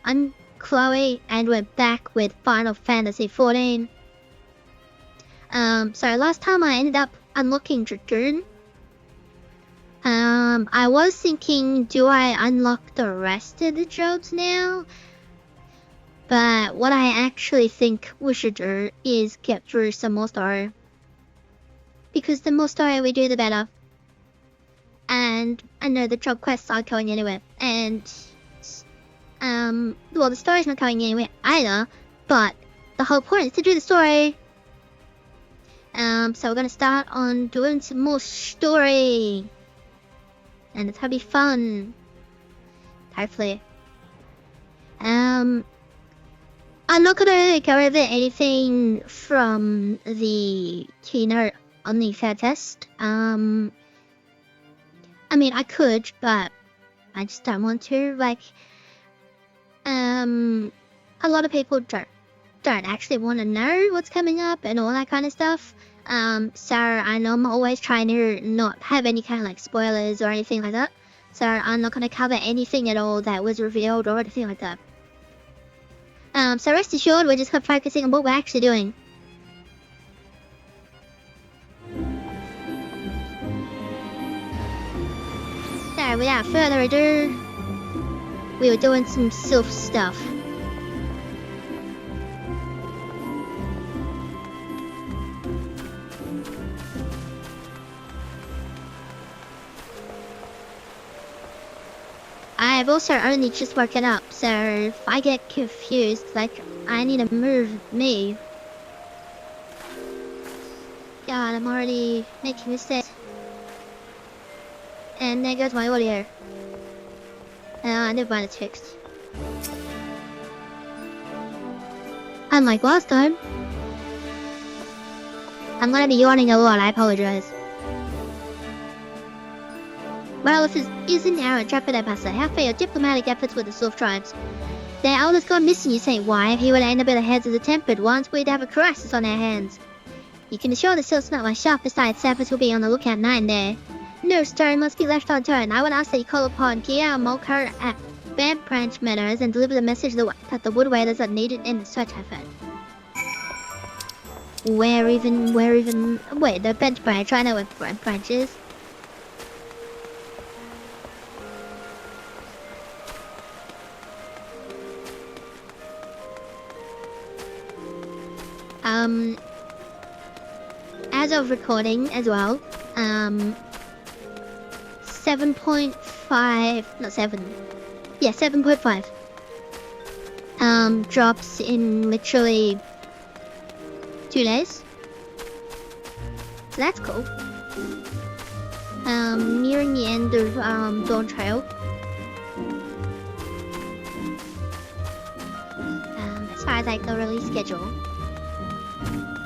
I'm Chloe, and we're back with Final Fantasy XIV. So last time I ended up unlocking Dragoon. I was thinking, do I unlock the rest of the jobs now? But what I actually think we should do is get through some more story. Because the more story we do, the better. And I know the job quests aren't going anywhere. And, well, the story's not going anywhere either. But the whole point is to do the story. So we're gonna start on doing some more story. And it's gonna be fun. Hopefully. I'm not gonna go over anything from the keynote on the fair test. I mean, I could, but I just don't want to. Like, a lot of people don't actually want to know what's coming up and all that kind of stuff. So I know I'm always trying to not have any kind of like spoilers or anything like that. So I'm not going to cover anything at all that was revealed or anything like that. So rest assured, we're just focusing on what we're actually doing. So without further ado, we were doing some Sylph stuff. I've also only just woken up, so if I get confused, like, I need to move me. God, I'm already making mistakes. And there goes my audio. Never mind, it's fixed. Unlike last time. I'm gonna be yawning a lot, I apologize. Well, if it isn't our intrepid pastor, how fair your diplomatic efforts with the Sylph tribes. Their eldest gone missing, you say. Why? If he would end up in the hands of the tempered ones, we'd have a crisis on our hands. You can assure the Sylphs not my sharpest eyed servants will be on the lookout night and day. No stone must be left unturned. I would ask that you call upon Kia and Mulker at Band Branch Meadows and deliver the message that the wood waiters are needed in the search effort. Where even, wait, the bench branch, I know where Band Branch is. As of recording as well, 7.5, not 7, yeah, 7.5, drops in literally 2 days, so that's cool. Nearing the end of, Dawn Trail. As far as like the release schedule.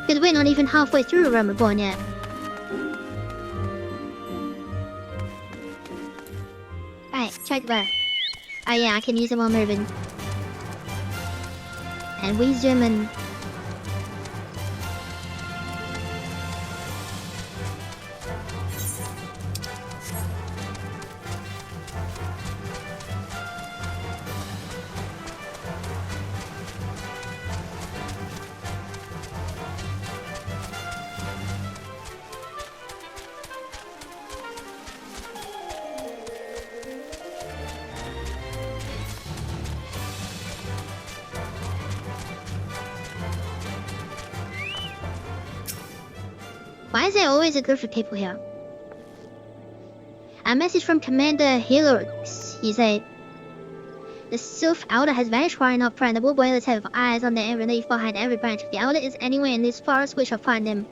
Because we're not even halfway through Realm Reborn yet. Right, check that. Oh yeah, I can use it while moving. And we zoom in. Why is there always a group of people here? A message from Commander Helix. He said, the Sylph Elder has vanished far enough, friend. The wood wailers have eyes on the every leaf behind every branch. If the Elder is anywhere in this forest, we shall find him.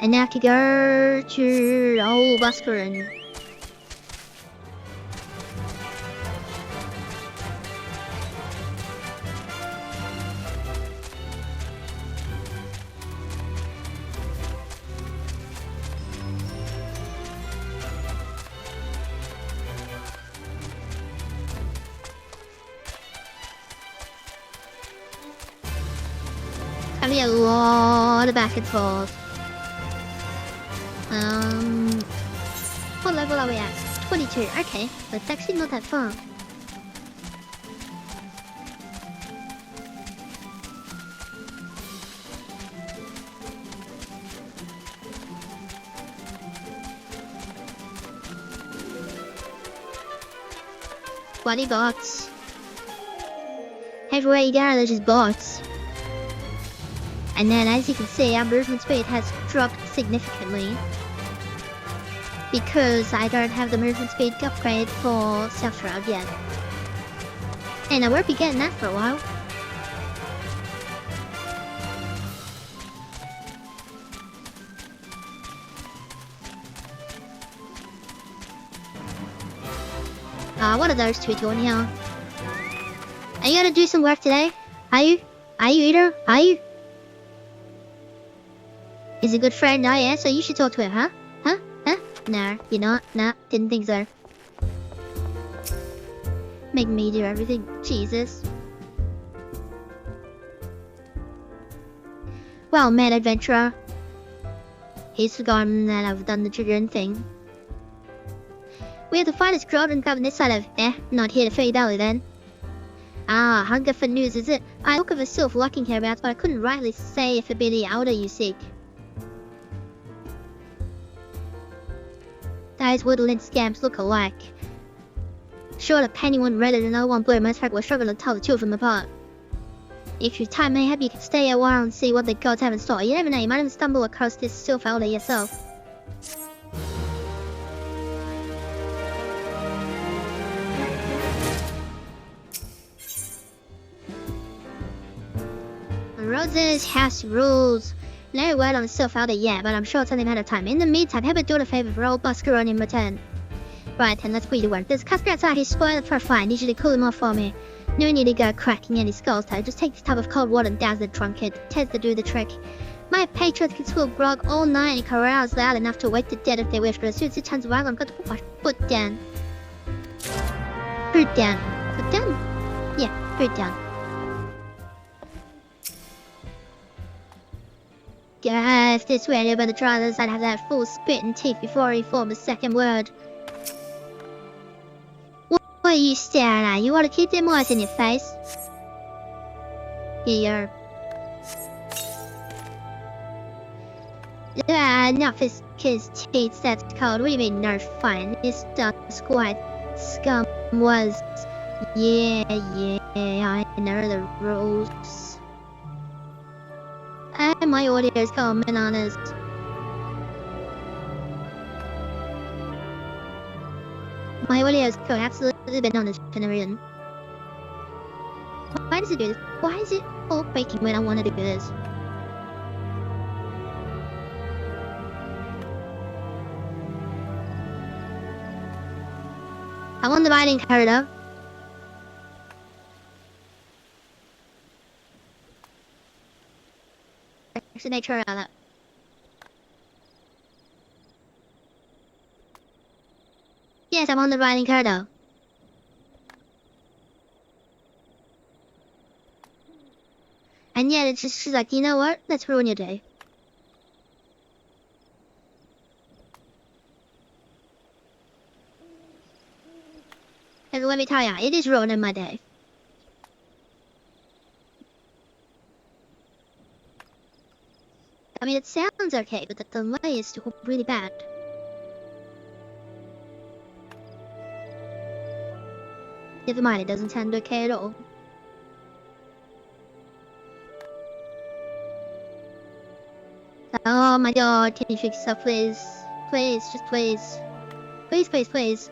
And now to go to old Buscarin. Gonna be a lot of back and forth. What level are we at? 22. Okay, that's actually not that far. 20 bots. Everywhere you go, there's just bots. And then, as you can see, our movement speed has dropped significantly. Because I don't have the movement speed upgrade for Self-Shroud yet. And I won't be getting that for a while. What are those two doing here? Are you gonna do some work today? Are you? Are you, Eater? Are you? He's a good friend, oh yeah, so you should talk to him, huh? Huh? Huh? Nah, you're not? Nah, didn't think so. Make me do everything. Jesus. Well, mad adventurer. He's forgotten that I've done the triggering thing. We have to find his crowd and come this side of... not here to fill your belly then. Ah, hunger for news, is it? I look of a sylph walking hereabouts, but I couldn't rightly say if it be the elder you seek. Those woodland scamps look alike. Sure, the penny one redder than no one blue, most folk will struggle to tell the two of them apart. If your time may have, you can stay a while and see what the gods have in store. You never know, you might even stumble across this sylph elder yourself. Rose's house rules. No word on the sylph elder yet, but I'm sure it's only a matter of time. In the meantime, how about doing a favor for old Busker on in return? Right then, let's put you to work. There's a customer outside who's spoiled for a fire. I need you to cool him off for me. No need to go cracking any skulls though. Just take this tub of cold water and douse the drunk kid. It tends to do the trick. My patrons can swill grog all night and carouse loud enough to wake the dead if they wish, but as soon as it turns around, I'm going to put my foot down. Foot down. Foot down? Yeah, foot down. If this were any other drivers, I'd have that full spit and teeth before he formed a second word. What are you staring at? You want to keep them eyes in your face? Here. Enough is his teeth, that's cold. What do you mean, no fine? This stuff's quite scum was. Yeah, I know the rules. And my audio's going bananas. My audio's going absolutely bananas, Generian. Why does it do this? Why is it all breaking when I want to do this? I'm on the riding corridor. Actually, make sure about that. Yes, I'm on the riding corridor. And yet, it's just she's like, you know what? Let's ruin your day. And let me tell ya, it is ruining my day. I mean, it sounds okay, but the delay is still really bad. Never mind, it doesn't sound okay at all. Oh my god, can you fix stuff, please? Please, just please. Please, please, please.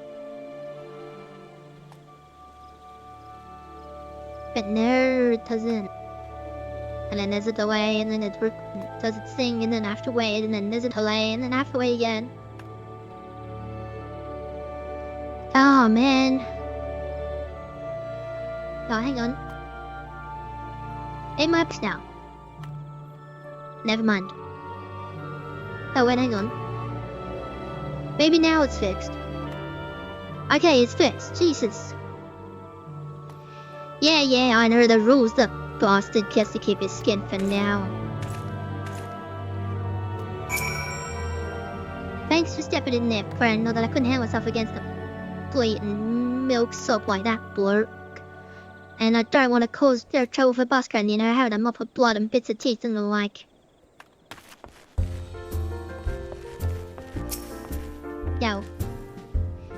But no, it doesn't. And then there's a delay, and then it does its thing, and then I have to wait, and then there's a delay, and then I have to wait again. Oh man. Oh, hang on. 8 maps now. Never mind. Oh wait, hang on. Maybe now it's fixed. Okay, it's fixed. Jesus. Yeah, I know the rules. The bastard gets to keep his skin for now. Thanks for stepping in there, friend. Know that I couldn't handle myself against a blatant milk soap like that blurk. And I don't want to cause their trouble for Busker, you know, having a mop of blood and bits of teeth and the like. Yo.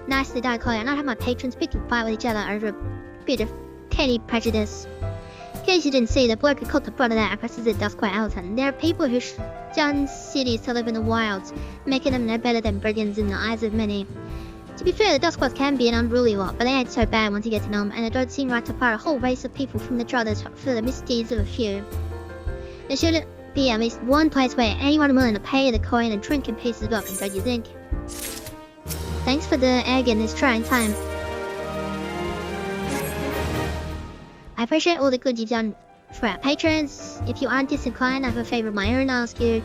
nicely done call. Not have my patrons pick and fight with each other over a bit of petty prejudice. In case you didn't see, the bloke who caught the brunt of that is at Square Enix. There are people who shun cities to live in the wilds, making them no better than brigands in the eyes of many. To be fair, the Dust Squads can be an unruly lot, but they ain't so bad once you get to know them, and it don't seem right to fire a whole race of people from the Trothers for the misdeeds of a few. There shouldn't be at least one place where anyone willing to pay the coin and drink in peace is welcome, don't you think? Thanks for the egg in this trying time. I appreciate all the good you've done for our patrons. If you aren't disinclined, I have a favor of my own. I'll ask you.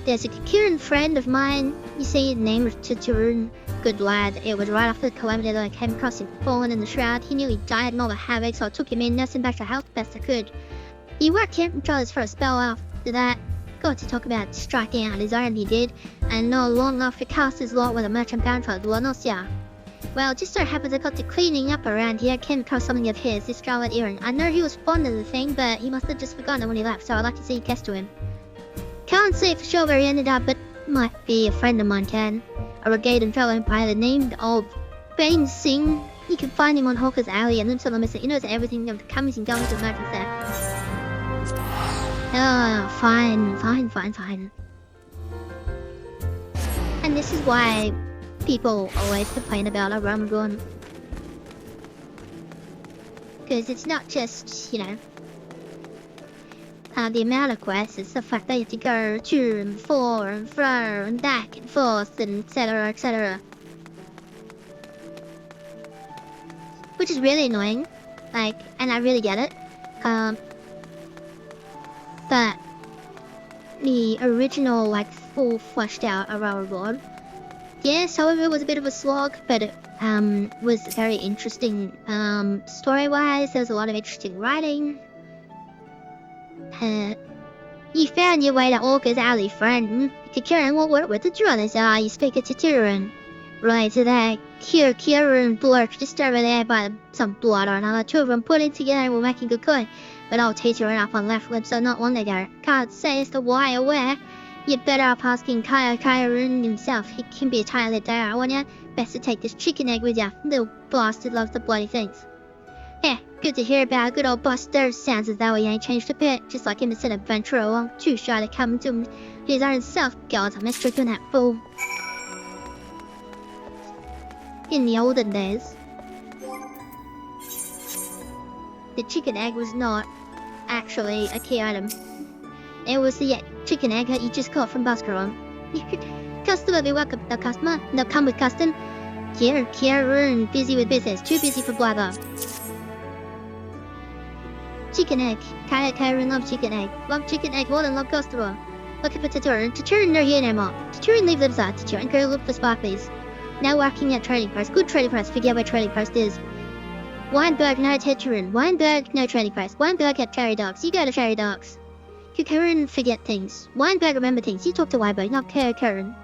There's a Kikiran friend of mine. You see, the name of Chichurun. Good lad. It was right after the calamity that I came across him fallen in the shroud. He nearly died in all the havoc, so I took him in, nursed him back to health best I could. He worked here in Charles for a spell after that. Got to talk about striking out his own, he did, and not long enough to cast his lot with a merchant bound for Duanosya. Well, just so happens I got to cleaning up around here, came across something of his, this scarlet earring. I know he was fond of the thing, but he must have just forgotten it when he left, so I'd like to see it cast to him. Can't say for sure where he ended up, but might be a friend of mine can. A regated fellow by the name of Bane Singh. You can find him on Hawker's Alley and then tell him that he knows everything of the comings and goings of merchants there. Oh, fine. And this is why people always complain about a Ramadan. Because it's not just, the amount of quests, it's the fact that you have to go to and for and fro and back and forth and etc. Which is really annoying, and I really get it. But the original, full fleshed out Aurora Lord, yeah, some of it was a bit of a slog, but it was very interesting story-wise. There was a lot of interesting writing. You found your way to Orca's Alley, friend. Kieran will work with the drummers. You speak to Kieran. Right to that. Kieran blurk just over there by some blood or another. Two of them put it together and we're making good coin. But I'll teach you enough on left lip, so not long ago. Can't say as to why or where. You'd better up asking Kieran himself. He can be entirely there, won't ya? Best to take this chicken egg with ya. Little bastard loves the bloody things. Yeah, good to hear about good old Buster. Sounds as though he ain't changed a bit. Just like innocent adventurer along, too shy to come to his own self. God, I missed tricking that fool. In the olden days, the chicken egg was not actually a key item. It was the chicken egg that you just got from Buscaron. Customer be welcome, no customer, no come with custom. Kieran, busy with business, too busy for blather. Chicken egg. Kieran loves chicken egg. Love chicken egg more than love customer. Looking for Taturin. Taturin no here anymore. Taturin leave lives on. Taturin go look for sparklies. Now working at trading post. Good trading post. Forget where trading post is. Weinberg no Taturin. Weinberg no trading post. Weinberg at Cherry Dogs. You go to Cherry Dogs. Kieran forget things. Weinberg remember things. You talk to Weinberg, not Kieran.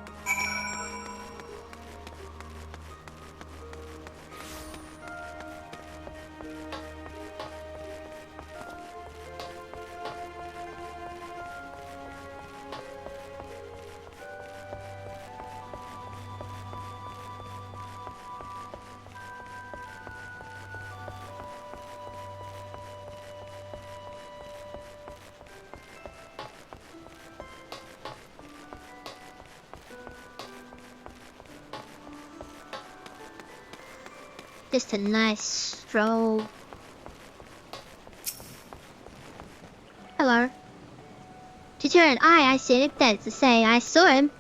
Just a nice stroll. Hello. Taturin, I see it. That's to say, I saw him.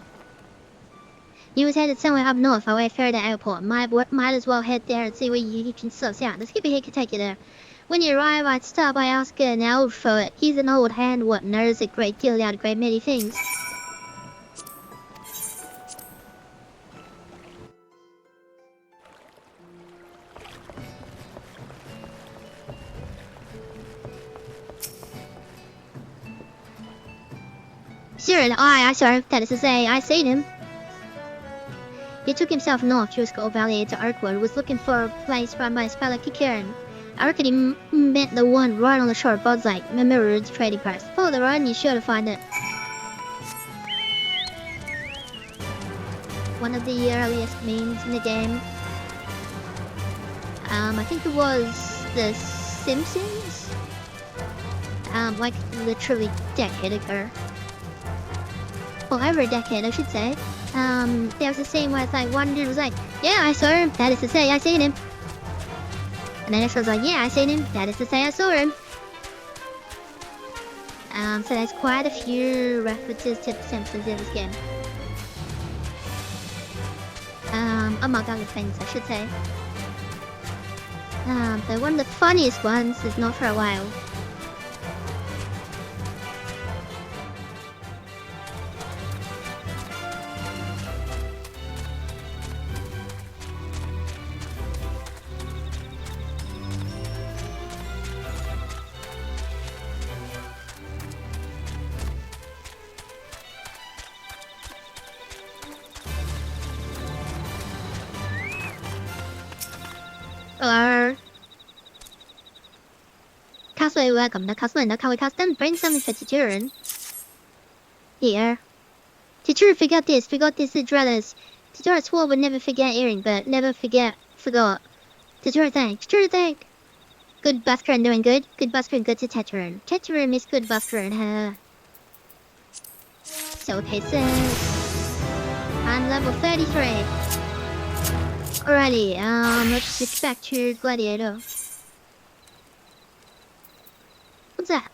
He was headed somewhere up north, away Faraday Airport. Might as well head there and see where you can suss out. The skipper here can take you there. When you arrive, I'd stop by asking an old for it. He's an old hand what knows a great deal out of great many things. Sure, I saw him. That is to say, I seen him. He took himself north through Skull Valley to Arkwood, was looking for a place run by his fellow Kieran. I reckon he meant the one right on the shore of Bud's Lake, Mirrored Trading Post. Follow the road and you're sure to find it. One of the earliest memes in the game. I think it was The Simpsons. Like literally decade ago. Well, over a decade, I should say. There was a scene where it's like one dude was like, "Yeah, I saw him. That is to say, I seen him." And the next one's like, "Yeah, I seen him. That is to say, I saw him." So there's quite a few references to The Simpsons in this game. Among other things, I should say. But one of the funniest ones is not for a while. Cosplay welcome. The cosplay no kawaii custom. Bring something for Chichirin. Here. Chichirin forgot this. Forgot this address. Chichirin swore would never forget earring, but never forgot. Chichirin thank. Chichirin thank. Good busker doing good. Good busker good to Chichirin. Chichirin is good busker huh? So cases. On level 33. Alrighty, let's switch back to Gladiator. What's that?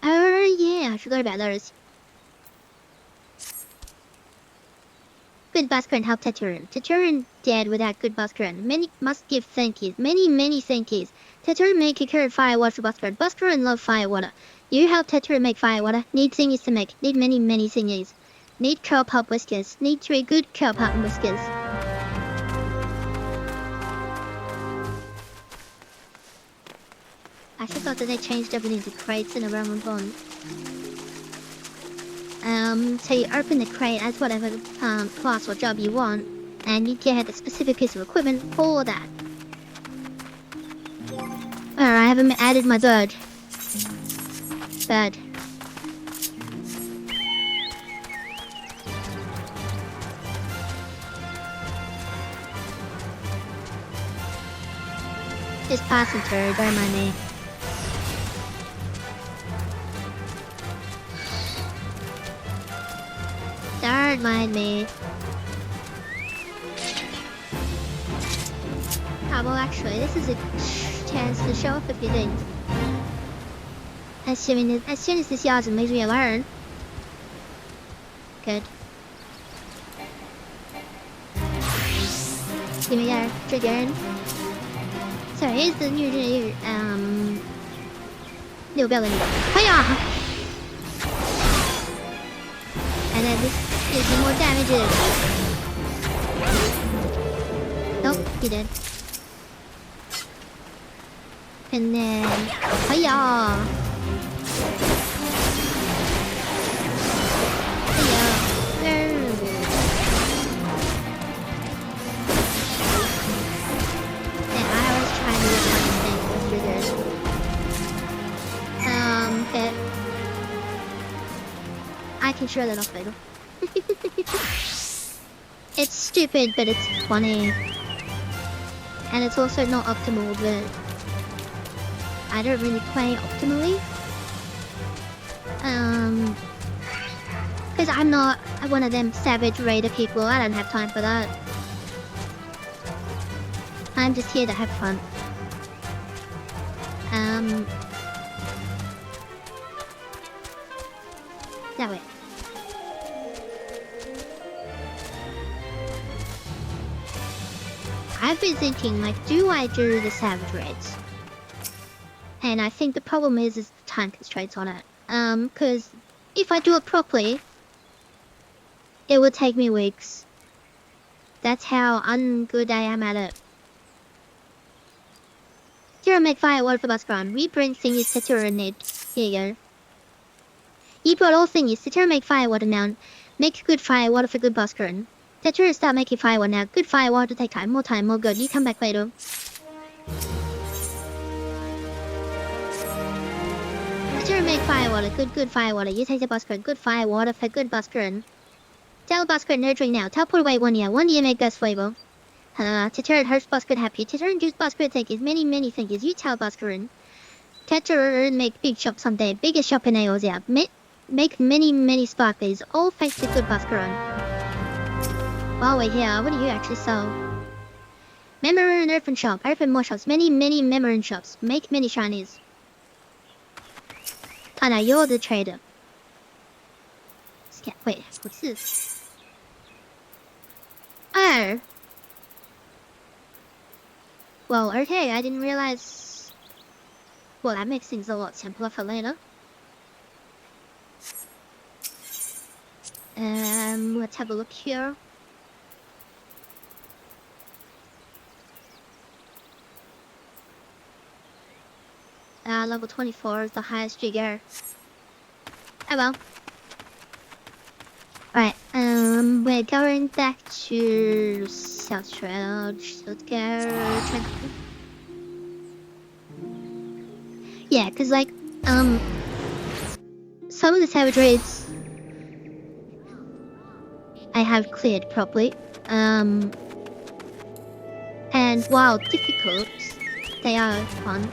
Oh yeah, I forgot about those. Good busker help Teturin. Teturin dead without good busker. Many must give thank yous. Many thank yous. Teturin make a current fire water busker. Busker and love fire water. You help Teturin make fire water. Need thingies to make. Need many thingies. Need curl pop whiskers. Need 3 good curl pop whiskers. I forgot that they changed everything to crates in a Roman bond. So you open the crate as whatever class or job you want, and you get a specific piece of equipment for that. Alright, I haven't added my bird. Bird. Just passing through, don't mind me. Don't mind me. Oh, well actually, this is a chance to show off a few things. As soon as this yard's makes me learn. Good. Here we go, trigger. So here's the new ability. Hiya! And then this gives you more damages. Nope, he did. And then hiya! I can show that off later. It's stupid, but it's funny. And it's also not optimal, but I don't really play optimally. Because I'm not one of them savage raider people. I don't have time for that. I'm just here to have fun. That way. I've been thinking, like, do I do the savage raids? And I think the problem is time constraints on it. Because if I do it properly, it will take me weeks. That's how ungood I am at it. Here I make fire water for Buskron. We bring thingies to Tyranid. Here you go. You brought all thingies. Tetura make fire water now. Make good fire water for good Buskron. Tetura start making fire water now. Good fire water take time, more good. You come back later. Tetura make fire water. Good fire water. You take the Buskron. Good fire water for good Buskron. Tell Buskron nurturing now. Teleport away 1 year. 1 year make best flavor. Teacher Hirsch Busker happy. Teacher and Juice Busker take as many things as you tell Busker. Teacher make big shop someday. Biggest shop in Asia. Make many sparklies. All thanks to good Busker. While we're here, what do you actually sell? Memory and Earthen shop. Open more shops. Many memory shops. Make many shinies. Oh no, you're the trader. Wait, what's this? Oh. Well, okay, I didn't realize... Well, that makes things a lot simpler for later. Let's have a look here. Level 24 is the highest you get. Oh well. Right, we're going back to South Shroud. Let's go. Yeah, cause like, some of the savage raids I have cleared properly. And while difficult, they are fun.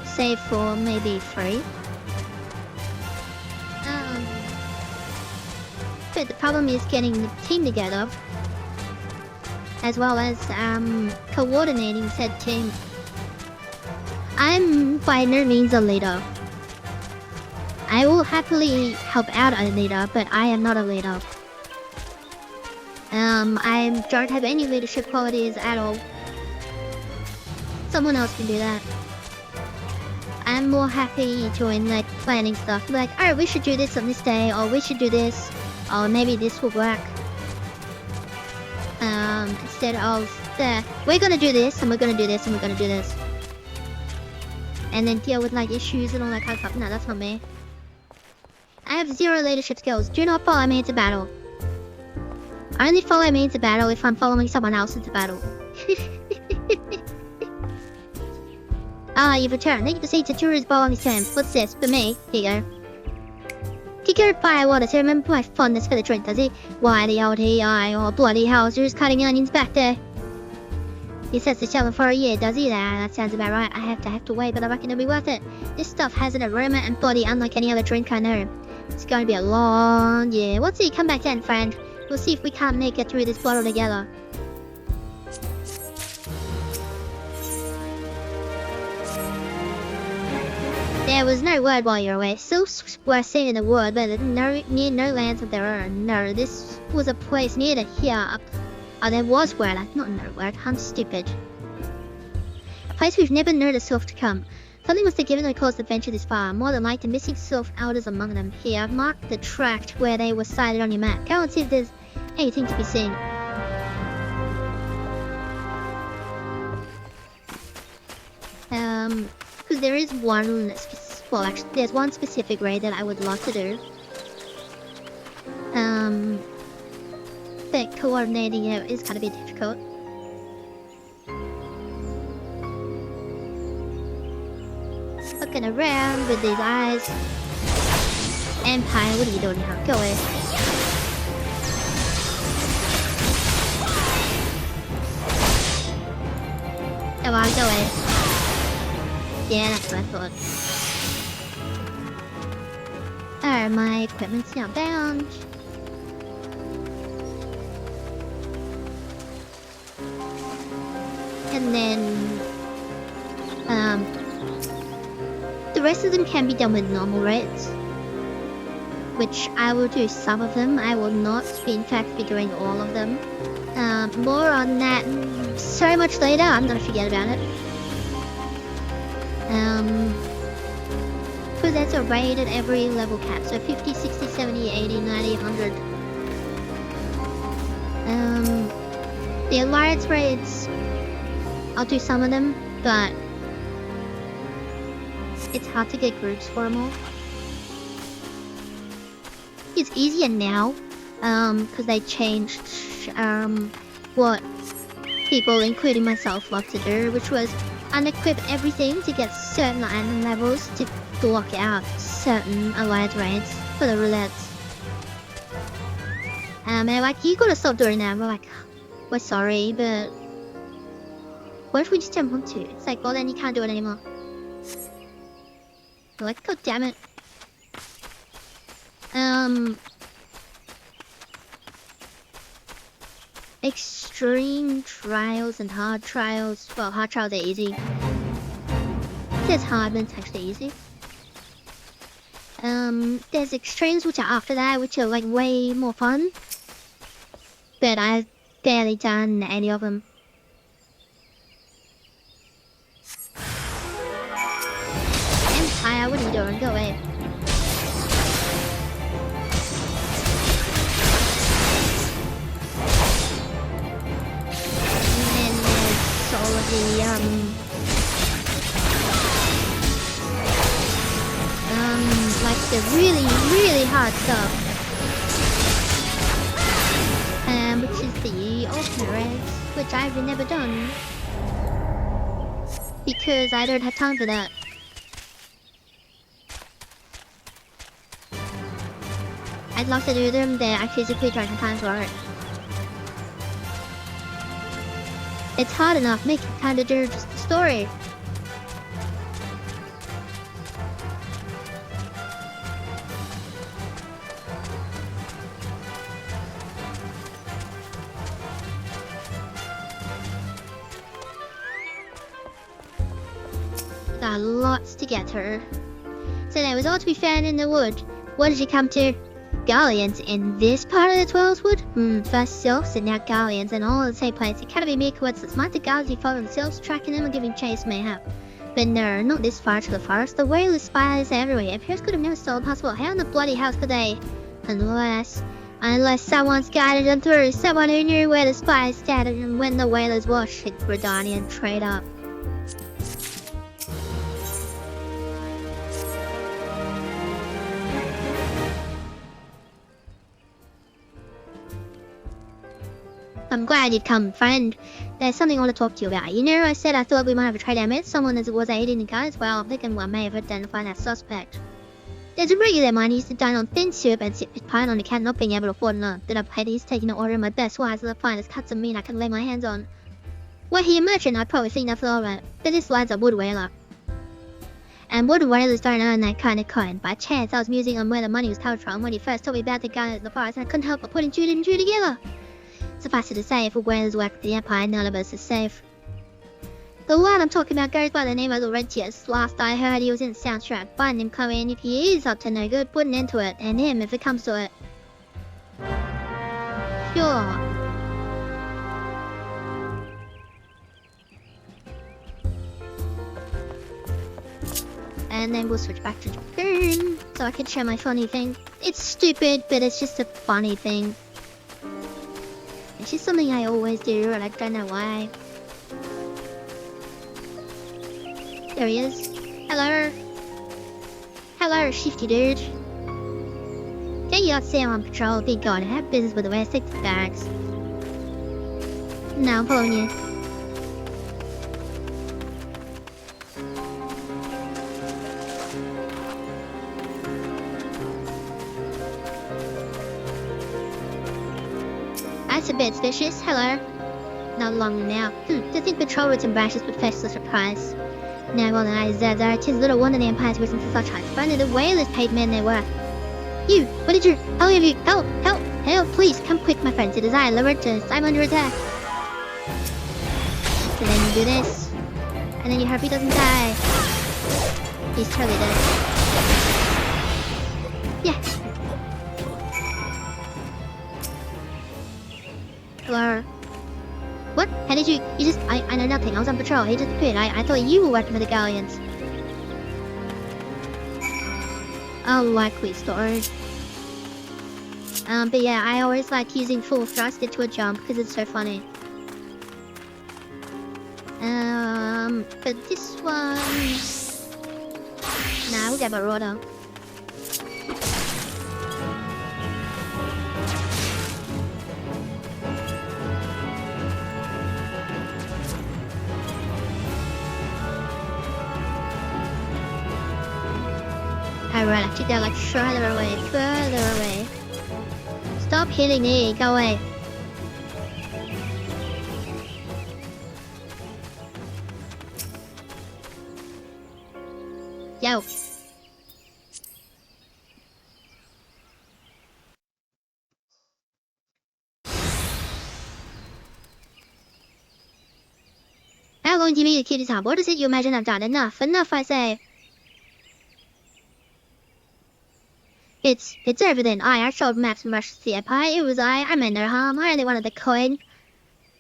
Save for maybe 3. But the problem is getting the team together, as well as coordinating said team. I'm by no means a leader. I will happily help out a leader, but I am not a leader. I don't have any leadership qualities at all. Someone else can do that. I'm more happy doing like planning stuff, like, oh, we should do this on this day, or we should do this, or maybe this will work. Instead of we're gonna do this, and we're gonna do this, and we're gonna do this. And then deal with like issues and all that kind of stuff. No, that's not me. I have 0 leadership skills. Do not follow me into battle. I only follow me into battle if I'm following someone else into battle. Ah, you've returned. Thank you for saying Tatura's ball on his turn. What's this? For me? Here you go. Kicker fire water to remember my fondness for the drink, does he? Why the old he-I, or bloody Hauser's cutting onions back there. He sets the shovel for a year, does he? That sounds about right. I have to wait, but I reckon it'll be worth it. This stuff has an aroma and body unlike any other drink I know. It's going to be a long year. We'll see. Come back then, friend. We'll see if we can't make it through this bottle together. There was no word while you're away. Sylphs were seen in the wood, but near no lands of their own. No, this was a place near to here. Oh, there was word. Not no word. I'm stupid. A place we've never known a sylph to come. Something must have given the cause to venture this far. More than like the missing sylph elders among them. Here, I've marked the tract where they were sighted on your map. Go and see if there's anything to be seen. Because there is one, well actually there's one specific raid that I would love to do. But coordinating it is kind of a bit difficult. Looking around with these eyes. Empire, what are you doing here? Go away. Come on, go away. Yeah, that's what I thought. Alright, my equipment's now bound. And then... the rest of them can be done with normal raids. Which I will do some of them. I will not be, in fact, be doing all of them. More on that so much later. I'm gonna forget about it. Because that's a raid at every level cap. So 50, 60, 70, 80, 90, 100. The Alliance raids, I'll do some of them, but it's hard to get groups for them all. It's easier now, because they changed, what people, including myself, love to do, which was unequip everything to get certain item levels to block out certain allied raids for the roulettes. And they're like, you gotta stop doing that. We're like, we're sorry, but what if we just don't want to? It's like, well, then you can't do it anymore. We're like, God damn it. Extreme trials and hard trials. Well, hard trials are easy. There's hard, but it's actually easy. There's extremes which are after that, which are like way more fun. But I've barely done any of them. Empire, what are you doing? Go away. And then there's all of the, like the really, really hard stuff. Which is the ultimate race, which I've never done. Because I don't have time for that. I'd love to do them, I physically don't have time for it. It's hard enough making time to do just the story. Got lots to get her. So there was all to be found in the wood. What did you come to? Galleons in this part of the 12's wood? First sylphs and now galleons in all the same place. It cannot be mere coincidence. Might the guards be following the sylphs, tracking them, or giving chase mayhap? But no, not this far to the forest. The whale spies everywhere. If could have never stolen possible, how in the bloody house could they? Unless someone's guided them through. Someone who knew where the spies scattered and when the whalers washed it, Gridanian trade up. I'm glad you'd come, friend. There's something I want to talk to you about. You know, I said I thought we might have a trade. I met someone that was aiding the guys. Well, I'm thinking I may have identified that suspect. There's a regular mine who used to dine on thin soup and sip his pint on account not being able to afford enough. Then I paid he's taking an order of my best wines of the finest cuts of meat I can lay my hands on. Were he a merchant, I'd probably think nothing of it. But this lad's a wood whaler. And wood whalers don't earn that kind of coin. By chance, I was musing on where the money was coming from when he first told me about the guy in the forest, and I couldn't help but putting two and two together. Suffice it to say, if whalers work for the Empire, none of us is safe. The lad I'm talking about goes by the name of Laurentius. Last I heard, he was in the soundtrack. Find him coming. If he is up to no good, put an end to it. And him if it comes to it. Sure. And then we'll switch back to Japan, so I can share my funny thing. It's stupid, but it's just a funny thing. It's just something I always do, and I don't know why. There he is. Hello. Hello, shifty dude. Get you out there on patrol, be gone, and have business with the rest, stick to the barracks. No, I'm following you. That's a bit suspicious. Hello. Not long now. To think patrol routes and branches would fetch such a price. Now, well, then I deserve that. 'Tis little wonder the Empire's risen to such heights. If only the whalers paid men their worth. You! What did you... How have you... Help! Help! Help! Please, come quick, my friend. To desire Laurentius. I'm under attack. So then you do this. And then you hope he doesn't die. He's totally dead. Yeah. Hello. What? How did you just... I know nothing. I was on patrol. He just appeared. I thought you were working for the galleons. A likely story. But yeah, I always like using full thrust into a jump because it's so funny. But this one... Nah, we'll get my rotor. Alright, actually they're like further away, further away. Stop hitting me, go away. Yo. How long do you mean to keep this up? What is it you imagine I've done? Enough, I say. It's everything. I showed maps from Russia's the Empire. It was I meant no harm. I only wanted the coin.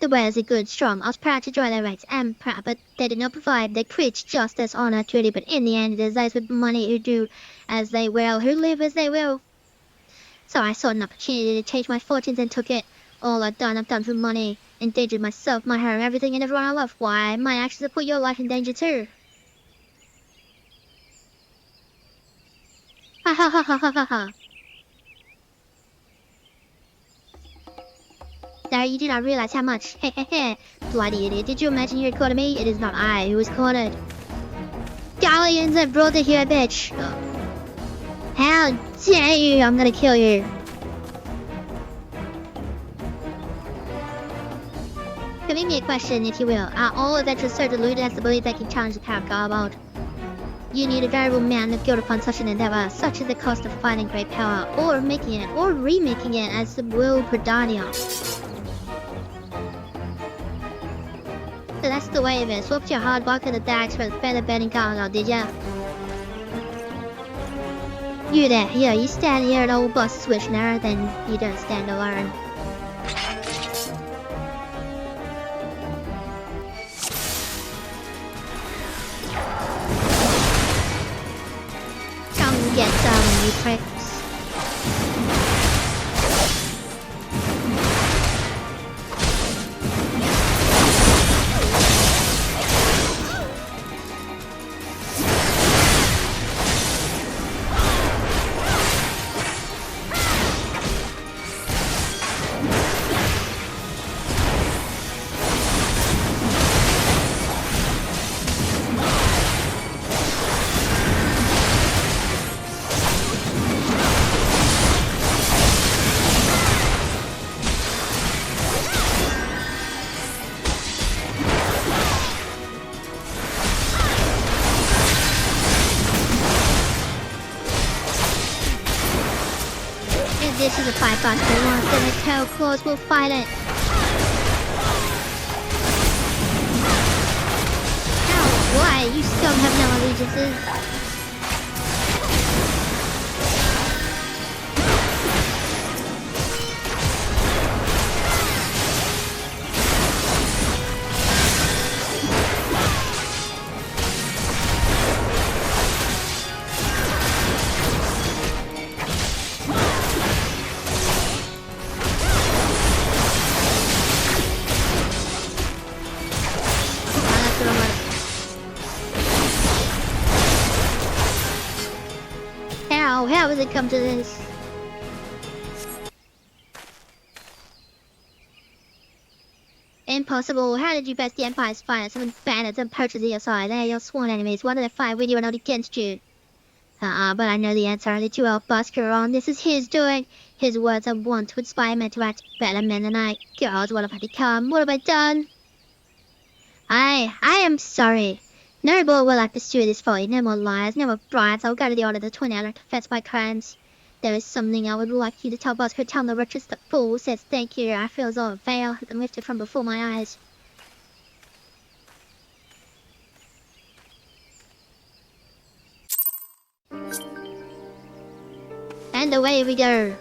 The whales are good, strong. I was proud to join their ranks. I'm proud, but they did not provide. They preach justice, honor, duty, but in the end, it is those with money who do as they will, who live as they will. So I saw an opportunity to change my fortunes and took it. All I've done for money. Endangered myself, my home, everything and everyone I love. Why? My actions have put your life in danger too. Ha ha ha ha ha ha ha. There, you do not realize how much. Hey, hey, hey. Bloody idiot. Did you imagine you recorded me? It is not I who was cornered. Galleons have brought it here, bitch. How dare you? I'm gonna kill you. Permit me a question, if you will. Are all adventurers so deluded as to believe they can challenge the power of God? You need a variable amount of guilt upon such an endeavor, such as the cost of finding great power, or making it, or remaking it as the will predominate. So that's the way of it. Swapped your hard work in the dags for the feather bedding cargo, did ya? You there, yeah, you stand here at old bus switch now, then you don't stand to learn. Come get some, you pricks. This is a fight boss they want, then the tail claws will fight it. Ow, why? You still have no allegiances. How has it come to this? Impossible. How did you best the Empire's finest? Some bandits and poachers at your side. They are your sworn enemies. Why do they fight with you and not against you? But I know the answer. The two elf busker on. This is his doing. His words are wont to inspire men to act better men than I. God, what have I become? What have I done? I am sorry. No more will I pursue this folly. No more lies, no more bribes. I'll go to the order of the Twin Elder and confess my crimes. There is something I would like you to tell Busker. Tell the richest the fool says thank you. I feel as though a veil has been lifted from before my eyes. And away we go.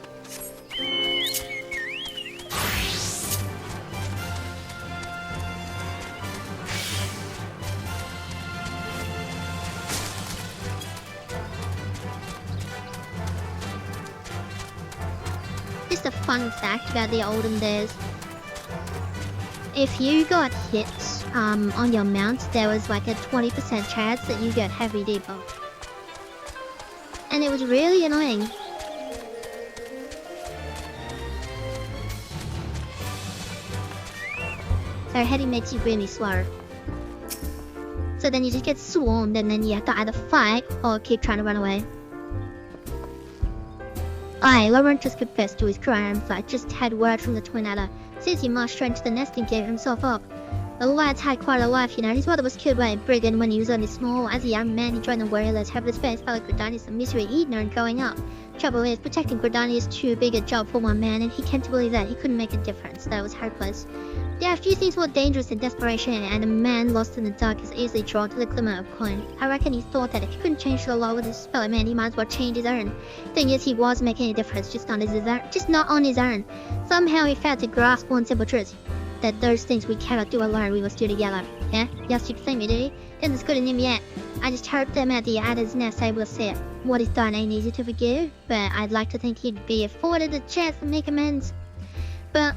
Just a fun fact about the olden days. If you got hit on your mount, there was like a 20% chance that you get heavy debuff. And it was really annoying. So heading makes you really slow. So then you just get swarmed and then you have to either fight or keep trying to run away. Laurent just confessed to his crimes. I just had word from the Twin Elder. Says he marched straight to the nest and gave himself up. The lad had quite a life, you know. His mother was killed by a brigand when he was only small. As a young man, he joined the warriors, helpless face, fellow Gordani's the misery he'd known growing up. Trouble is, protecting Gordani is too big a job for one man, and he came to believe that he couldn't make a difference, that it was hopeless. There are few things more dangerous than desperation, and a man lost in the dark is easily drawn to the glimmer of coin. I reckon he thought that if he couldn't change the law with his fellow man, he might as well change his own. Thing is, he was making a difference, just not on his own. Somehow he failed to grasp one simple truth. That those things we cannot do alone, we must do together. Yeah? Yes, you think me, do you? Isn't as good in him yet. I just hope them at the adder's nest they will see it. What is done ain't easy to forgive, but I'd like to think he'd be afforded a chance to make amends. But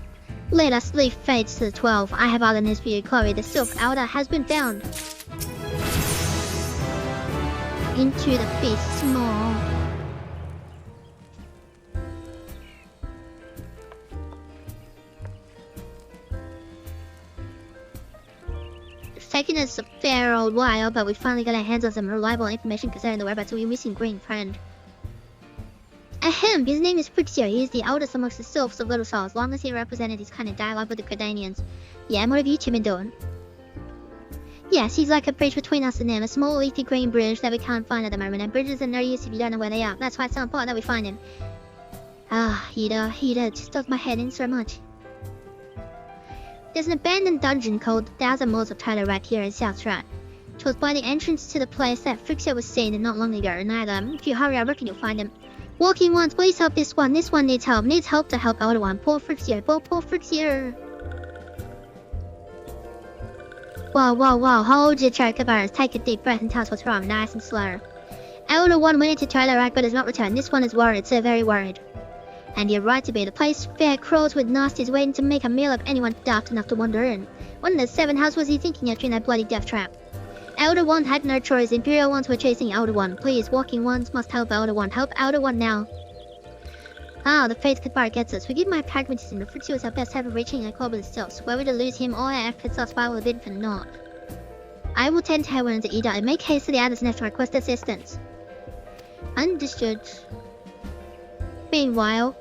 let us leave fate to the 12. I have other news for you, Chloe. The Sylph Elder has been found. Into the beast small. It's taken us a fair old while, but we finally got our hands on some reliable information concerning the whereabouts of your missing green friend. Ahem, his name is Frixio. He is the eldest amongst the Sylphs of Little Sol, as long as he represented his kind of dialogue with the Credanians. Yeah, and what have you two been doing? Yes, he's like a bridge between us and them, a small leafy green bridge that we can't find at the moment, and bridges are no use if you don't know where they are. That's why it's so important that we find him. Ah, Hida, just does my head in so much. There's an abandoned dungeon called 1,000 Moors of Trademark here in South Strat. It was by the entrance to the place that Frixio was seen not long ago, and if you hurry, I reckon you'll find him. Walking once, please help this one. This one needs help to help Elder One. Poor Frixio, poor Frixio. Whoa, hold your chocobars. Take a deep breath and tell us what's wrong, nice and slow. Elder One went into Trademark but has not returned. This one is worried, so very worried. And you're right to be. The place fair crawls with nasties waiting to make a meal of anyone daft enough to wander in. What in the 7 house was he thinking of during that bloody death trap? Elder One had no choice. Imperial ones were chasing Elder One. Please, walking ones must help Elder One. Help Elder One now. Ah, the faith goodbye gets us. Forgive my pragmatism, but Frixio is our best hope of reaching a core with itself. Were we to lose him, all our efforts are spiral a bit for naught. I will tend to her when Ida and make haste to the other's nest to request assistance. Understood. Meanwhile,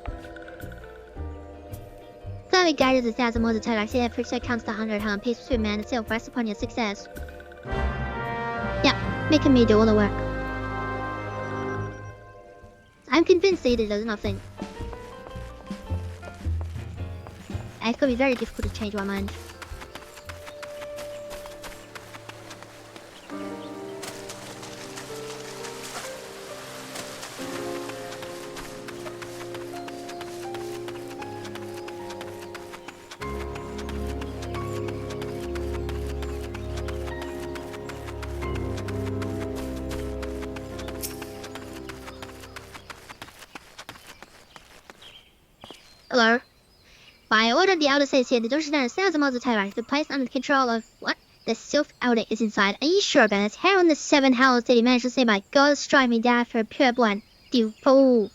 Chloe guided the 1,000 Moors of Trademark. I see that Frixio counts to 100 harm. Peace between man and self rests upon your success. Yeah, making me do all the work. I'm convinced Ida does nothing. It could be very difficult to change my mind. Hello. By order, the Elder says here the doors down 1,000 miles of Trademark. The place under the control of what? The Sylph Elder is inside. Are you sure about this? How in the 7 hells did he manage to say, my God, strike me down for pure blood? You fool.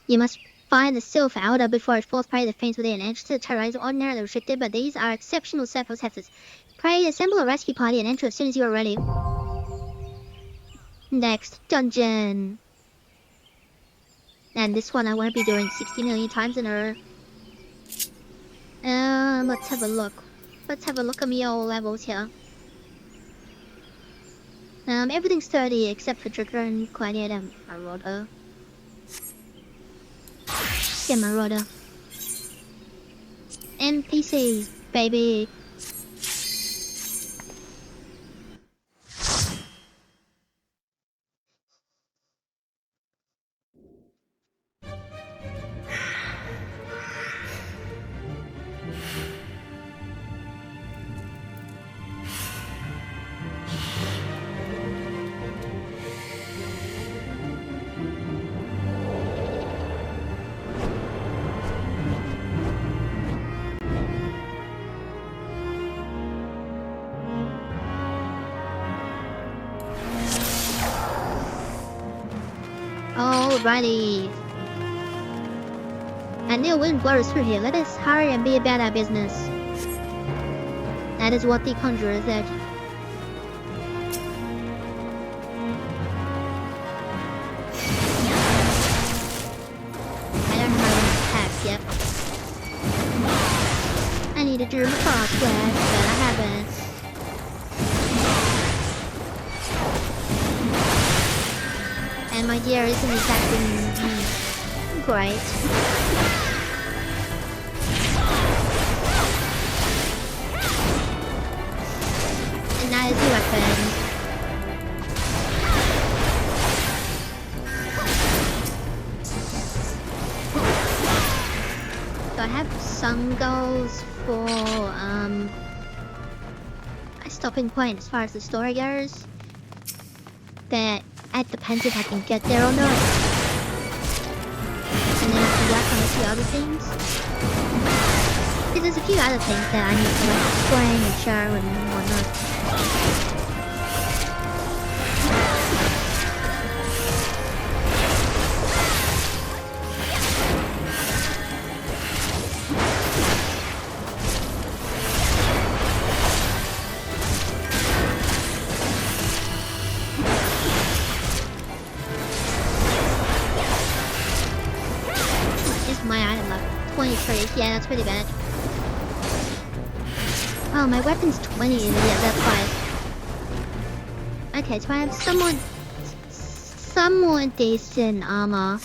You must find the Sylph Elder before it falls prey to the fiends within. Entrance to the Trademark is ordinarily restricted, but these are exceptional circumstances. Pray assemble a rescue party and enter as soon as you are ready. Next dungeon. And this one I won't be doing 60 million times in a row. Let's have a look. Let's have a look at me old levels here. Everything's 30 except for Trigger and Gladiator Marauder. Yeah, Marauder. NPCs, baby. Alrighty. A new wind blows through here. Let us hurry and be about our business. That is what the conjurer said. I don't have any attacks yet. I need to do my password, but I haven't. my gear isn't exactly great. And that is the weapon. So I have some goals for a stopping point as far as the story goes. That it depends if I can get there or not. And then I can work on a few other things. Because there's a few other things that I need to like explain and show and whatnot. Yeah, that's pretty bad. Oh, my weapon's 20. Yeah, that's fine. Okay, so I have somewhat decent armor,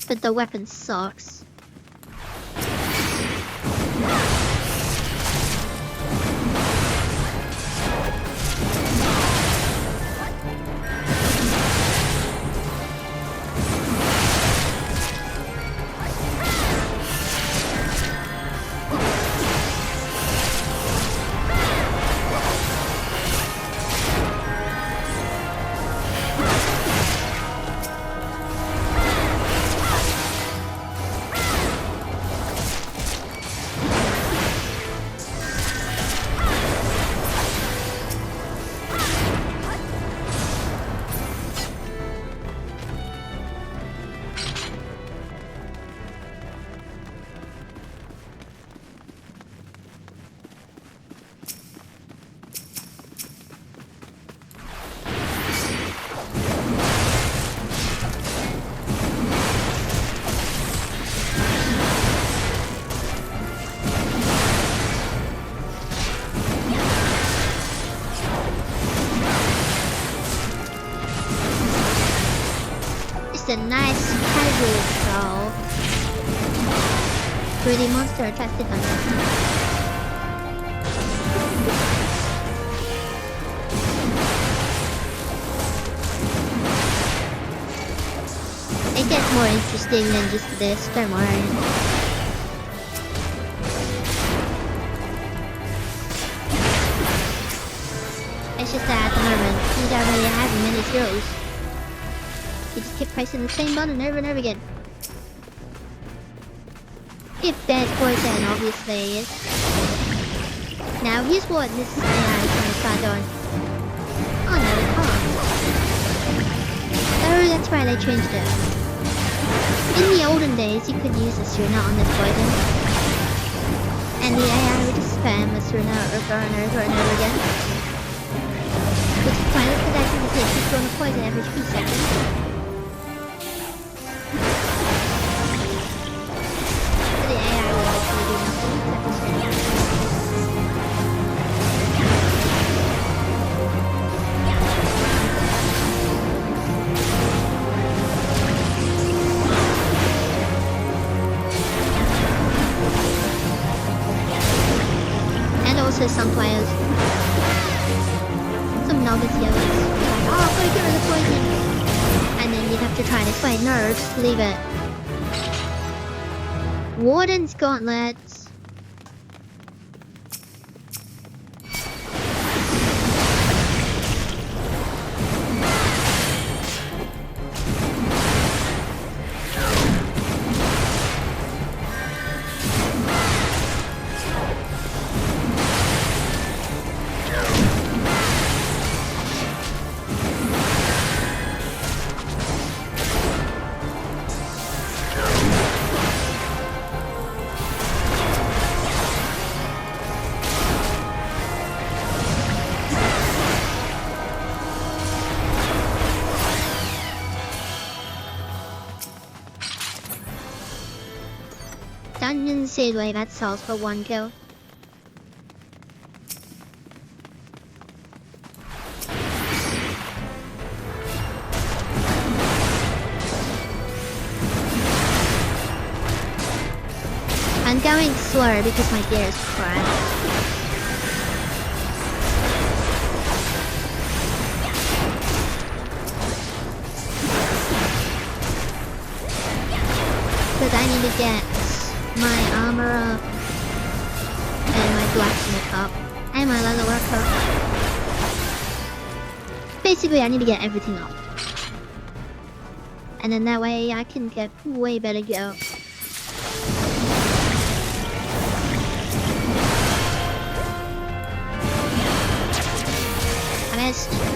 but the weapon sucks. A nice casual stroll through the monster attracted on it. It gets more interesting than just this, don't worry. It's just that at the moment, you don't really have many skills. You just keep pressing the same button over and over again. If there's poison, obviously. Now, here's what this AI is going to start doing. Oh no, it can't. Oh, that's right, they changed it. In the olden days, you could use a Serena on this poison. And the AI would just spam a Serena over and over and over again. Which is pointless because as you can see, it keeps throwing the poison every few seconds. Some players, some novice yellows, like, oh, I've got to get rid of the poison. And then you'd have to try and explain, no, just leave it. Warden's Gauntlets. Dungeon Seedway, that sells for 1 kill. going slow because my gear is crap. Because I need to get my armor up and my blacksmith up and my leather work up. Basically, I need to get everything up. And then that way I can get way better gear. I missed.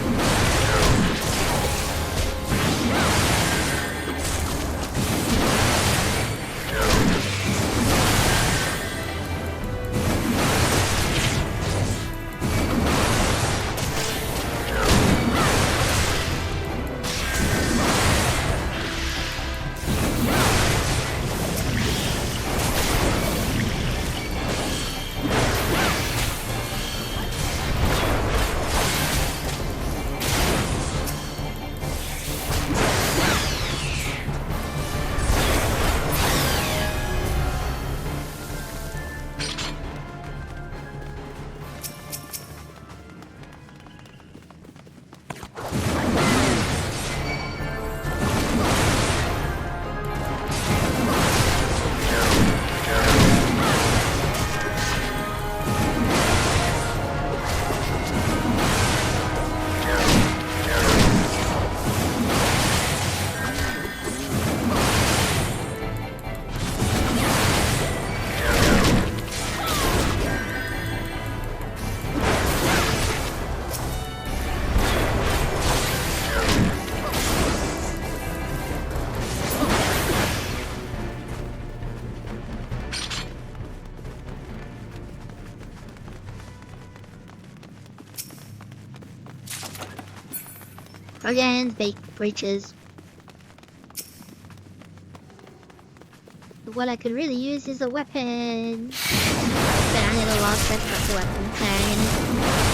Again, big breaches. What I could really use is a weapon. But I need a lot of stuff about the weapon carrying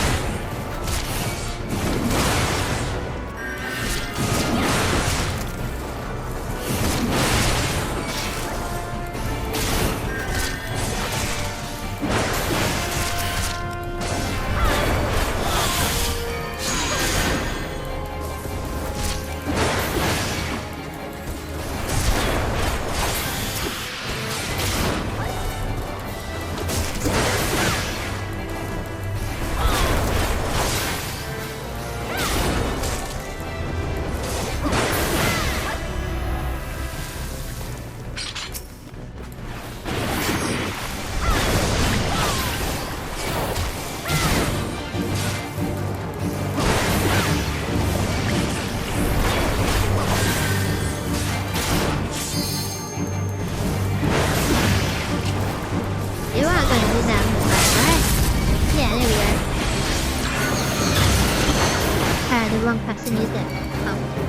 wrong person used it. Oh.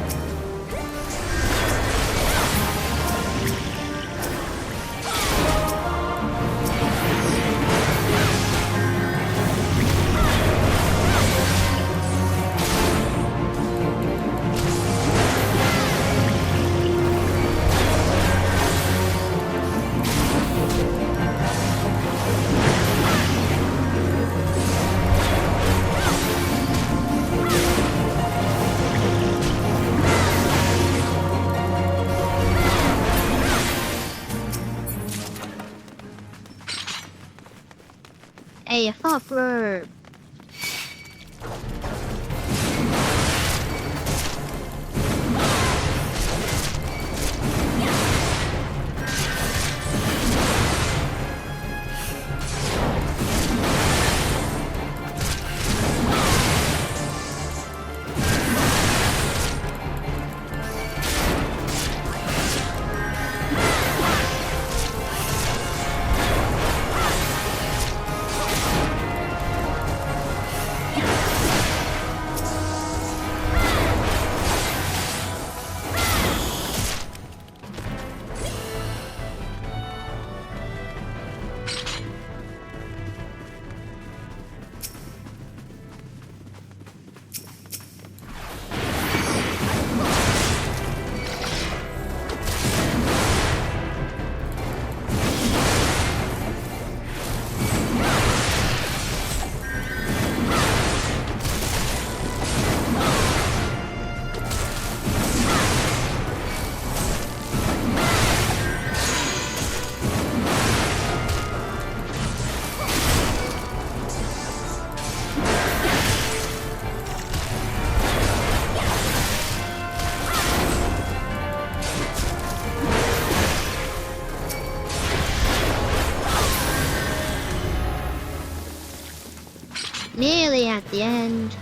A fourth verb. the end.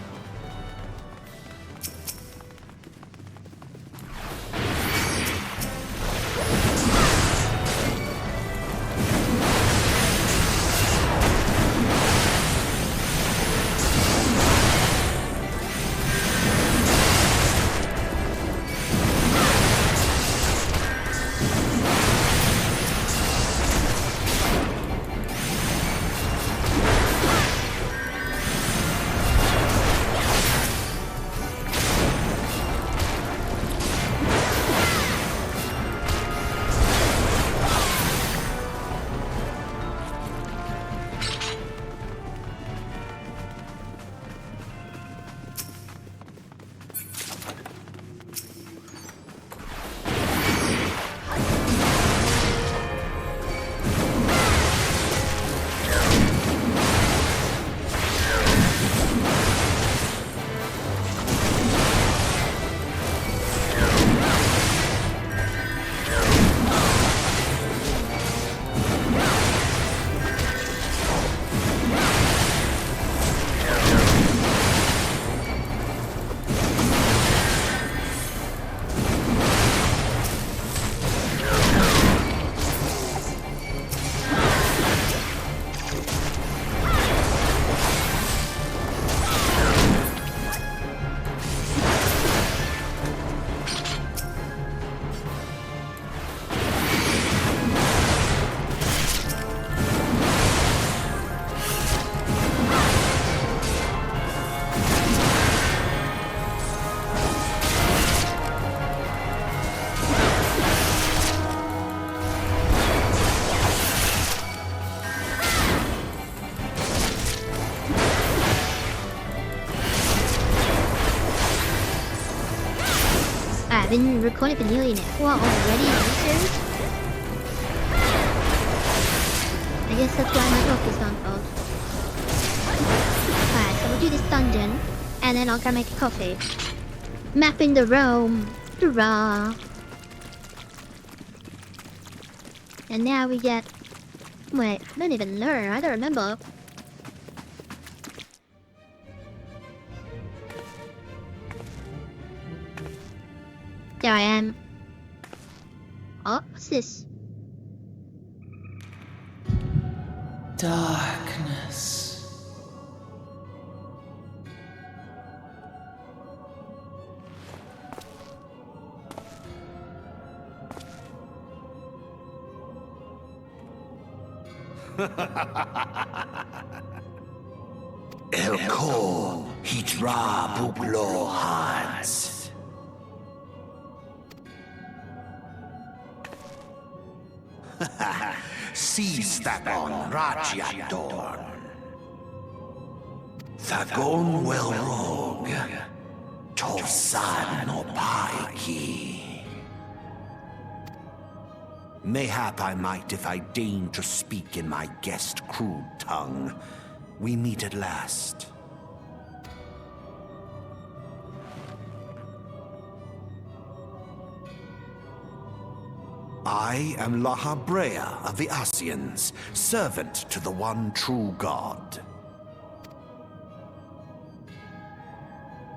I've been recording for nearly an hour already. Are you serious? I guess that's why my talk is on hold. Alright, so we'll do this dungeon, and then I'll go make a coffee. Mapping the roam. Hurrah! And now we get... Wait, I don't even know. I don't remember. There I am. Oh, what's this? Darkness. Elko hitra buklo hans. Seastabon Rajiadorn. Thagon Welrog. Tosan no Paiki. Mayhap I might if I deign to speak in my guest crude tongue. We meet at last. I am Lahabrea of the Asians, servant to the one true God.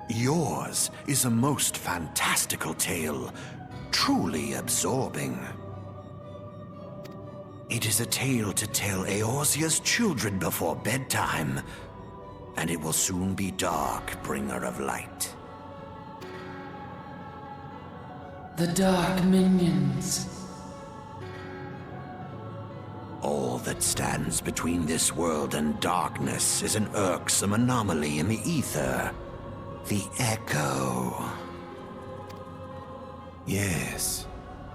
Yours is a most fantastical tale, truly absorbing. It is a tale to tell Eorzea's children before bedtime, and it will soon be dark, bringer of light. The dark minions. All that stands between this world and darkness is an irksome anomaly in the ether. The Echo. Yes,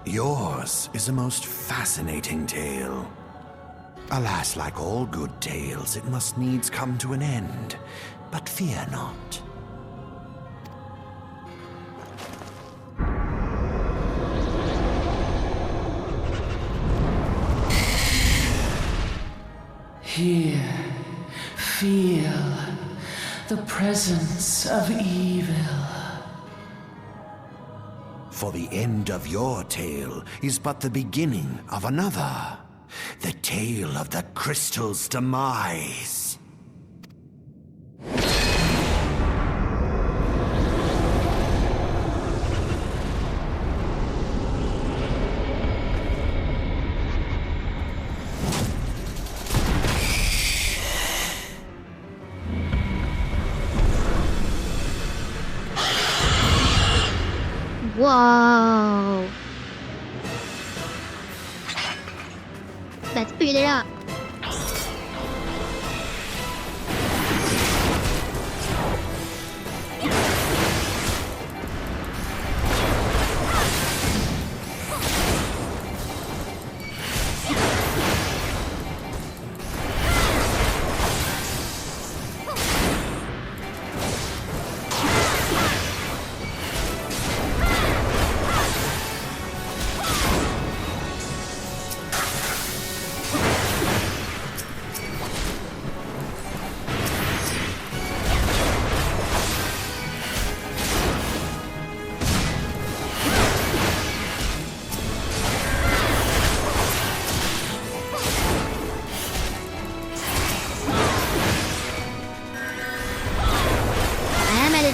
yours is a most fascinating tale. Alas, like all good tales, it must needs come to an end. But fear not. Here, feel the presence of evil. For the end of your tale is but the beginning of another. The tale of the crystal's demise. Whoa. Let's speed it up.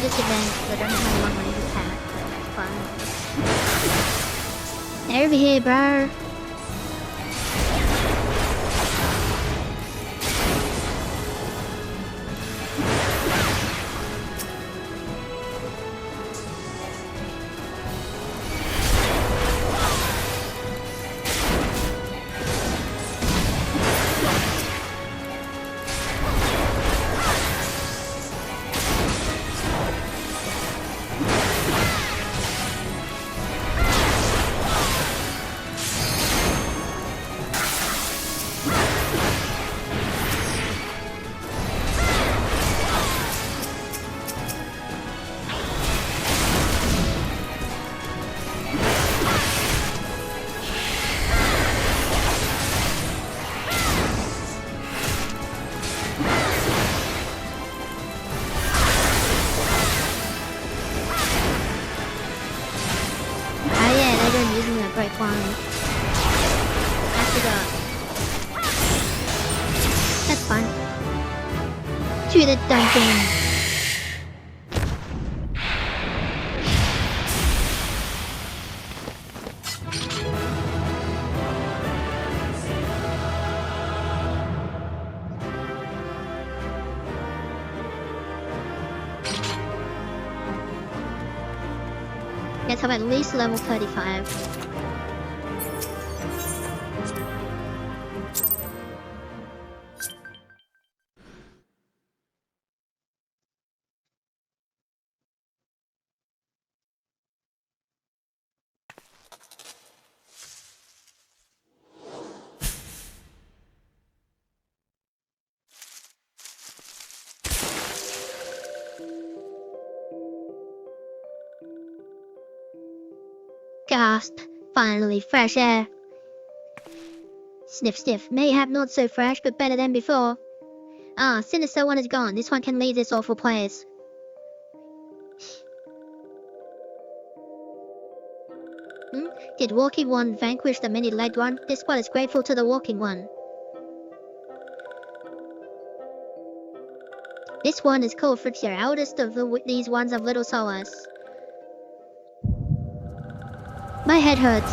Disadvantage, but I don't have a lot of money to attack, so that's fine. Over here, bro. That's fun. To the dungeon. Let's have at least level 35. Gasp! Finally, fresh air. Sniff, sniff. Mayhap not so fresh, but better than before. Ah, Sinister one is gone. This one can leave this awful place. Did Walking One vanquish the many-legged one? This one is grateful to the Walking One. This one is called Fritzia, eldest of these ones of little solace. My head hurts.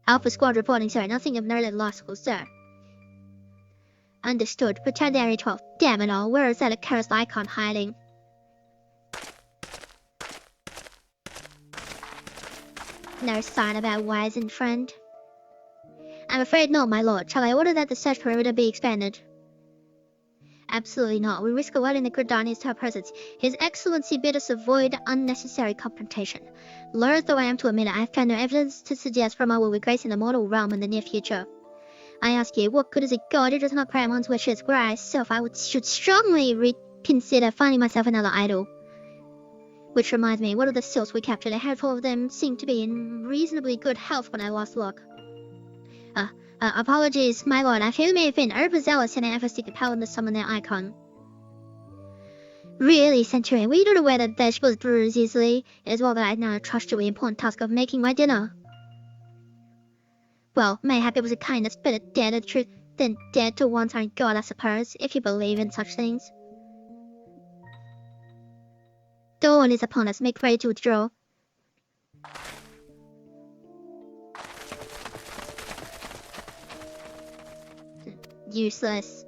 Alpha Squad reporting, sir. Nothing of note at Law School, sir. Understood. Pretend Area 12. Damn it all. Where is that accursed icon hiding? No sign of our wizened friend. I'm afraid not, my lord. Shall I order that the search perimeter be expanded? Absolutely not. We risk alerting the Gridanians to our presence. His Excellency bid us avoid unnecessary confrontation. Loath though I am to admit it, I have found no evidence to suggest Rama will be gracing the mortal realm in the near future. I ask you, what good is it God who does not grant one's wishes? Were I self, I should strongly reconsider finding myself another idol. Which reminds me, what of the seals we captured? A handful of them seemed to be in reasonably good health when I last looked. Apologies, my lord. I fear we may have been overzealous in our efforts to compel them to summon their icon. Really, Centurion, were you not aware that flesh was bruised easily? It is well that I now trust you with the important task of making my dinner. Well, mayhap it was a kindness better dead to truth than dead to one's own god, I suppose, if you believe in such things. Dawn is upon us. Make ready to withdraw. useless.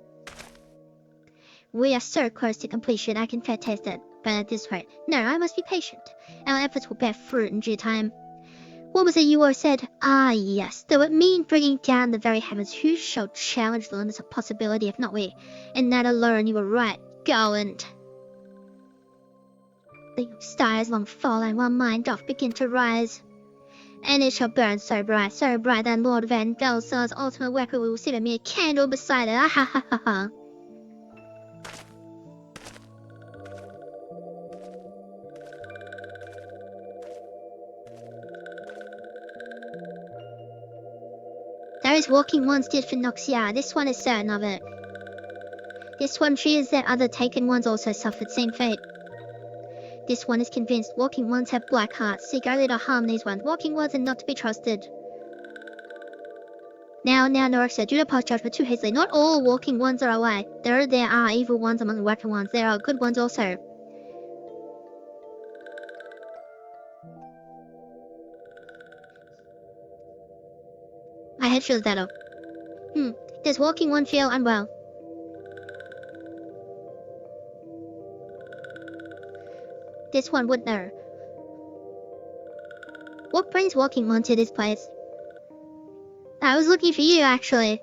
We are so close to completion, I can taste it. But at this rate, no, I must be patient. Our efforts will bear fruit in due time. What was it you all said? Ah, yes, though it mean bringing down the very heavens, who shall challenge the limits of possibility if not we? And that alone you were right. Go and... The stars long fall and one mind doth begin to rise. And it shall burn so bright that Lord Van Gelder's ultimate weapon will sit a mere candle beside it. Ah ha ha ha ha. Those walking ones did for Noxia, this one is certain of it. This one fears that other taken ones also suffered same fate. This one is convinced walking ones have black hearts, seek only to harm these ones. Walking ones are not to be trusted. Now, Norxa, do not pass judgment too hastily. Not all walking ones are alike. There are evil ones among the working ones. There are good ones also. My head feels better. Does walking one feel unwell? This one would know. What brings walking one to this place? I was looking for you, actually.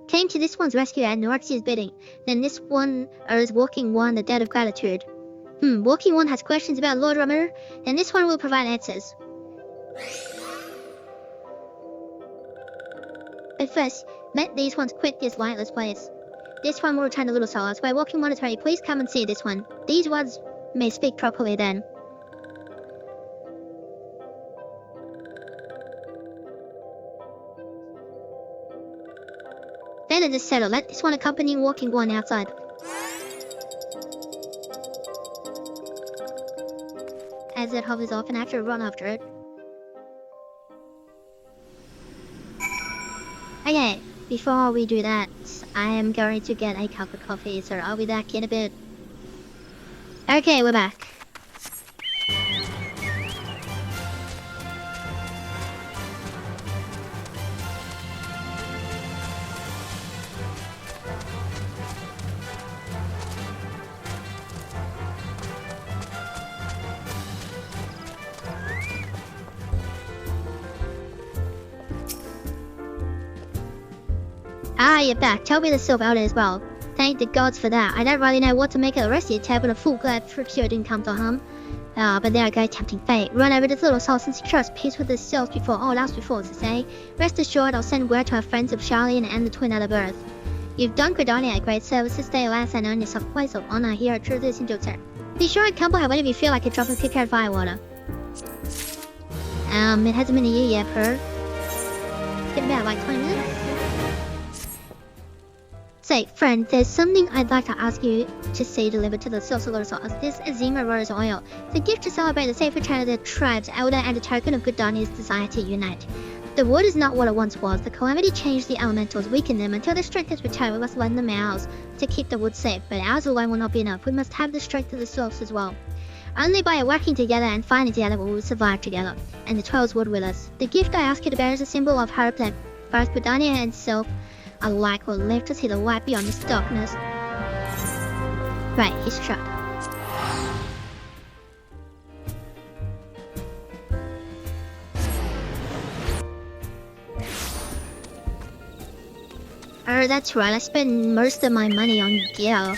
Came to this one's rescue at Noraxia's bidding. Then this one owes walking one the debt of gratitude. Walking one has questions about Lord Rummer, then this one will provide answers. But first, let these ones quit this lightless place. This one will return a little solace. By walking one attorney, please come and see this one. These ones may speak properly then. Then it is settled. Let this one accompany walking one outside. As it hovers off and after run after it. Okay, before we do that, I am going to get a cup of coffee, so I'll be back in a bit. Okay, we're back. Ah, you're back. Tell me the silver out as well. Thank the gods for that. I don't really know what to make of the rest of your tab, but a fool glad Friction didn't come to harm. But there I go, tempting fate. Run over this little soul since he trusts peace with himself before all else before, to say. Rest assured, I'll send word to our friends of Charlie and the twin out of birth. You've done Credonia great services, stay alas and earn yourself a place of honor here at True This in Doctor. Be sure and come by whenever you feel like a drop of prepared firewater. It hasn't been a year yet, per. It's been about like 20 minutes. Say, friend, there's something I'd like to ask you to see delivered to the Sorcerer Sauce. This Azima Rose Oil. It's a gift to celebrate the safe return of the tribe's elder and a token of Gridania's desire to unite. The wood is not what it once was. The calamity changed the elementals, weakened them. Until their strength is returned, we must lend them ours to keep the wood safe. But ours alone will not be enough. We must have the strength of the source as well. Only by working together and fighting together will we survive together. And the Twelves wood with us. The gift I ask you to bear is a symbol of hope that both Gridania and self alike will live to see the light beyond this darkness. Right, he's shot. Oh, that's right, I spent most of my money on gear.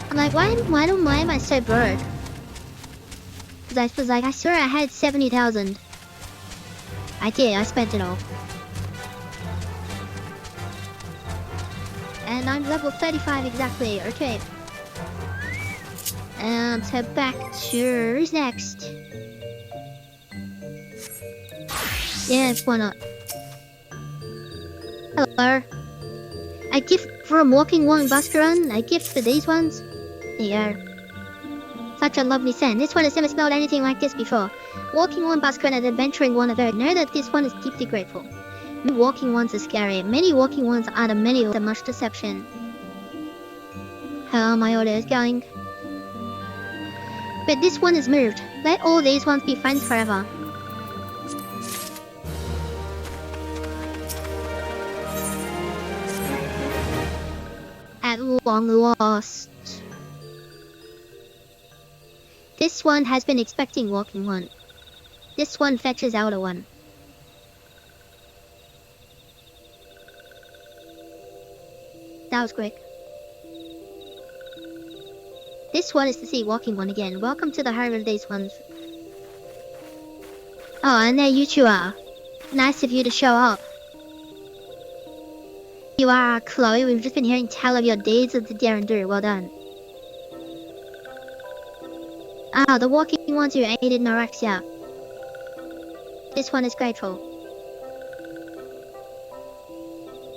I'm like, why am I so bored? Because I was like, I swear I had 70,000. I did, I spent it all. And I'm level 35 exactly, okay. So back to... who's next? Yeah, why not? Hello. A gift from Walking One Buscaron? A gift for these ones? There you go. Such a lovely scent. This one has never smelled anything like this before. Walking One Buscaron and Adventuring One of Earth. Know that this one is deeply grateful. Many walking ones are scary. Many walking ones are the many with much deception. How my order is going. But this one is moved. Let all these ones be friends forever. long lost. This one has been expecting walking one. This one fetches out a one. That was quick. This one is to see walking one again. Welcome to the heart of these ones. Oh, and there you two are. Nice of you to show up. You are Chloe. We've just been hearing tell of your deeds of the dare and do. Well done. Ah, the walking ones who aided Norexia. This one is grateful.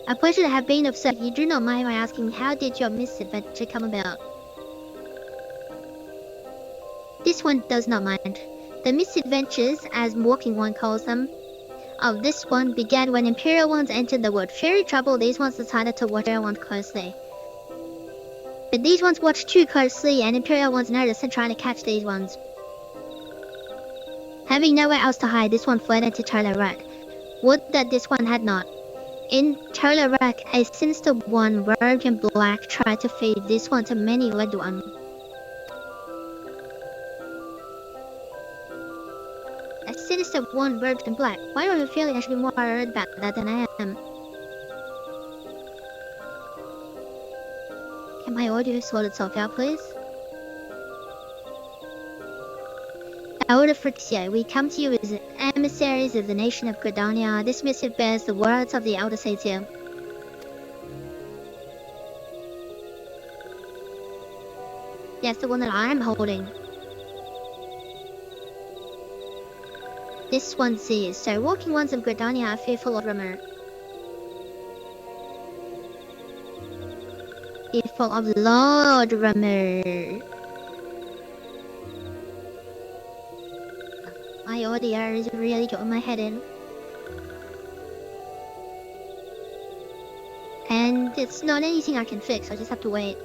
A pleasure to have been of service. You do not mind my asking, how did your misadventure come about? This one does not mind. The misadventures, as Walking One calls them, of this one began when Imperial ones entered the wood. Fearing trouble, these ones decided to watch Imperial ones closely. But these ones watched too closely, and Imperial ones noticed and tried to catch these ones. Having nowhere else to hide, this one fled into Tolarak. Would that this one had not. In Tolarak, a sinister one robed in black tried to feed this one to many led one. A sinister one robed in black. Why do I have a feeling I should be more worried about that than I am? Can my audio sort itself out, please? Elder Frixia, we come to you as emissaries of the nation of Gridania. This missive bears the words of the Elder Satyr. Yes, the one that I am holding. This one sees, so walking ones of Gridania are fearful of rumor. Fearful of Lord Rumor. My audio is really getting my head in. And it's not anything I can fix, I just have to wait.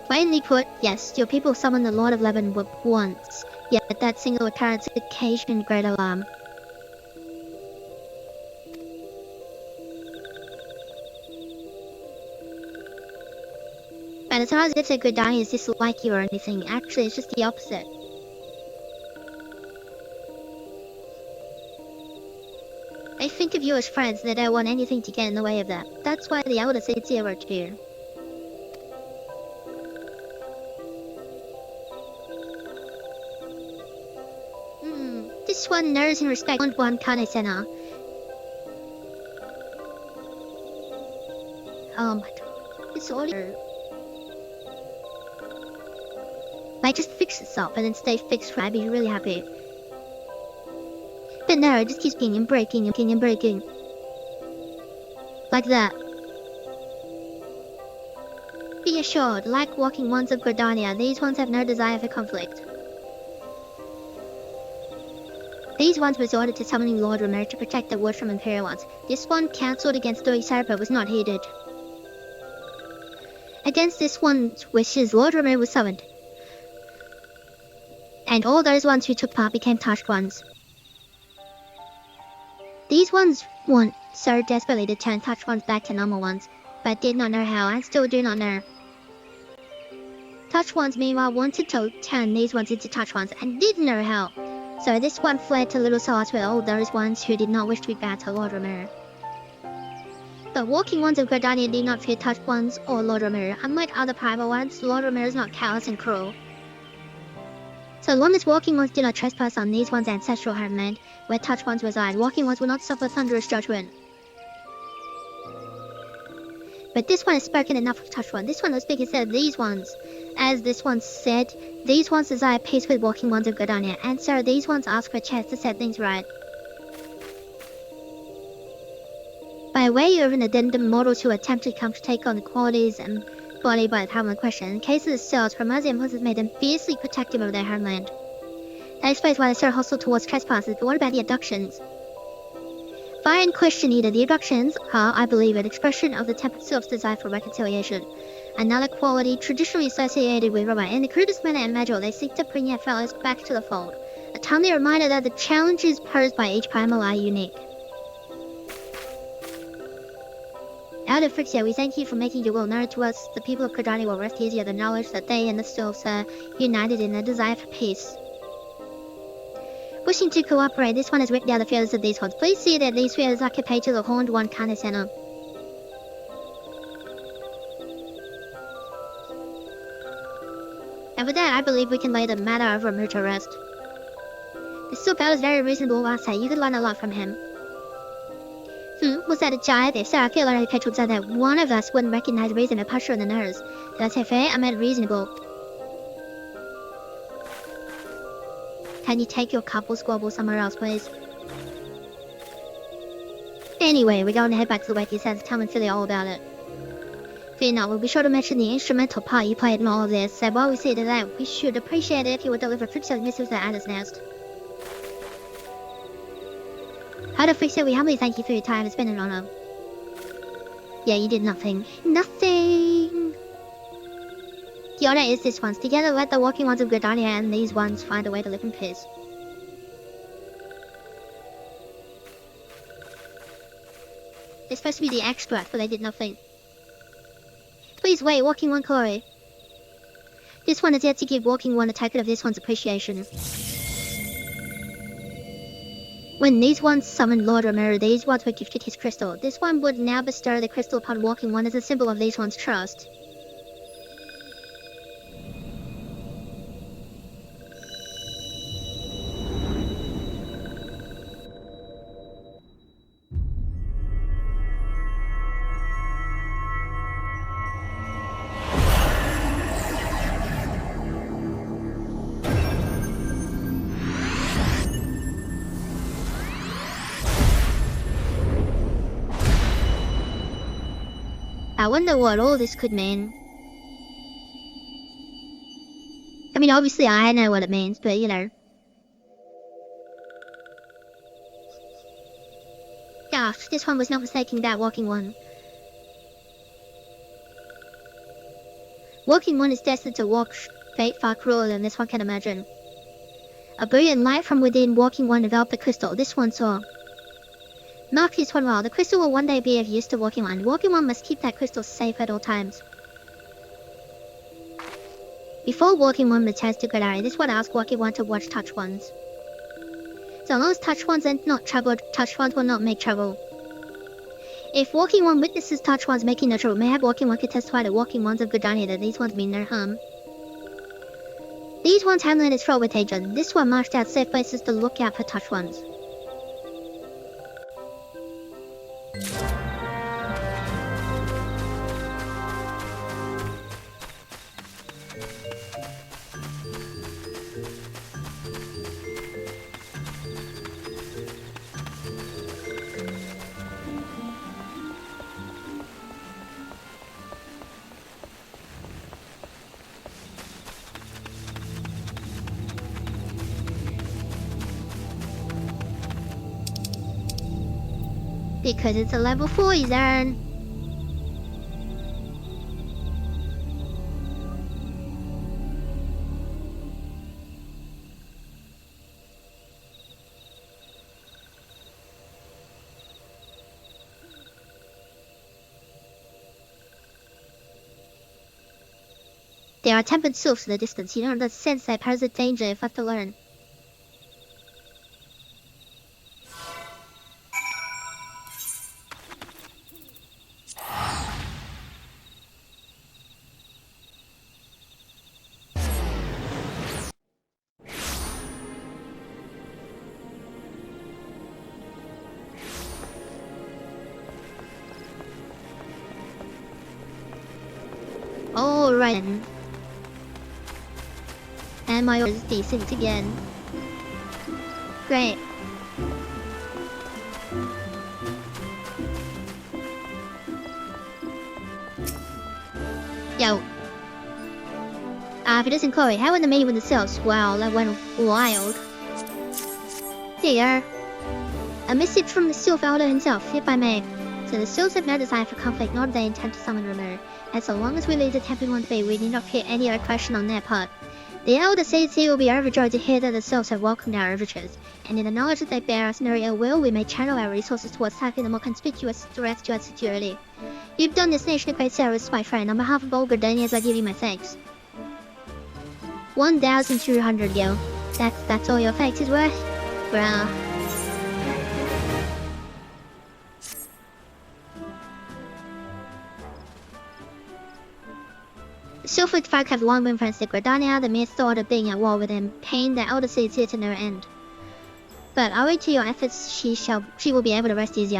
Plainly put, yes, your people summoned the Lord of Lebanon once, yet that single occurrence occasioned great alarm. But it's not as if the Gridanians dislike you or anything. Actually, it's just the opposite. They think of you as friends and they don't want anything to get in the way of that. That's why the Elder Satyr wrote here. This one knows and respects one Kanesena. Oh my god. It's audio. Might just fix itself and then stay fixed for I'd be really happy. But no, it just keeps being and breaking and breaking. Like that. Be assured, like walking ones of Gridania, these ones have no desire for conflict. These ones resorted to summoning Lord Romero to protect the wood from Imperial ones. This one counseled against doing so but was not heeded. Against this one's wishes, Lord Romero was summoned. And all those ones who took part became touched ones. These ones want so desperately to turn touched ones back to normal ones, but did not know how and still do not know. Touched ones meanwhile wanted to turn these ones into touched ones and did know how. So this one fled to Little Solace with all those ones who did not wish to be bad to Lord Romero. The walking ones of Gridania did not fear touched ones or Lord Romero. Unlike other private ones, Lord Romero is not callous and cruel. So long as walking ones do not trespass on these ones' ancestral homeland, where touched ones reside, walking ones will not suffer thunderous judgment. But this one has spoken enough of touched one. This one will speak instead of these ones. As this one said, these ones desire peace with walking ones of Gridania, and so these ones ask for a chance to set things right. By way of an addendum, mortals who attempt to come to take on the qualities and body by the power in question. In case of the cells, Ramazzi impulses made them fiercely protective of their homeland. That explains why they're so hostile towards trespassers, but what about the abductions? Fire and question either. The abductions are, I believe, an expression of the tempered self's desire for reconciliation. Another quality traditionally associated with Roma. In the crudest manner imaginable, they seek to bring their fellows back to the fold. A timely reminder that the challenges posed by each primal are unique. Out of Frixia, we thank you for making your will known to us. The people of Kodani will rest easier the knowledge that they and the Sylphs are united in their desire for peace. Wishing to cooperate, this one has ripped down the feathers of these horns. Please see that these feathers occupy to the horned one kind of center. And with that, I believe we can lay the matter of Ramu to rest. The Sylph is very reasonable, I say. You could learn a lot from him. Was that a jibe? If so, I feel like Petrol said that one of us wouldn't recognize reason or posture in the nose. Did I say fair? I meant reasonable. Can you take your couple squabble somewhere else, please? Anyway, we're going to head back to the Wacky Sands to tell Philly all about it. Fear not, we'll be sure to mention the instrumental part you played in all of this, so while we see to that, we should appreciate it if you would deliver Frixia missiles to Anna's nest. How to Frixia, we humbly thank you for your time, it's been an honor. Yeah, you did nothing. Nothing! The honor is this one's. Together let the walking ones of Gridania and these ones find a way to live in peace. They're supposed to be the extract, but they did nothing. Please wait, Walking One Corey. This one is yet to give Walking One a token of this one's appreciation. When these ones summoned Lord Romero, these ones were gifted his crystal. This one would now bestow the crystal upon Walking One as a symbol of these ones' trust. I wonder what all this could mean. I mean, obviously I know what it means, but you know. Gosh, this one was not mistaking that Walking One. Walking One is destined to walk fate far crueler than this one can imagine. A brilliant light from within Walking One enveloped the crystal this one saw. Mark this one well, the crystal will one day be of use to Walking One. Walking One must keep that crystal safe at all times. Before Walking One returns to Gridari, this one asks Walking One to watch Touch Ones. So long as Touch Ones are not troubled, Touch Ones will not make trouble. If Walking One witnesses Touch Ones making no trouble, mayhap Walking One could testify to Walking Ones of Gridania that these ones mean no harm. These ones handling this role with agent. This one marched out safe places to look out for Touch Ones. Because it's a level 4 zone. There are tempered sylphs in the distance. You don't have the sense that pose a danger if left alone. Alright then. And my order is decent again. Great. Yo. If it isn't Corey, how went the meeting with the sales? Wow, that went wild. There you are. A message from the Sylph Elder himself, if I may. So the Sylphs have no desire for conflict, nor do they intend to summon Romero. And so long as we leave the Tempered One to be, we need not fear any other question on their part. The elder city will be overjoyed to hear that the souls have welcomed our overtures, and in the knowledge that they bear us no ill will, we may channel our resources towards tackling the more conspicuous threats to our security. You've done this nation a great service, my friend. On behalf of all Gordanians, I give you my thanks. 1,200 gil. That's all your thanks is worth? Bruh. Silford folk have long been friends to Gordania. The mere thought of being at war with them pained the elder city to no end. But owing to your efforts, she will be able to rest easy.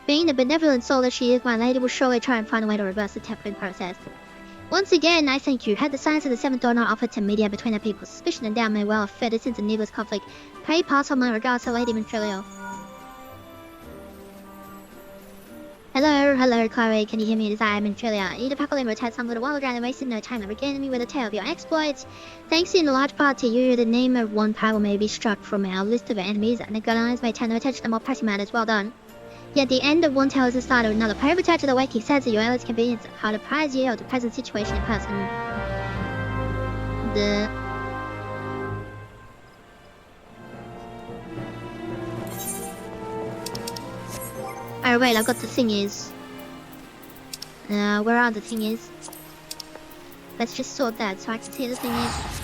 Being the benevolent soul that she is, my lady will surely try and find a way to reverse the tempering process. Once again, I thank you. Had the signs of the Seventh Dawn not offered to mediate between our peoples, suspicion and doubt may well have fed us into needless conflict. Pray pass on my regards to Lady Ventrilo. Hello, Chloe. Can you hear me? It is I, Ventrilia. You Pacolin retired some little while ago and wasted no time regaling me with a tale of your exploits. Thanks in large part to you, the name of one power may be struck from our list of enemies, and the Ghanaians may turn their attention to more pressing matters. Well done. Yet the end of one tale is the start of another. Pray return to the waking sense of your eldest convenience, how to prize you of the present situation in person. Oh wait, I've got the thingies. Where are the thingies? Let's just sort that so I can see the thingies.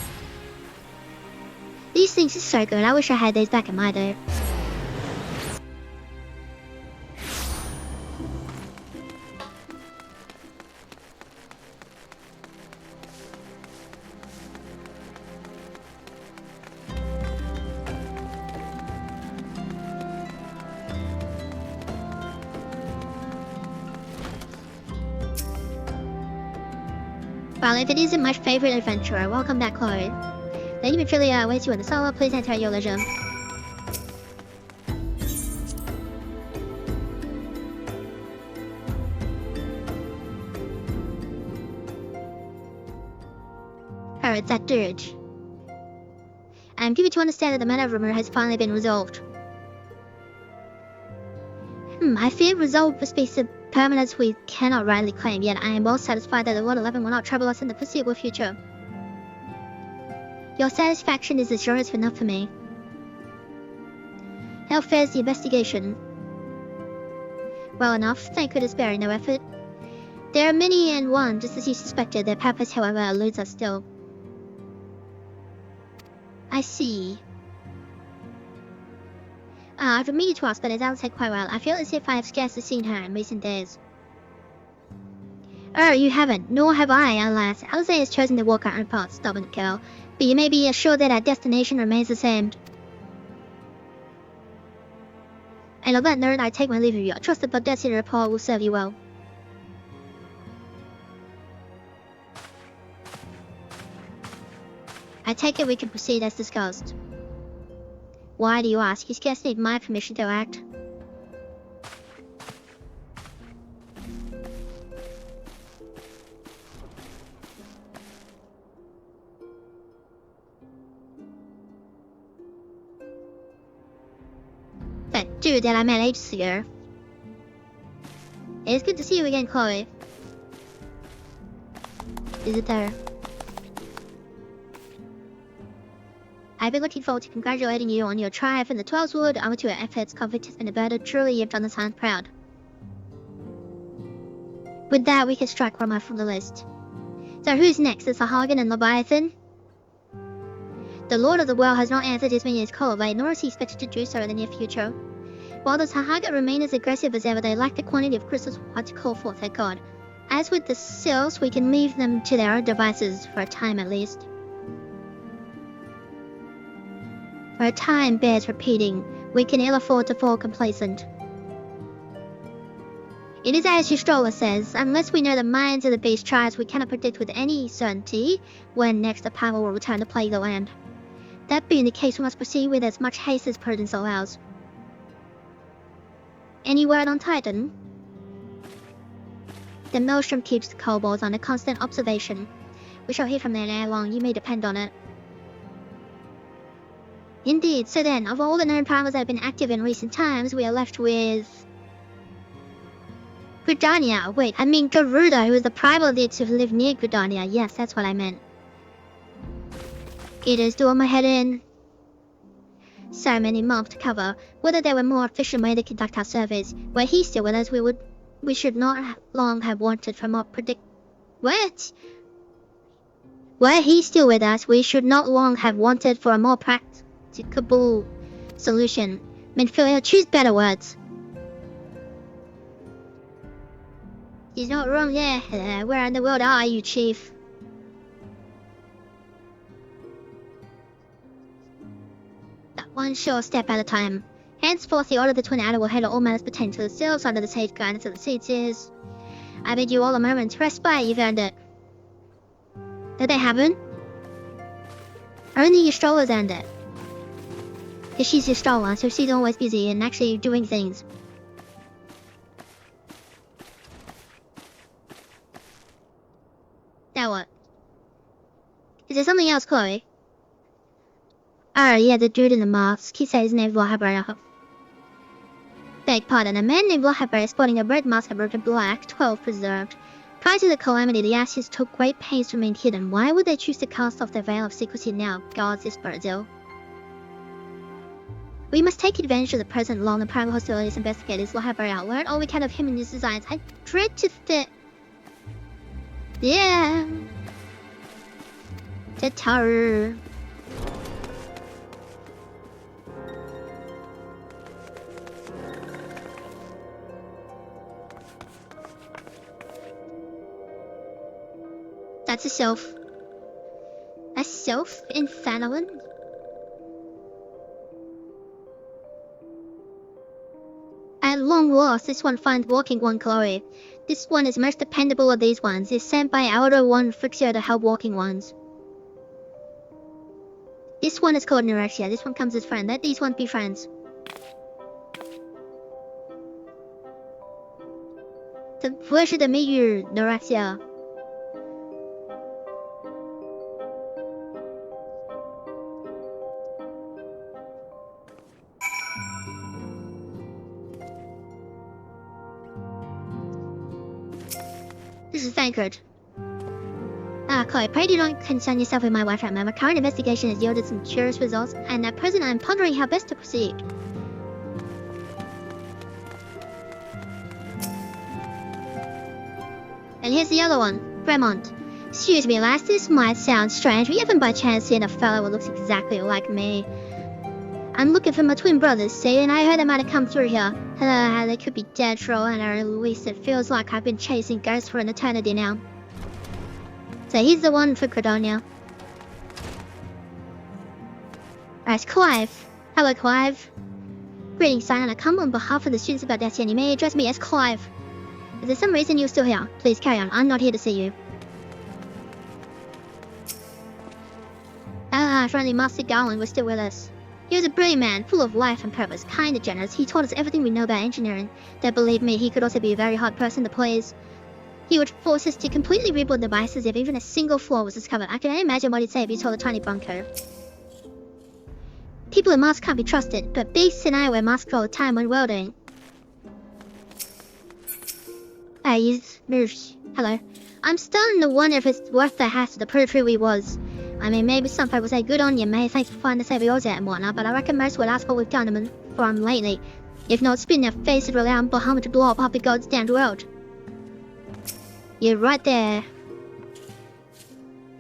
These things are so good. I wish I had these back in my day. Well, if it isn't my favorite adventurer, welcome back, Chloe. Lady Ventrilia awaits you in the solo. Please enter at your leisure. Oh, it's that dirge. I'm given to understand that the matter of rumor has finally been resolved. I fear resolve must be so permanence we cannot rightly claim, yet I am well satisfied that the Lord 11 will not trouble us in the foreseeable future. Your satisfaction is assurance enough for me. How fares the investigation? Well enough, thank goodness sparing no effort. There are many and one, just as you suspected. Their purpose, however, eludes us still. I see. I've been meaning to ask, but as Alice said quite well, I feel as if I have scarcely seen her in recent days. Oh, you haven't, nor have I, alas. Alice has chosen to walk her own path, stubborn girl, but you may be assured that our destination remains the same. And on that note, I take my leave of you. I trust that Bodesi rapport will serve you well. I take it we can proceed as discussed. Why do you ask? You scarce need my permission to act. That dude that I met ages ago. It's good to see you again, Chloe. Is it there? I've been looking forward to congratulating you on your triumph in the 12's Wood. Owing to your efforts, conflict has been averted. Truly, you've done the Silence proud. With that, we can strike Roma from the list. So who's next? Is Sahagin and Leviathan? The Lord of the Well has not answered his minion's call of late, nor is he expected to do so in the near future. While the Sahagin remain as aggressive as ever, they lack the quantity of crystals required to call forth their god. As with the Sils, we can leave them to their own devices, for a time at least. For a time bears repeating, we can ill afford to fall complacent. It is as Yastrola says, unless we know the minds of the beast tribes, we cannot predict with any certainty when next the power will return to plague the land. That being the case, we must proceed with as much haste as prudence allows. Any word on Titan? The Maelstrom keeps the kobolds under constant observation. We shall hear from them ere long, you may depend on it. Indeed, so then, of all the known powers that have been active in recent times, we are left with... Gridania. Wait, I mean Garuda, who is the primal lead to live near Gridania. Yes, that's what I meant. It is doing my head in. So many months to cover. Whether there were more efficient way to conduct our surveys. Were he still with us, we should not long have wanted for more What? Were he still with us, we should not long have wanted for a more practicable solution. Minfield, choose better words. He's not wrong there. Where in the world are you, Chief? One sure step at a time. Henceforth, the order of the Twin Adder will handle all matters pertaining to themselves under the sage guidance of the sages. I bid you all a moment's respite. You've earned it. Did they happen? Only your strollers earned it. Because she's your stroller, so she's always busy and actually doing things. Now what? Is there something else, Chloe? Oh, yeah, the dude in the mask. He says his name's Wahaber. Beg pardon, a man named Wahaber sporting a red mask and a black, 12 preserved. Prior to the calamity, the Ashes took great pains to remain hidden. Why would they choose to cast off their veil of secrecy now? Gods, this Brazil. We must take advantage of the present lull and prime hostilities investigators Wahaber out. Learn all we can of him and his designs. I dread to fit. Yeah. The tower. That's a shelf. A shelf in Fanalan? At long last, this one finds walking one Chloe. This one is most dependable of these ones. Is sent by Elder One Frixio to help walking ones. This one is called Neurexia. This one comes as friend. Let these ones be friends. The pleasure to meet you, Neurexia. This is Thancred. Chloe, pray do not concern yourself with my wife right now. My current investigation has yielded some curious results, and at present I am pondering how best to proceed. And here's the other one, Fremont. Excuse me, lass, this might sound strange, but you haven't by chance seen a fellow who looks exactly like me. I'm looking for my twin brothers, see, and I heard they might have come through here. They could be dead for all I know, at least it feels like I've been chasing ghosts for an eternity now. So he's the one for Credonia. Alright, Clive. Hello, Clive. Greetings, Simon. I come on behalf of the students of Audacia. You may address me as Clive. Is there some reason you're still here? Please carry on. I'm not here to see you. Friendly Master Garland was still with us. He was a brilliant man, full of life and purpose, kind and generous. He taught us everything we know about engineering. Though believe me, he could also be a very hard person to please. He would force us to completely rebuild devices if even a single flaw was discovered. I can only imagine what he'd say if he told a tiny bunker. People in masks can't be trusted, but beasts and I wear masks all the time when welding. Hello. I'm starting to wonder if it's worth the hassle to prove who he was. I mean, maybe some folk will say, good on you, mate, thanks for finding the save yours out and whatnot, but I reckon most would ask what we've done for him lately. If not, spin their face and allow him Bahamut to blow up half the gods down the road. You're right there.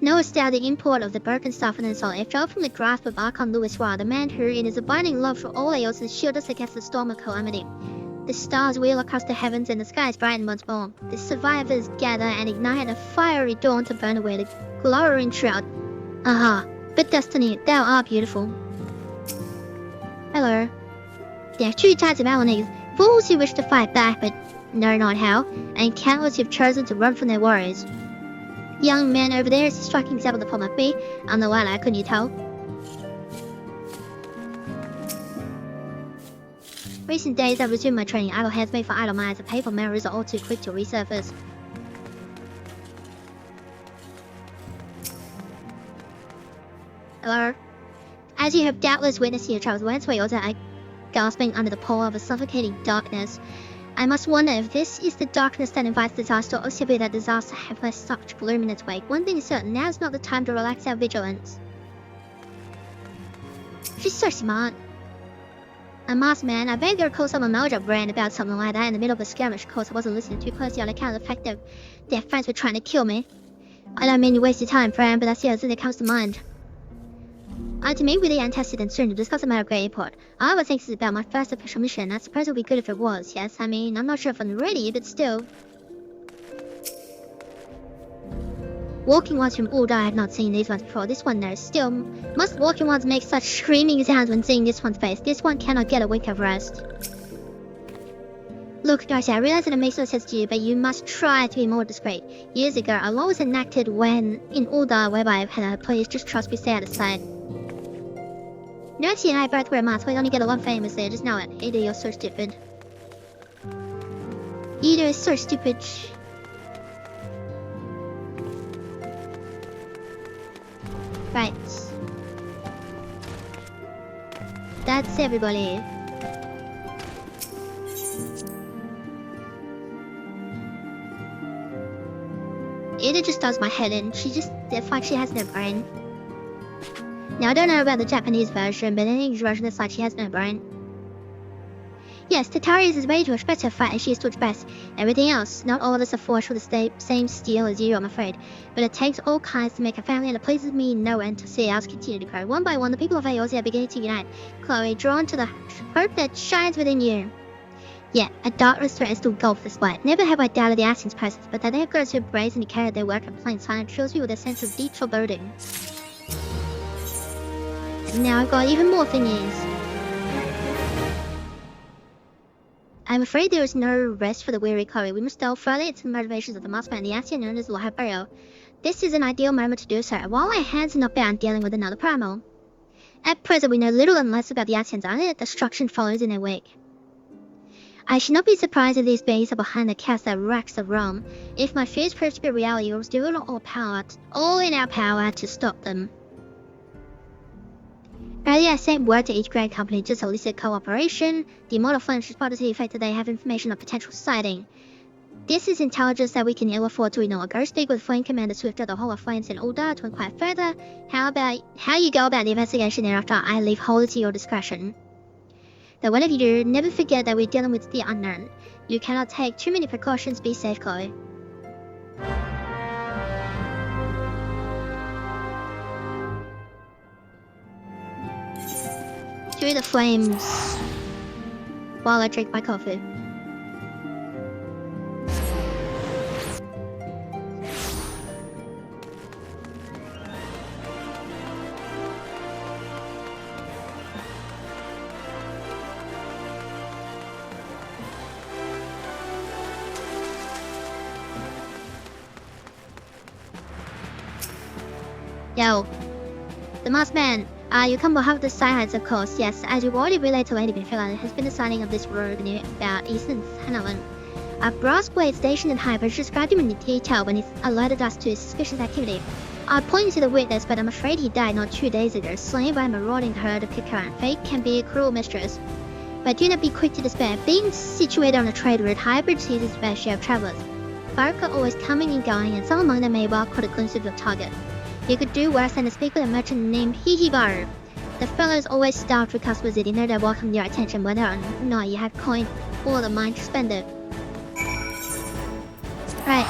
Knowest thou the import of the broken stuff in the soul? It fell from the grasp of Archon Louis Roy, the man who, in his abiding love for all ails, has shielded us against the storm of calamity. The stars wheel across the heavens and the skies brighten once more. The survivors gather and ignite a fiery dawn to burn away the glowering shroud. Aha, but Destiny, thou art beautiful. Hello. There are two types of Alanese, fools who wish to fight back but know not how, and cowards who've chosen to run from their warriors. Young man over there is a striking example of the form of me. I'm the latter, couldn't you tell? Recent days I've resumed my training. Idle hands made for idle minds, and painful memories are all too quick to resurface. Hello? As you have doubtless witnessed in your travels, whence way also I gasping under the pall of a suffocating darkness. I must wonder if this is the darkness that invites disaster, or simply that disaster have left such gloom in its wake. One thing is certain, now is not the time to relax our vigilance. She's so smart. A masked man, I vaguely recall some emoji brand about something like that in the middle of a skirmish. Of course, I wasn't listening too closely on account of the fact that their friends were trying to kill me. I don't mean you waste your time, friend, but that's the other thing that comes to mind. To meet with the antecedent soon to discuss the matter of great import. I would think this is about my first official mission. I suppose it would be good if it was, yes. I mean, I'm not sure if I'm ready, but still. Walking ones from Ulda, I had not seen these ones before. This one knows. Still, most walking ones make such screaming sounds when seeing this one's face. This one cannot get a wink of rest. Look, Darcy, I realize that it makes no sense to you, but you must try to be more discreet. Years ago, a law was enacted when in Ulda whereby please just trust me, stay out of sight. Nancy and I both wear masks, we only get along famously, just know it. Ada, you're so stupid. Ada is so stupid. Right. That's everybody. Ada just does my head in. It's like she has no brain. Now, I don't know about the Japanese version, but in the English version, it's like she has no brain. Yes, Tatari is his way to express her fight as she is to express everything else. Not all of us are forged with the same steel as you, I'm afraid. But it takes all kinds to make a family, and it pleases me no end to see ours continue to grow. One by one, the people of Aosi are beginning to unite. Chloe, drawn to the hope that shines within you. Yeah, a darkness threatens to engulf this light. Never have I doubted the Ascen's presence, but that they have grown so brazen to carry their work in plain sight fills me with a sense of deep foreboding. Now I've got even more thingies. I'm afraid there is no rest for the weary Chloe. We must delve further into the motivations of the masked man, the Asian known as Lord Burial. This is an ideal moment to do so, while our hands are not bound dealing with another primal. At present, we know little and less about the Asians, only that destruction follows in their wake. I should not be surprised if these beings are behind the chaos that wrecks the realm. If my fears prove to be reality, we must do all in our power to stop them. Earlier, I sent word to each grand company to solicit cooperation. The immortal flinch responded to the effect that they have information of potential sighting. This is intelligence that we can ill afford to ignore. Go speak with Flame Commander Swift of the Hall of Flames in Ulda to inquire further. How you go about the investigation thereafter, I leave wholly to your discretion. Though whatever you do, never forget that we're dealing with the unknown. You cannot take too many precautions. Be safe, Chloe. Through the flames while I drink my coffee. Yo, the masked man. You come behalf of the Science, of course. Yes, as you've already relayed to Lady Binfield, it has been the signing of this rogue near about Eastern Hanalan. A brass blade stationed in Hyper described him in detail when he alerted us to his suspicious activity. I pointed to the witness, but I'm afraid he died not 2 days ago, slain by a marauding herd of Kikaran. Fate can be a cruel mistress. But do not be quick to despair. Being situated on a trade route, Hybrid sees its fair share of travelers. Folk are always coming and going, and some among them may well caught a glimpse of your target. You could do worse than to speak with a merchant named Hihibaru. The fellow's always starved for customers that you know they welcome your attention whether or not you have coin or the mind to spend it. Right.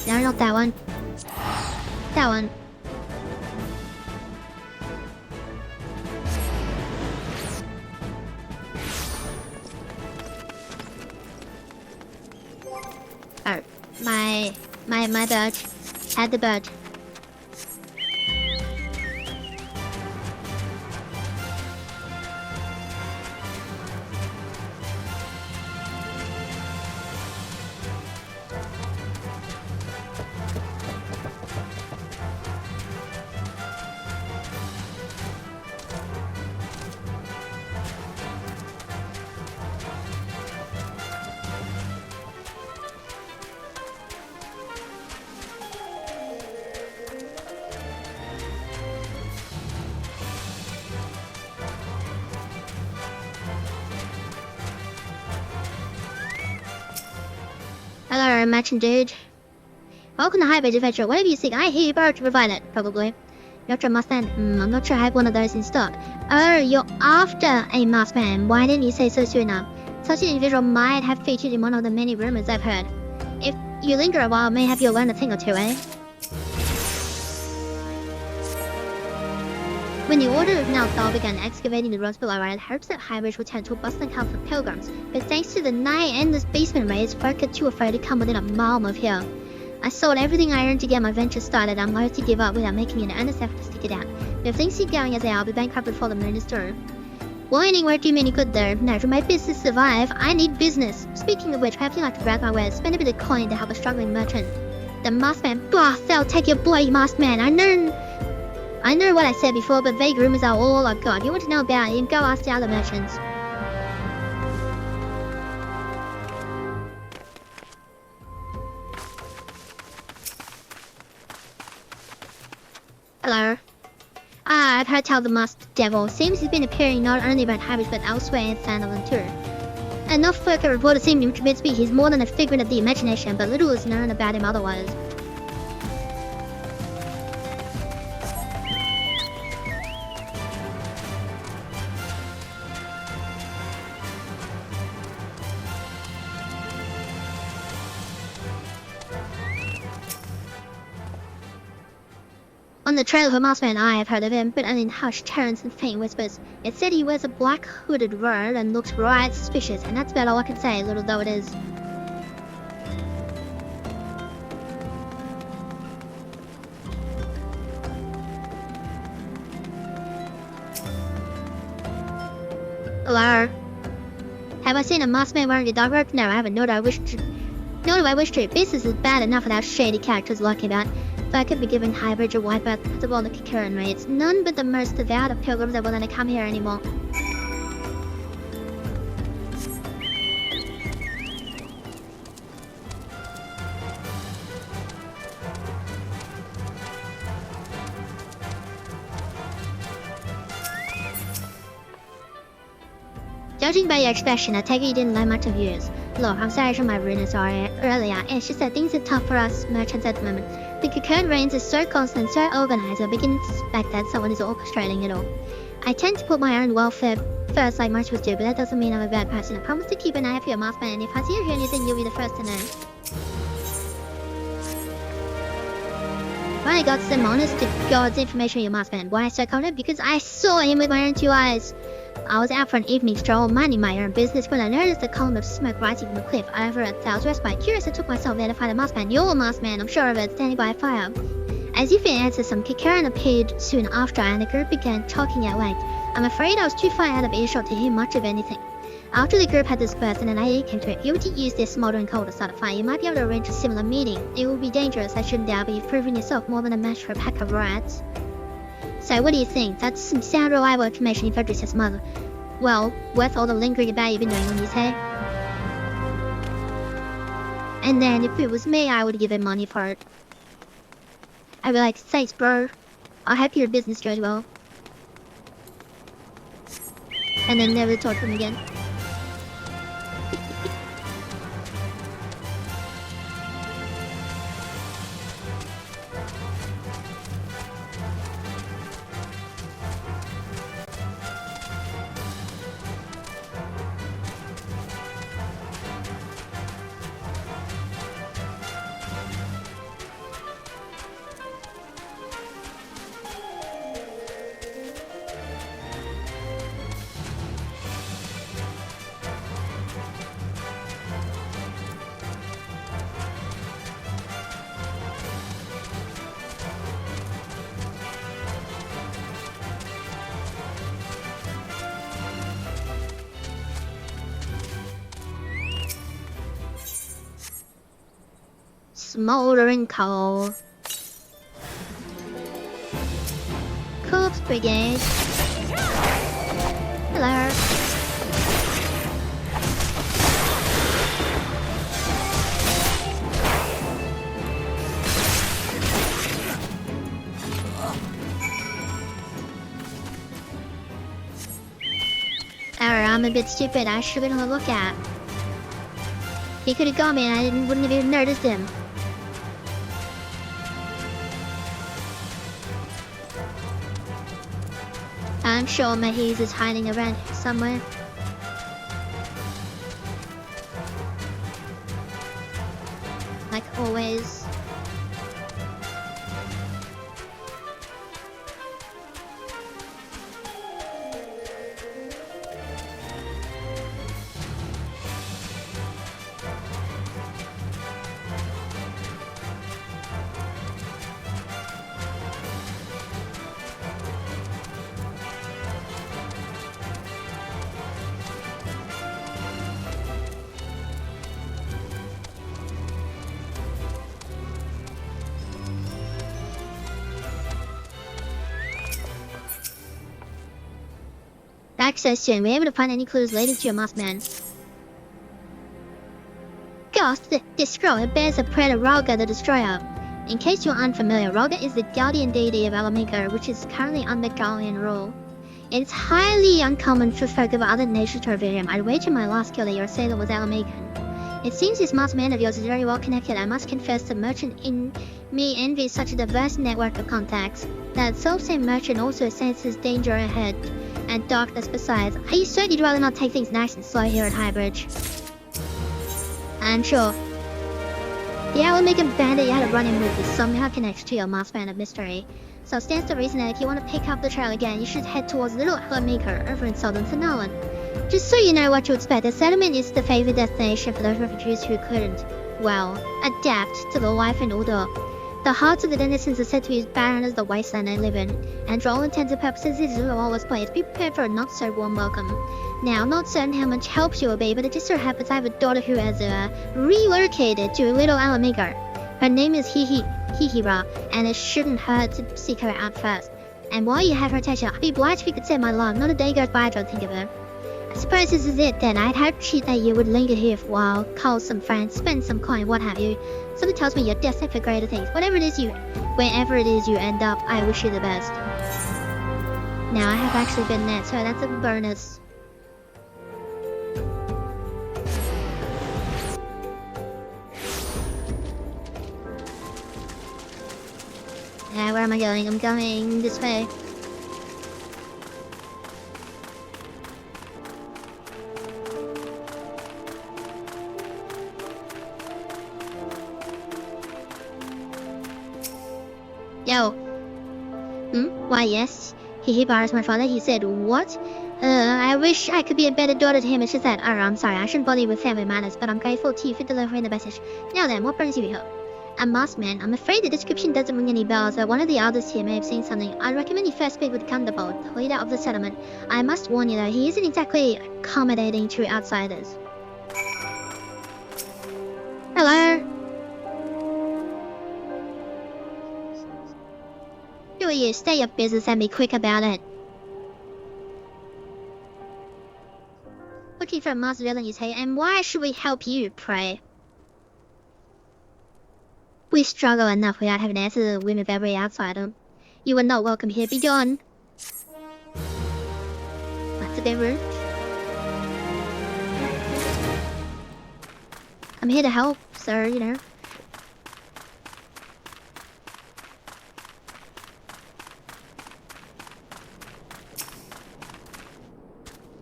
No, not that one. That one. Oh, my bird. Add the bird. Hello, merchant dude. Welcome to High Bridge Adventure. Whatever you seek, I hear you borrowed to provide it, probably. You're a masked man. I'm not sure I have one of those in stock. Oh, you're after a masked man. Why didn't you say so soon enough? Such an individual might have featured in one of the many rumors I've heard. If you linger a while, may have you learn a thing or two, eh? When the Order of Nalthal began excavating the roads below, I had hopes that Highbridge would turn to a bustling hub for pilgrims, but thanks to the nigh endless basement raids, folk are too afraid to come within a mile of here. I sold everything I earned to get my venture started. I'm loath to give up without making an earnest effort to stick it out. But if things keep going as they are, I'll be bankrupt before the moon is through. Whining won't do me any good though. No, for my business to survive, I need business. Speaking of which, perhaps you'd like to brag my wares, spend a bit of coin to help a struggling merchant. The masked man, boss, they'll take your bloody masked man. I know what I said before, but vague rumors are all I've got. You want to know about it, go ask the other merchants. Hello. I've heard tell the masked devil. Seems he's been appearing not only around Highbridge but elsewhere in Sandalwood too. Enough folk have reported seem to convince me he's more than a figment of the imagination, but little is known about him otherwise. On the trail of a masked man, I have heard of him, but only in hushed tones and faint whispers. It said he wears a black hooded robe and looks right suspicious, and that's about all I can say, little though it is. Hello? Have I seen a masked man wearing a dog robe? No, I haven't, nor do I wish to. Business is bad enough without shady characters lurking about. If I could be given Highbridge a wipeout because of all the concurrent raids, none but the most devout of pilgrims are willing to come here anymore. Judging by your expression, I take it you didn't like much of yours. Look, I'm sorry for my rudeness earlier. It's just that things are tough for us merchants at the moment. The concurrent rains are so constant, so organized, I'm beginning to suspect that someone is orchestrating it all. I tend to put my own welfare first like most of us do, but that doesn't mean I'm a bad person. I promise to keep an eye out for your masked man, and if I see or hear anything, you'll be the first to know. Finally got some honest to God's information on your masked man. Why so confident? Because I saw him with my own two eyes. I was out for an evening stroll, minding my own business, when I noticed a column of smoke rising from the cliff over at Thal's Respite. Curious, I took myself there to find a masked man. Your masked man, I'm sure of it, standing by a fire. As if in answer, some Kikaran appeared soon after, and the group began talking at length. I'm afraid I was too far out of earshot to hear much of anything. After the group had dispersed and an idea came to it, if you were to use this smoldering coal to start a fire, you might be able to arrange a similar meeting. It would be dangerous, I shouldn't doubt, but you've proven yourself more than a match for a pack of rats. So what do you think? That's some sound reliable information you've heard just as mother. Well, worth all the lingering about you've been doing, when you say. And then, if it was me, I would give him money for it. I'd be like, thanks, bro. I hope your business goes well. And then never talk to him again. Smoldering coal. Corpse Brigade. Hello. I'm a bit stupid. I should have been on the lookout. He could have got me and I wouldn't have even noticed him. I'm sure Mahiz is hiding around here somewhere. Like always. Access soon. Were you able to find any clues leading to your masked man? Ghost, this scroll bears a prayer to Roga the Destroyer. In case you're unfamiliar, Roga is the guardian deity of Alamika, which is currently under Gallian rule. It's highly uncommon for folk of other nations to revere him. I'd wager my last kill that your sailor was Alamican. It seems this masked man of yours is very well connected. I must confess the merchant in me envies such a diverse network of contacts. That self-same merchant also senses danger ahead, and darkness besides. Are you certain you'd rather not take things nice and slow here at Highbridge? I'm sure. The Alamican bandit you had a run-in with is somehow connected to your masked man of mystery. So it stands to reason that if you want to pick up the trail again, you should head towards Little Alamica over in southern Thanalan. Just so you know what to expect, the settlement is the favored destination for those refugees who couldn't, well, adapt to the life and order. The hearts of the denizens are said to be as barren as the wasteland they live in, and for all intents and purposes it is a lawless place. Be prepared for a not so warm welcome. Now, I'm not certain how much help you will be, but it just so happens I have a daughter who has relocated to Little Alamica. Her name is Hihira, and it shouldn't hurt to seek her out first. And while you have her attention, I'd be obliged if you could send my love. Not a day goes by I don't think of her. I suppose this is it then. I'd hoped that you would linger here for a while, call some friends, spend some coin, what have you. Something tells me you're destined for greater things. Wherever it is you end up, I wish you the best. Now, I have actually been there, so that's a bonus. Yeah, where am I going? I'm going this way. Yo. Why, yes. He borrows my father. He said, what? I wish I could be a better daughter to him. It's just that, I'm sorry, I shouldn't bother you with family matters, but I'm grateful to you for delivering the message. Now then, what brings you here? A masked man. I'm afraid the description doesn't ring any bells, but one of the elders here may have seen something. I'd recommend you first speak with Thunderbolt, the leader of the settlement. I must warn you though, he isn't exactly accommodating to outsiders. Hello? Who are you? Stay your business and be quick about it. Looking for a masked villain, you say, and why should we help you, pray? We struggle enough without having to answer the whim of every outsider. You are not welcome here. Be gone. That's a bit rude. I'm here to help, sir, you know.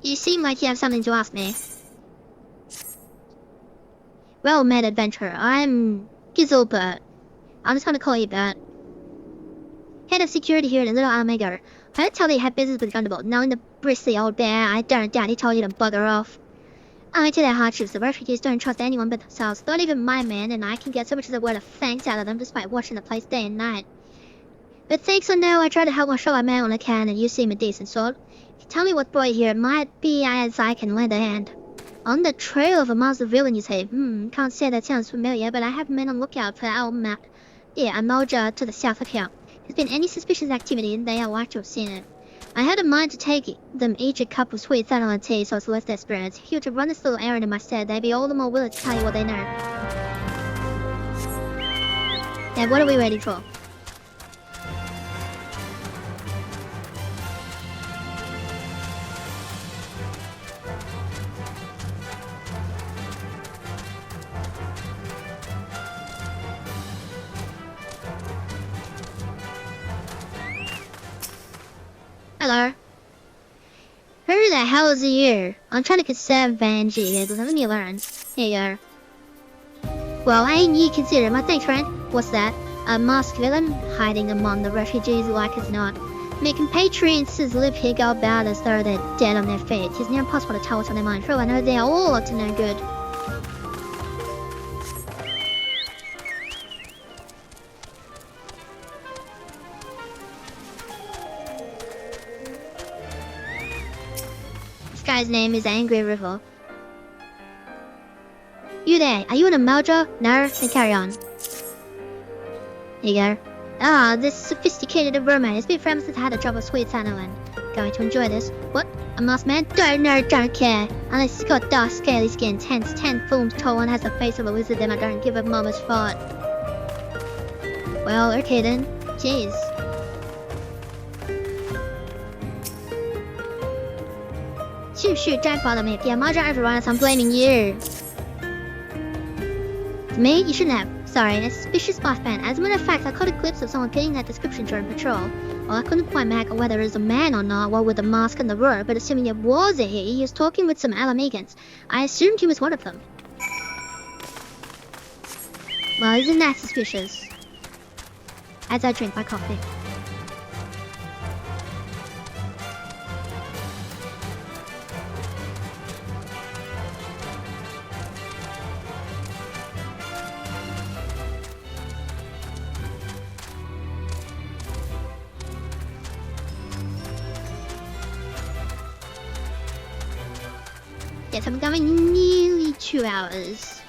You seem like you have something to ask me. Well met, adventurer. I'm Gizelbert. I'm just gonna call you that. Head of security here at Little Alamica. I heard tell that you had business with Thunderbolt. Knowing the bristly old bear, I don't doubt he told you to bugger off. Owing to their hardships, the refugees don't trust anyone but themselves. Not even my man and I can get so much as a word of thanks out of them despite watching the place day and night. But thanks or no, I try to help show my man when I can, and you seem a decent sort. If you tell me what brought you here, it might be as I can lend a hand. On the trail of a masked villain, you say? Can't say that sounds familiar, but I have men on lookout for our map. Yeah, a Moja to the south of here. If there's been any suspicious activity, they are like to have seen it. I had a mind to take them each a cup of sweet Thanalan tea so it's less their spirits. If you were to run this little errand in my stead, they'd be all the more willing to tell you what they know. Now, what are we waiting for? Hello. Who the hell is you? I'm trying to conserve Vanjie here. Let me learn. Here you go. Well, ain't you consider my thanks, friend? What's that? A masked villain hiding among the refugees like as not. My compatriots live here go about as though they're dead on their feet. It's near impossible to tell what's on their mind. For all I know, they are all up to no good. This guy's name is Angry River. You there, are you in a mojo? No? Then carry on. Here you go. Ah, this sophisticated vermin has been friends since I had a job of sweet Sanoan. Going to enjoy this. What? A masked man? Don't care. Unless he's got dark, scaly skin, tense, 10 films tall, and has the face of a wizard, then I don't give a moment's thought. Well, okay then. Jeez. Shoot, don't bother me. If the Amaja overrun us, I'm blaming you. Me? You shouldn't have. Sorry, a suspicious buff fan. As a matter of fact, I caught a glimpse of someone fitting that description during patrol. Well, I couldn't quite make out whether it was a man or not, what with the mask and the robe, but assuming it was he was talking with some Alamegans. I assumed he was one of them. Well, isn't that suspicious? As I drink my coffee. Yes, I'm going nearly 2 hours.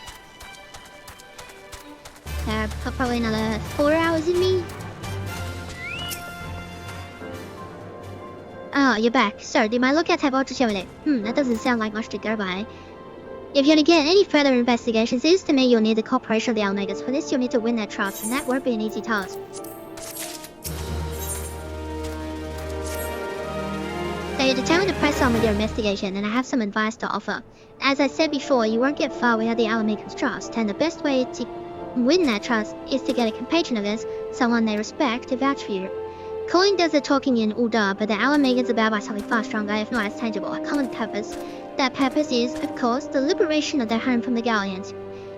Probably another 4 hours in me. Oh, you're back. Sorry, did my lookout have ultra-chevrolet? That doesn't sound like much to go by. If you're to get any further investigations, it seems to me you'll need the cooperation of the Almegas. For this, you'll need to win their trust, and that won't be an easy task. So you're determined to press on with your investigation, and I have some advice to offer. As I said before, you won't get far without the Alamegan's trust, and the best way to win that trust is to get a compatron of theirs, someone they respect, to vouch for you. Colin does the talking in Ulda, but the Alamegans are bound by something far stronger, if not as tangible, a common purpose. That purpose is, of course, the liberation of their home from the Galleons.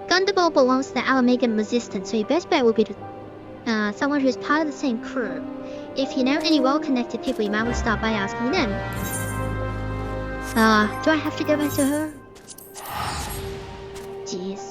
Gundaball belongs to the Alamegan resistance, so your best bet will be to someone who's part of the same crew. If you know any well-connected people, you might want to start by asking them. Do I have to go back to her? Jeez.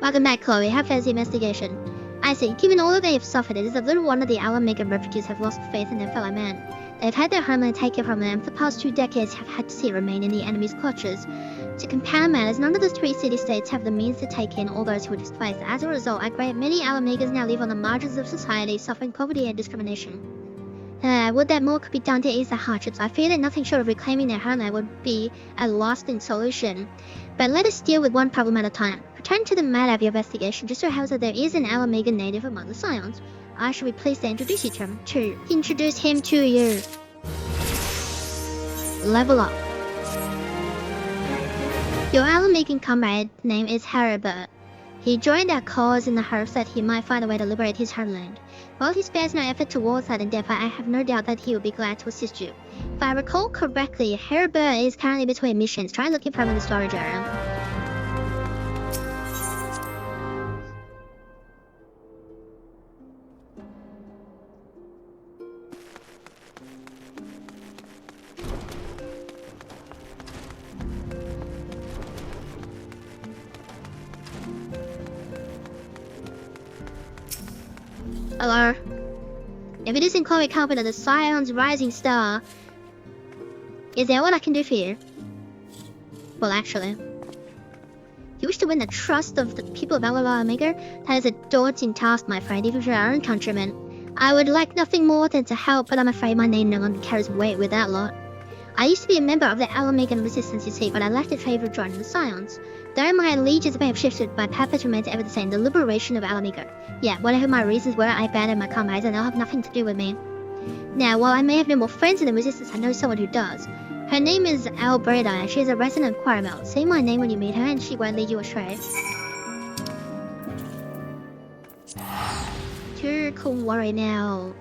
Welcome back, Chloe. How fares the investigation? I see. Given all that they have suffered, it is of little wonder the Alamegan refugees have lost faith in their fellow man. They have had their homeland taken from them for the past 2 decades, have had to see it remain in the enemy's clutches. To compound matters, none of the 3 city-states have the means to take in all those who are displaced. As a result, a great many Alamegans now live on the margins of society, suffering poverty and discrimination. Would that more could be done to ease the hardships? I fear that nothing short of reclaiming their homeland would be a lasting solution. But let us deal with one problem at a time. Return to the matter of your investigation. Just so happens that there is an Alamegan native among the Scions. I shall be pleased to introduce him to you. Level up. Your Alamegan comrade name is Hariber. He joined our cause in the hopes that he might find a way to liberate his homeland. While he spares no effort towards that endeavor, I have no doubt that he will be glad to assist you. If I recall correctly, Hariber is currently between missions. Try looking for him in the storage area. Hello? If it isn't Chloe Carpenter, the Scion's rising star, is there what I can do for you? Well, actually, you wish to win the trust of the people of Omega? That is a daunting task, my friend, even for our own countrymen. I would like nothing more than to help, but I'm afraid my name no longer carries weight with that lot. I used to be a member of the Alamegan Resistance, you see, but I left in favor of joining the Scions. Though my allegiance may have shifted, my purpose remains ever the same, the liberation of Alamega. Yeah, whatever my reasons were, I abandoned my comrades and they'll have nothing to do with me. Now, while I may have no more friends in the Resistance, I know someone who does. Her name is Alberta, and she is a resident of Quaramel. Say my name when you meet her, and she won't lead you astray. Cool worry now.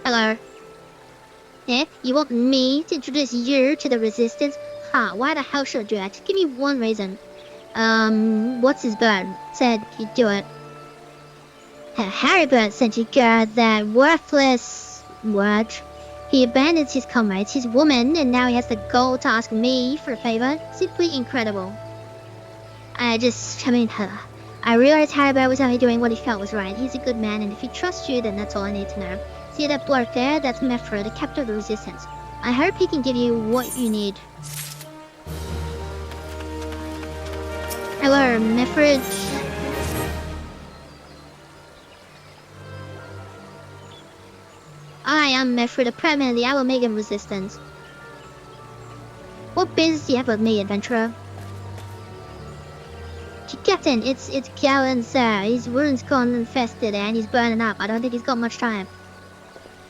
Hello. Yeah, you want me to introduce you to the Resistance? Ha, why the hell should I do that? Just give me one reason. What's his bird? Said he'd do it. Harry Bird sent you girl, that worthless word. He abandons his comrades, his woman, and now he has the gall to ask me for a favor. Simply incredible. I realized Harry Bird was only doing what he felt was right. He's a good man, and if he trusts you, then that's all I need to know. See that bloke there? That's Mefra, the captain of the Resistance. I hope he can give you what you need. Hello, Mefra. I am Mefra, the Premier of the Alamegan Resistance. What business do you have with me, adventurer? Captain, it's Galen, sir. His wound's gone infested and he's burning up. I don't think he's got much time.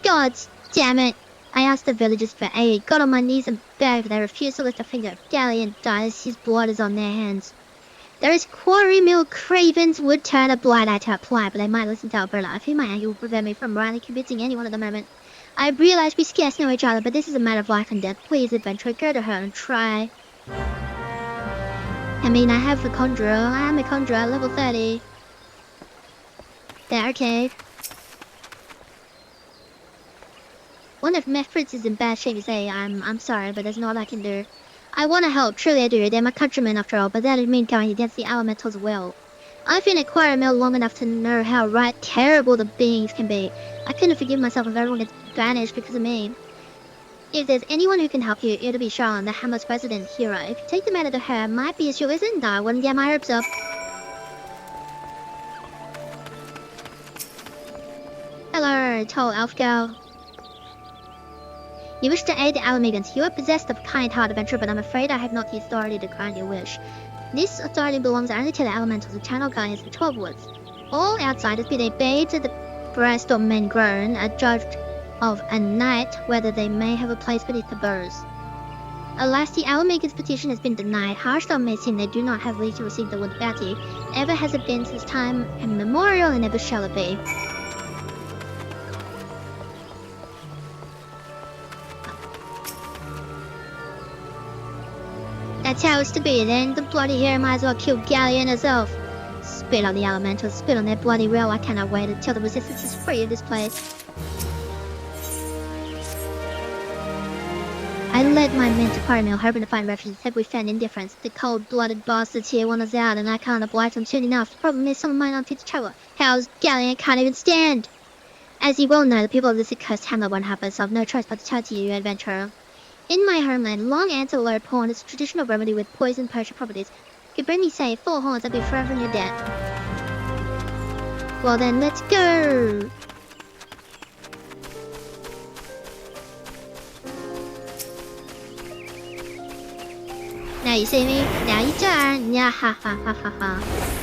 God damn it. I asked the villagers for aid, got on my knees and begged. They refused to lift a finger. If Galleon dies, his blood is on their hands. There is quarry mill cravens would turn a blind eye to apply, but they might listen to Alberta. I fear my anger will prevent me from rightly convincing anyone at the moment. I realize we scarce know each other, but this is a matter of life and death. Please, adventurer, go to her and try. I mean, I have a conjurer. I am a conjurer, level 30. The arcade. One of Mefrit's is in bad shape, you say. I'm sorry, but there's not I can do. I want to help, truly I do. They're my countrymen after all, but that doesn't mean going against the elementals well. I've been at Quaramel long enough to know how terrible the beings can be. I couldn't forgive myself if everyone gets banished because of me. If there's anyone who can help you, it'll be Sean, the Hammer's resident hero. If you take the matter to her, might be as she isn't, I wouldn't get my hopes up. Hello, tall elf girl. You wish to aid the Alamegans. You are possessed of kind heart, adventurer, but I'm afraid I have not the authority to grant your wish. This authority belongs only to the elementals, eternal guardians of the 12 woods. All outsiders, be they babes at the breast or men grown, are judged of a night whether they may have a place beneath the boughs. Alas, the Alamegans' petition has been denied. Harsh though may seem, they do not have leave to receive the wood bounty. Ever has it been since time immemorial, and ever shall it be. That's how it's to be then. The bloody hero might as well kill Galleon herself. Spit on the elementals, spit on their bloody will. I cannot wait until the resistance is free of this place. I led my men to Quarrymill, hoping to find refuge. Instead we found indifference. The cold-blooded bastards here want us out, and I can't oblige them soon enough. The problem is some of mine aren't fit to travel. How's Galleon can't even stand? As you well know, the people of this accursed hamlet won't have us, so I've no choice but to turn to you, adventurer. In my homeland, long antelope horn is a traditional remedy with poison potion properties. If you bring me, say, 4 horns, I'll be forever in your debt. Well then, let's go! Now you see me, now you turn, yeah ha ha ha ha ha.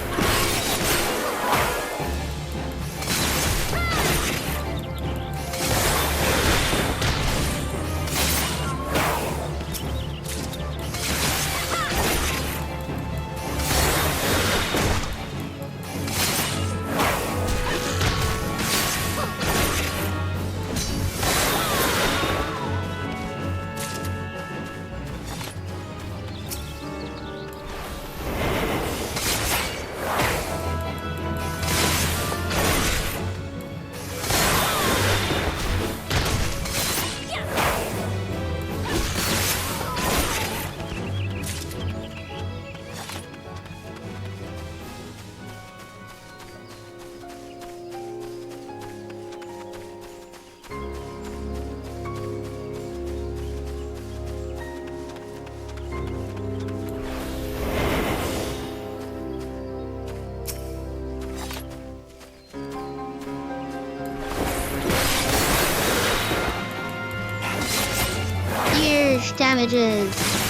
much damages.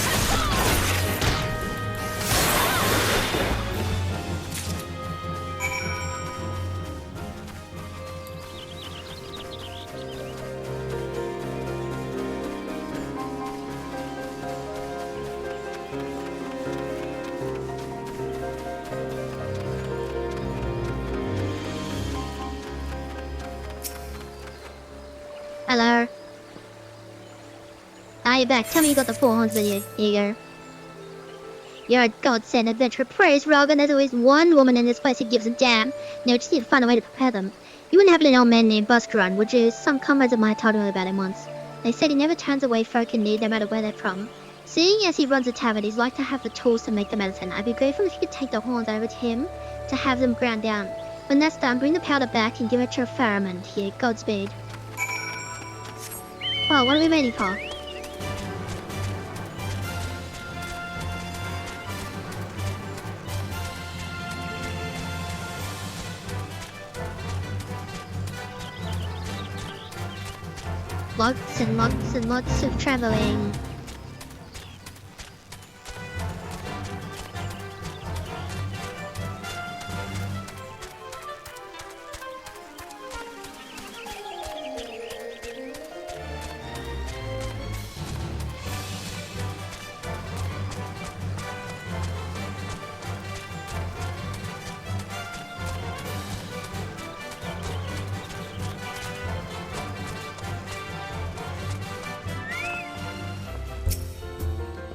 Hello. Ah, you're back. Tell me you got the 4 horns with you. Here you go. You're a godsend adventurer. Praise Rogan. There's always one woman in this place who gives a damn. No, just need to find a way to prepare them. You wouldn't happen to know a man named Buskrun, would you? Some comrades of mine told me about him once. They said he never turns away folk in need, no matter where they're from. Seeing as he runs a tavern, he's like to have the tools to make the medicine. I'd be grateful if you could take the horns over to him to have them ground down. When that's done, bring the powder back and give it to your fireman. Here, Godspeed. Well, what are we waiting for? Lots and lots and lots of traveling.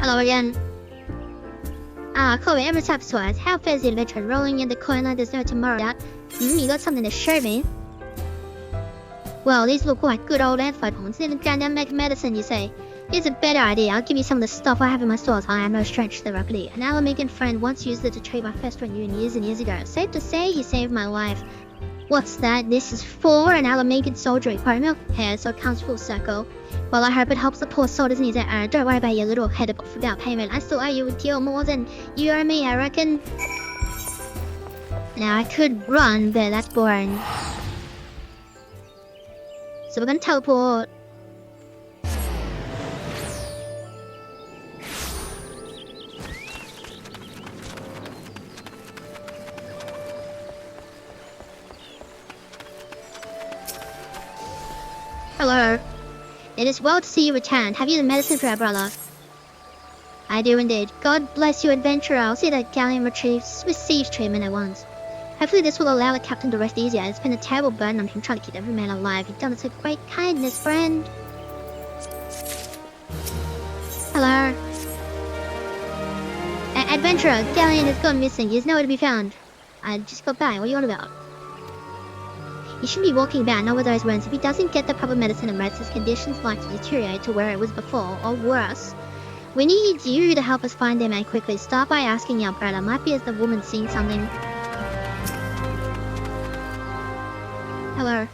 Hello again. Chloe, ever taps twice. How fares the adventure? Rolling in the coin like there's no tomorrow. That. You got something to show me. Well, these look like good old antified horns. They can down make medicine, you say. Here's a better idea. I'll give you some of the stuff I have in my stores. I am no stranger to the remedy. An Alamegan friend once used it to treat my festering wound years and years ago. Safe to say, he saved my life. What's that? This is for an Alamegan soldier requiring milk hair, so it comes full circle. Well, I hope it helps the poor soldiers needs their errand. Don't worry about your little head about payment. I still owe you a deal more than you owe me, I reckon. Now, I could run, but that's boring. So we're gonna teleport. Hello. It is well to see you returned. Have you the medicine for our brother? I do indeed. God bless you, adventurer. I'll see that galleon receives treatment at once. Hopefully this will allow the captain to rest easier. It's been a terrible burden on him trying to keep every man alive. You've done us a great kindness, friend. Hello. Adventurer, galleon has gone missing. He is nowhere to be found. I just got back. What are you on about? He shouldn't be walking about, not with those wounds. If he doesn't get the proper medicine and rest, his condition's likely to deteriorate to where it was before, or worse. We need you to help us find their man quickly. Start by asking your brother. Might be as the woman seeing something. Hello.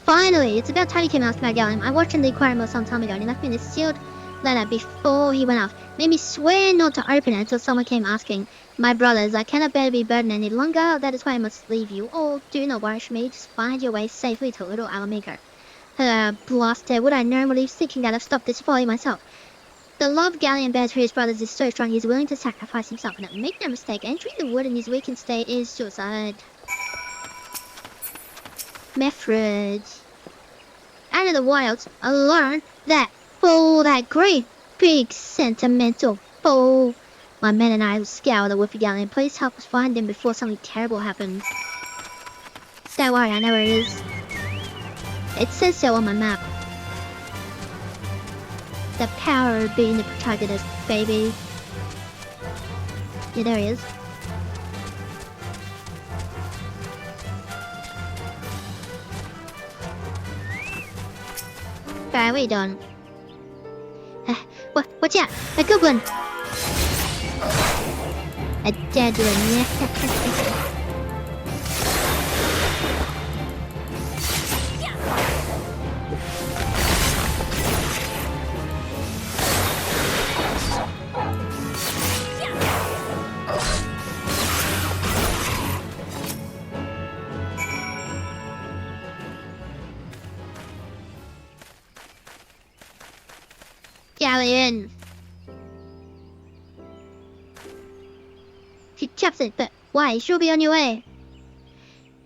Finally! It's about time you came asking about Gallium. I watched him the aquarium some time ago, and he left me this sealed letter before he went off. Made me swear not to open it until someone came asking. My brothers, I cannot bear to be burdened any longer. That is why I must leave you. Oh, do not worry for me. Just find your way safely to Little Alamego. Blaster, would I know what he was thinking that I've stopped this folly myself. The love Galleon bears for his brothers is so strong he's willing to sacrifice himself. And make no mistake, entering the wood in his weakened state is suicide. Method. Out of the wilds, alone, that fool, that great, big, sentimental fool. My men and I will scour the Woofy Galleon. Please help us find him before something terrible happens. Don't worry, I know where he is. It says so on my map. The power of being the protagonist, baby. Yeah, there he is. Alright, what are you doing? Watch out! A goblin! A dead one, Galleon. Captain, but why? She'll be on your way.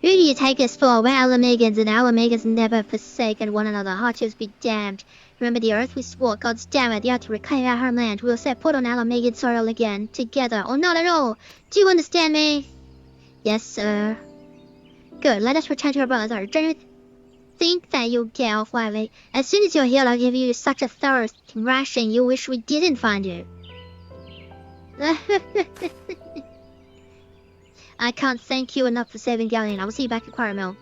Who do you take us for? We're Alamegans, and Alamegans never forsaken one another. Hardships be damned. Remember the earth we swore. God's damn it, you have to reclaim our homeland. We'll set foot on Alamegan soil again, together, or not at all. Do you understand me? Yes, sir. Good, let us return to our brothers. Don't you think that you'll get off lightly? As soon as you're healed, I'll give you such a thorough thrashing you wish we didn't find you. I can't thank you enough for saving Galleon. I will see you back at Quarry Mill.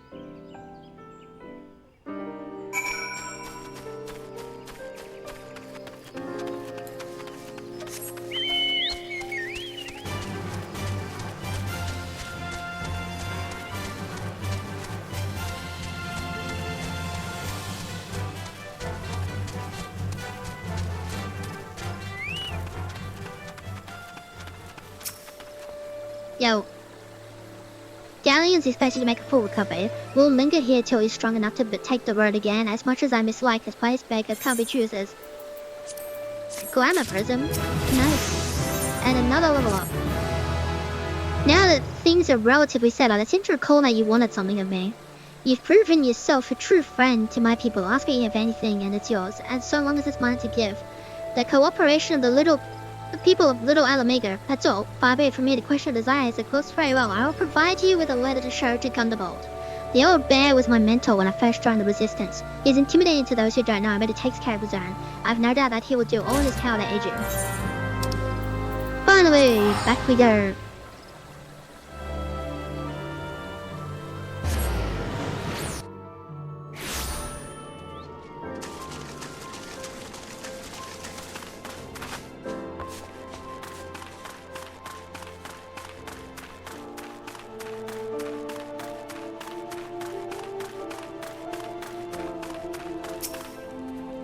Yo. Galleon's expected to make a full recovery. We'll linger here till he's strong enough to take the road again. As much as I mislike his place, beggars can't be choosers. Glamour prism. Nice. And another level up. Now that things are relatively settled, I seem to recall that you wanted something of me. You've proven yourself a true friend to my people. Ask me if anything and it's yours, and so long as it's mine to give. The cooperation of the people of Little Alamega, that's all. Far be it from me to question desires. It goes very well. I will provide you with a letter to show to Thunderbolt. The old bear was my mentor when I first joined the Resistance. He's intimidating to those who don't know, but he takes care of his own. I've no doubt that he will do all in his power to aid you. Finally, back we go.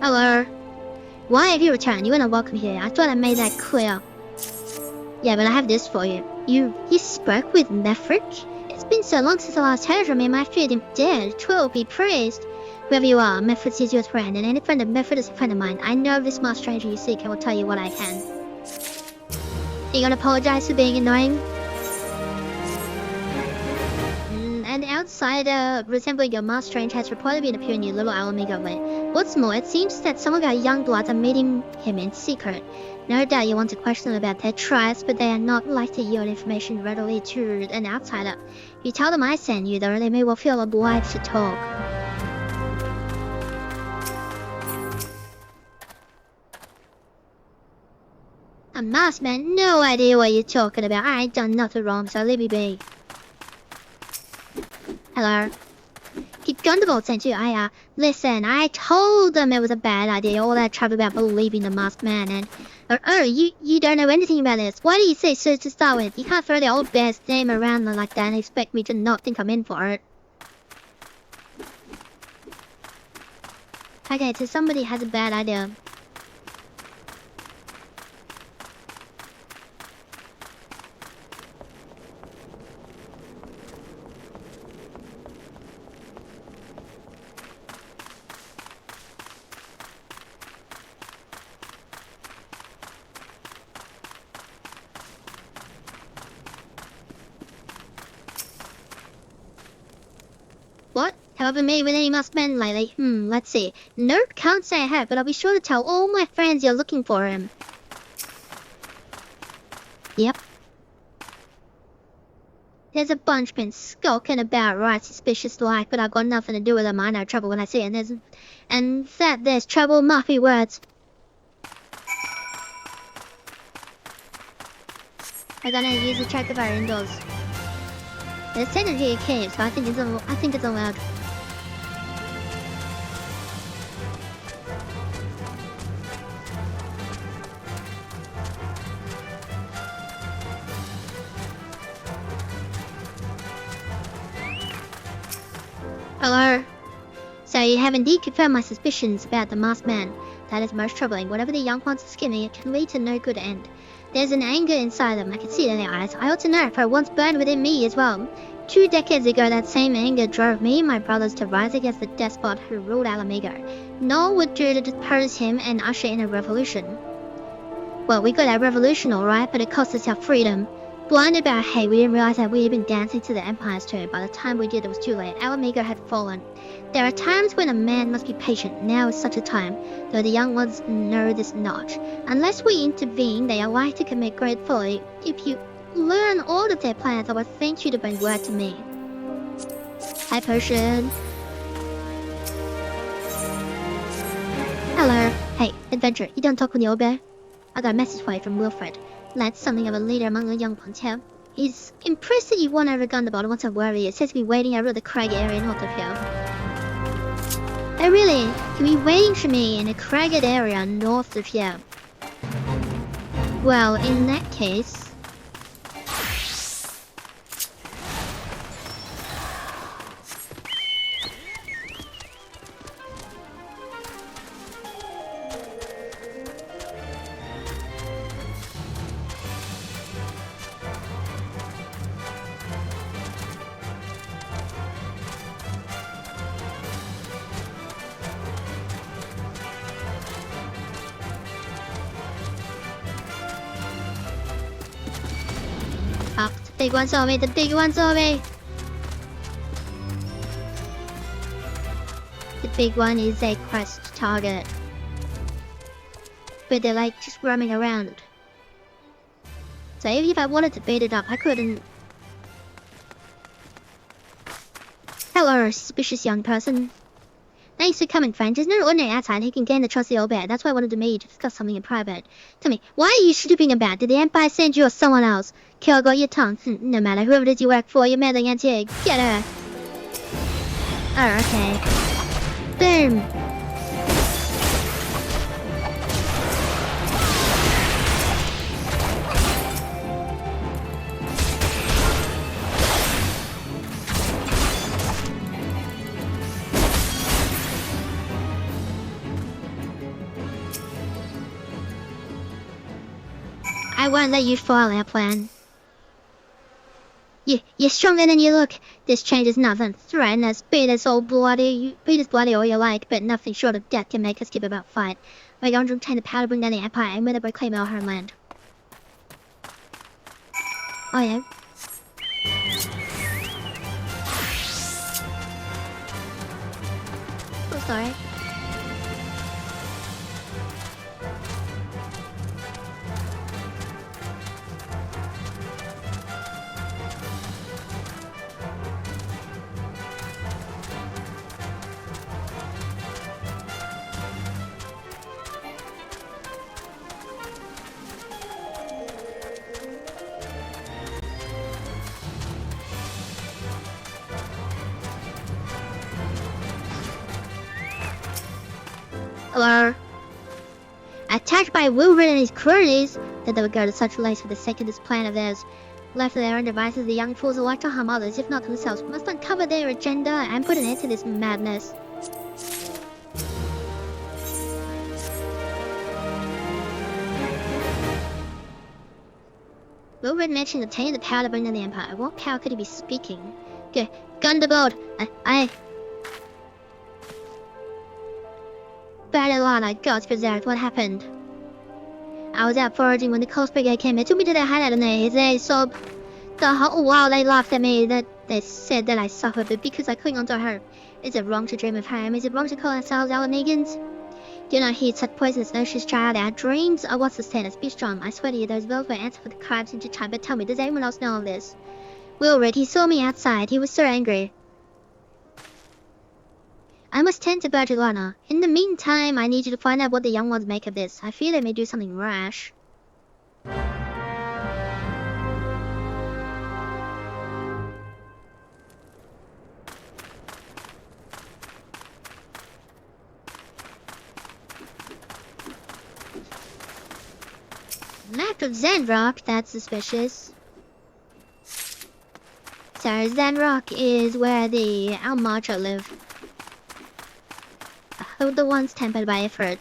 Hello. Why have you returned? You are not welcome here. I thought I made that clear. Yeah, but I have this for you. You spoke with Mefric? It's been so long since I last heard from him. I feared him dead. 'Twill be praised. Whoever you are, Mefric is your friend, and any friend of Mefric is a friend of mine. I know this masked stranger you seek and will tell you what I can. Are you gonna apologize for being annoying? An outsider resembling your masked stranger has reportedly been appearing in Little Alamega Way. What's more, it seems that some of our young bloods are meeting him in secret. No doubt you want to question them about their tribes, but they are not like to yield information readily to an outsider. If you tell them I sent you, though, they may well feel obliged to talk. A masked man? No idea what you're talking about. I ain't done nothing wrong, so leave me be. Hello. Keep Thunderbolt sent you. Listen, I told them it was a bad idea, all that trouble about believing the masked man, and... you don't know anything about this. Why do you say so to start with? You can't throw the old bear's name around like that and expect me to not think I'm in for it. Okay, so somebody has a bad idea. What? Have I been made with any masked men lately? Let's see. Nope, can't say I have, but I'll be sure to tell all my friends you're looking for him. Yep. There's a bunch been skulking about right suspicious like, but I've got nothing to do with them. I know trouble when I see it, and there's trouble, muffy words. I don't know, use the tracker bar indoors. It's technically a cave, so I think it's allowed. Hello. So you have indeed confirmed my suspicions about the masked man. That is most troubling. Whatever the young ones are skimming, it can lead to no good end. There's an anger inside them. I can see it in their eyes. I ought to know, for it once burned within me as well. 2 decades ago, that same anger drove me and my brothers to rise against the despot who ruled Alamego. No one would do to depose him and usher in a revolution. Well, we got our revolution alright, but it cost us our freedom. Blinded by our hate, we didn't realize that we had been dancing to the Empire's turn. By the time we did, it was too late. Alamego had fallen. There are times when a man must be patient. Now is such a time, though the young ones know this not. Unless we intervene, they are likely to commit great folly. If you learn all of their plans, I would thank you to bring word to me. Hi, Potion. Hello. Hey, adventurer, you don't talk with the old bear? I got a message for you from Wilfred. Lad's something of a leader among the young ones here. He's impressed that you won over Gundabot. What's a worry? It says to be waiting over the craggy area north of here. Oh really? You'll be waiting for me in a cragged area north of here. Well, in that case... The big one saw me, the big one saw me! The big one is a quest target. But they're like just roaming around. So even if I wanted to beat it up, I couldn't. Hello, suspicious young person. Thanks for coming, friend. There's no ordinary outside who can gain the trust of the old bear. That's why I wanted to meet you to discuss something in private. Tell me, why are you snooping about? Did the Empire send you or someone else? Kill got your tongue. No matter whoever it is you work for, you're meddling against you. Get her. Oh, okay. Boom. I won't let you foil our plan. You're stronger than you look. This changes nothing. Threaten us, beat us all bloody, beat us bloody all you like, but nothing short of death can make us give up our fight. We're going to obtain the power to bring down the Empire and win the reclaim our homeland. Oh yeah. Oh, sorry. Hello. Attacked by Wilbur and his cronies, that they would go to such lengths for the sake of this plan of theirs. Left to their own devices, the young fools will like to harm others, if not themselves. We must uncover their agenda and put an end to this madness. Wilbur mentioned obtaining the power to bring down the Empire. What power could he be speaking? Gundabot! Badalana, God's preserved, what happened? I was out foraging when the Coast Brigade came. They took me to their hideout and they sobbed the whole while they laughed at me. That they said that I suffered, but because I cling on to her. Is it wrong to dream of home? Is it wrong to call ourselves Alamegans? Do not heed such poisonous notions, child. Our dreams are what's sustained us. Be strong. I swear to you, those bells will answer for the crimes in due time. But tell me, does anyone else know of this? Wilred, he saw me outside. He was so angry. I must tend to Badalana. In the meantime, I need you to find out what the young ones make of this. I fear they may do something rash. Map of Zenrock, that's suspicious. So Zenrock is where the Almacho live. The ones tempered by effort.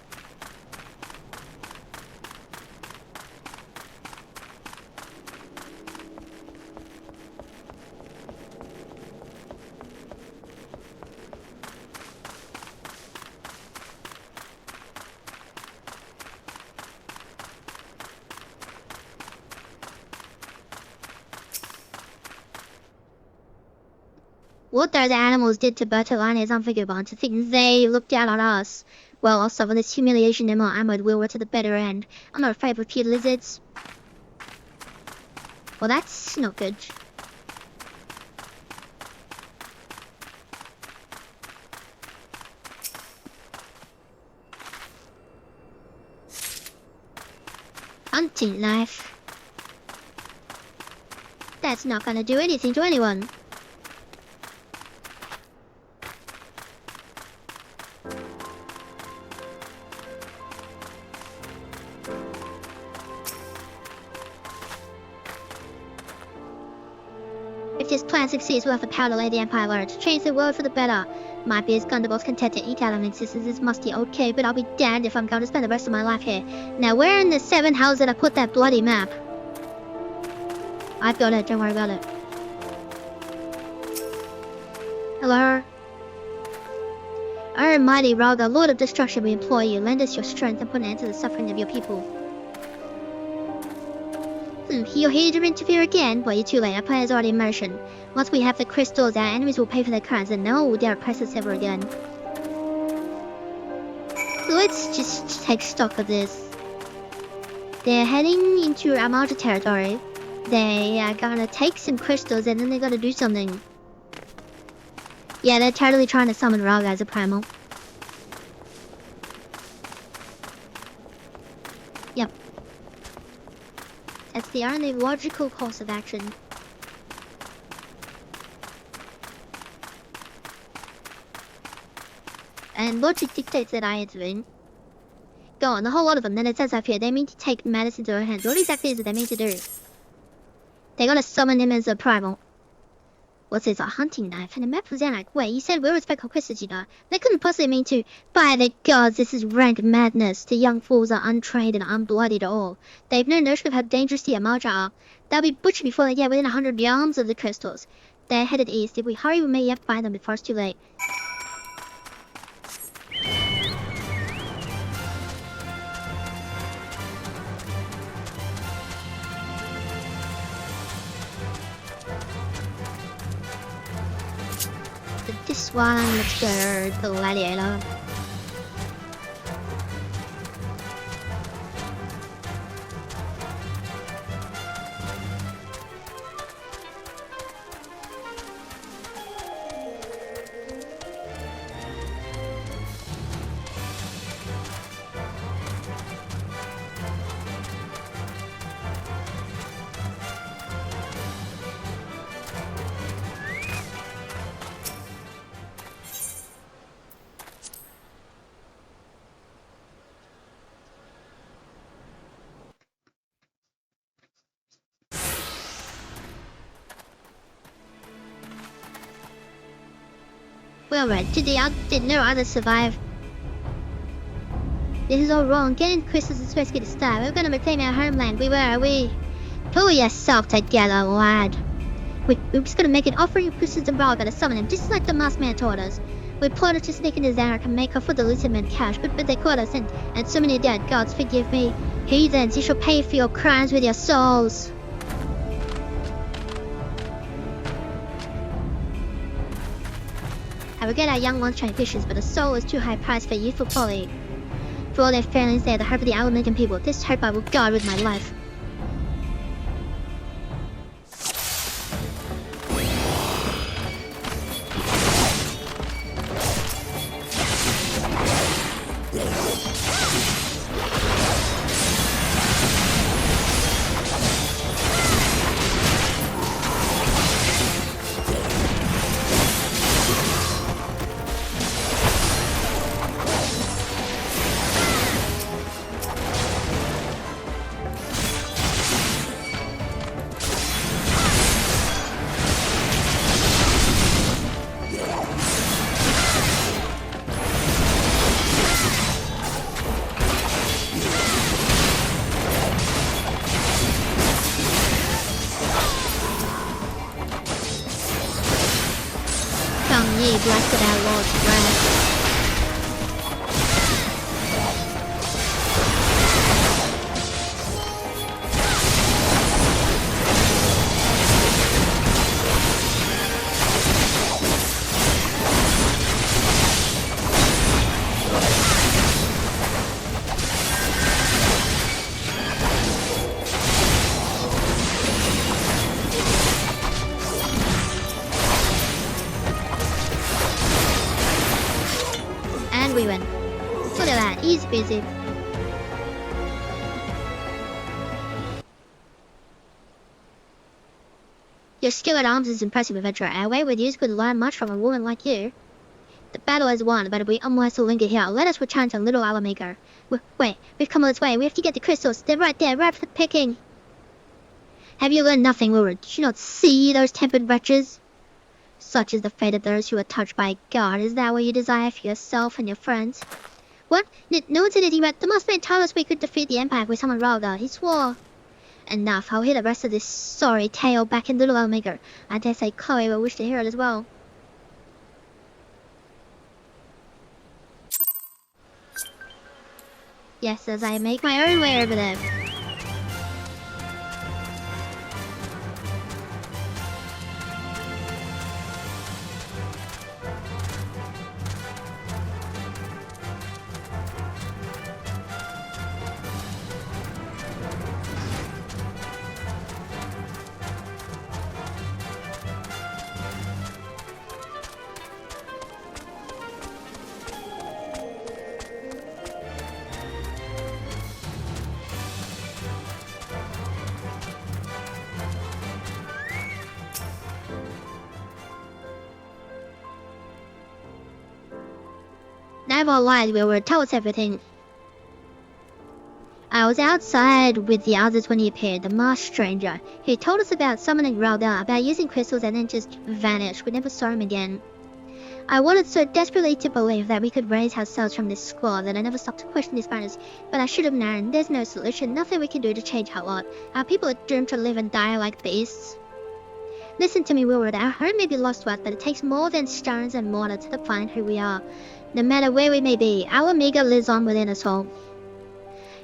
What those animals did to Bertolani is unforgivable, and to think they looked down on us. Well, I'll suffer this humiliation and more armored will to the better end. I'm not afraid of cute lizards. Well, that's not good. Hunting knife. That's not gonna do anything to anyone. If this plan succeeds, we'll have the power to lay the Empire low, to change the world for the better. My beard's Gundable's content to eat out of existence is musty, okay, but I'll be damned if I'm going to spend the rest of my life here. Now, where in the 7 hells did I put that bloody map? I've got it, don't worry about it. Hello? Our mighty Raga, Lord of Destruction, we implore you, lend us your strength and put an end to the suffering of your people. You're here to interfere again? Well, you're too late. Our plan is already in motion. Once we have the crystals, our enemies will pay for their crimes, and no one will dare oppress us ever again. So let's just take stock of this. They're heading into Armada territory. They are gonna take some crystals, and then they're gonna do something. Yeah, they're totally trying to summon Raga as a primal. Yep. That's the only logical course of action. And logic dictates that I intervene. Go on, a whole lot of them. Then it says up here, they mean to take matters into their hands. What exactly is it they mean to do? They're gonna summon him as a primal. What's this, a hunting knife? And a map from Xanac. Wait, you said we'll respect our crystals, you know. They couldn't possibly mean to, by the gods, this is rank madness. The young fools are untrained and unbloodied at all. They've no notion of how dangerous the Armada are. They'll be butchered before they get within 100 yards of the crystals. They're headed east. If we hurry, we may yet find them before it's too late. This one, let's go Gladiator. Well, right, did no others survive? This is all wrong. Getting crystals is supposed to get a start. We're gonna reclaim our homeland. We. Pull yourself together, lad. We're just gonna make an offering of crystals and Raga to summon him, just like the masked man taught us. We plotted to sneak into Xanac and make off with the lizard men cash, but they caught us, and so many dead. Gods, forgive me. Heathens, you shall pay for your crimes with your souls. I regret our young ones trying fishes, but a soul is too high price for youthful folly. For all their failings, they are the hope of the Alamecan people. This hope I will guard with my life. Blessed our Lord's wrath. and we win. Look at that, easy peasy. Your skill at arms is impressive, adventurer. Our way with you could learn much from a woman like you. The battle is won, but we almost linger here. Let us return to Little Alamaker. Wait, we've come all this way. We have to get the crystals. They're right there, right for the picking. Have you learned nothing, Wilbur? Did you not see those tempered wretches? Such is the fate of those who are touched by God. Is that what you desire for yourself and your friends? What? No one said anything about the Mossman told us we could defeat the Empire with someone rather. He swore. Enough. I'll hear the rest of this sorry tale back in Little Alamaker. I dare say Chloe will wish to hear it as well. Yes, as I make my own way over there. Never lied, we were told everything. I was outside with the others when he appeared, the masked stranger. He told us about summoning Ralda, about using crystals and then just vanished. We never saw him again. I wanted so desperately to believe that we could raise ourselves from this squall that I never stopped to question his matters. But I should have known. There's no solution, nothing we can do to change our lot. Our people are doomed to live and die like beasts. Listen to me, Willard. Our home may be lost to us, but it takes more than stones and mortar to define who we are. No matter where we may be, our Amiga lives on within us all.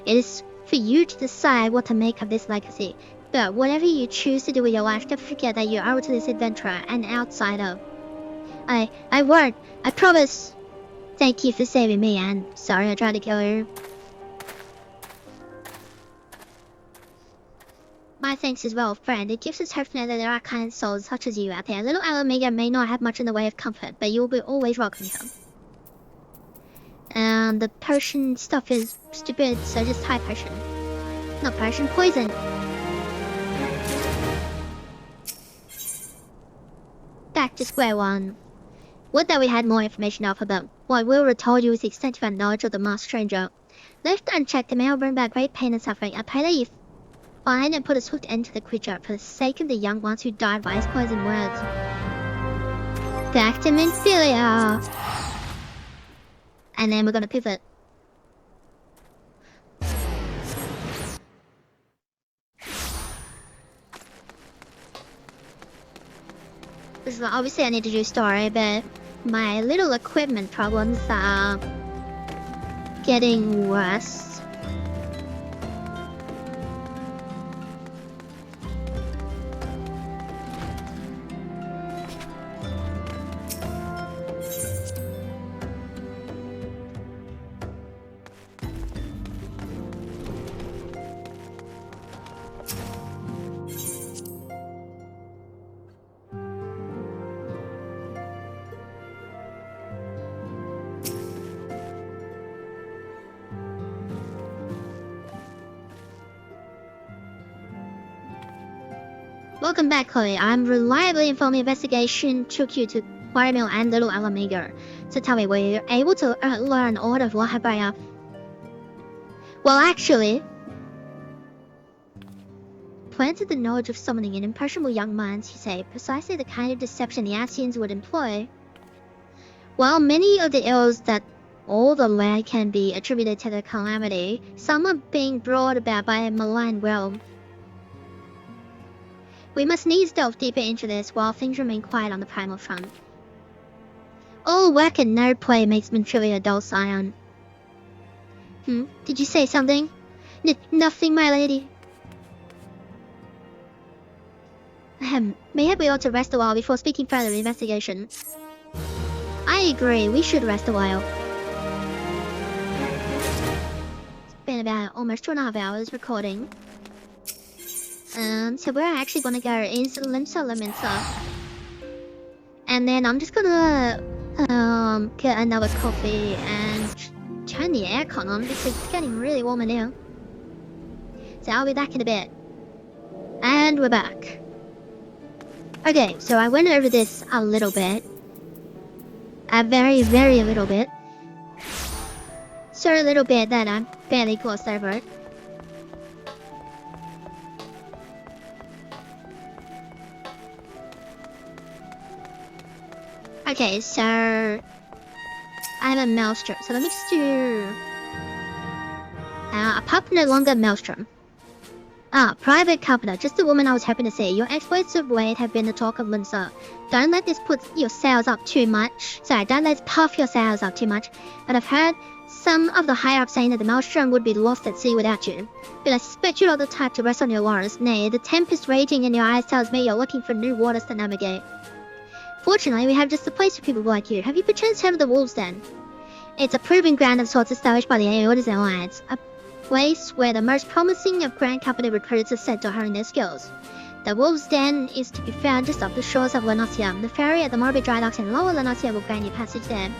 It is for you to decide what to make of this legacy. But whatever you choose to do with your life, don't forget that you are to this adventurer, an outsider. I won't. I promise. Thank you for saving me, and sorry I tried to kill you. My thanks as well, friend. It gives us hope to know that there are kind souls such as you out there. Little Alamaker may not have much in the way of comfort, but you will be always welcome here. And the potion stuff is stupid, so just high potion. Not potion, poison. Back to square one. Would that we had more information off about what Wilbur told you is the extent of our knowledge of the masked stranger. Left unchecked, it may bring back great pain and suffering. I pray that you find and put a swift end to the creature for the sake of the young ones who died by his poisoned words. Back to Minfilia. And then we're gonna pivot. Obviously I need to do story, but my little equipment problems are getting worse. Welcome back, Chloe. I'm reliably informed the investigation took you to Quarrymill and Little Alamaker. So tell me, were you able to learn all of what happened? Well, actually, planted the knowledge of summoning in impressionable young minds, you say, precisely the kind of deception the Asians would employ. While many of the ills that all the land can be attributed to the calamity, some are being brought about by a malign realm. We must needs delve deeper into this while things remain quiet on the primal front. All work and no play makes Minfilia a dull scion. Did you say something? Nothing, my lady. Maybe we ought to rest a while before speaking further of the investigation. I agree, we should rest a while. It's been about almost 2.5 hours recording. So we're actually gonna go is Limsa. And then I'm just gonna Get another coffee and turn the aircon on because it's getting really warm in here. So I'll be back in a bit. And we're back. Okay, so I went over this a little bit. A very, very little bit. So a little bit that I barely glossed over it. Okay, so I have a maelstrom. So let me just do a pup no longer maelstrom. Private Carpenter, just the woman I was hoping to see. Your exploits of weight have been the talk of Munster. Don't let this put your sails up too much. Sorry, don't let this puff your sails up too much. But I've heard some of the higher-ups saying that the Maelstrom would be lost at sea without you. But I suspect you're not the type to rest on your laurels. Nay, the tempest raging in your eyes tells me you're looking for new waters to navigate. Fortunately, we have just the place for people like you. Have you perchance heard of the Wolves Den? It's a proving ground of sorts established by the Aeodas Alliance. A place where the most promising of Grand Company recruits are sent to hone their skills. The Wolves' Den is to be found just off the shores of Lenosia. The ferry at the Morbid Dry Docks in Lower Lenosia will grant you passage there.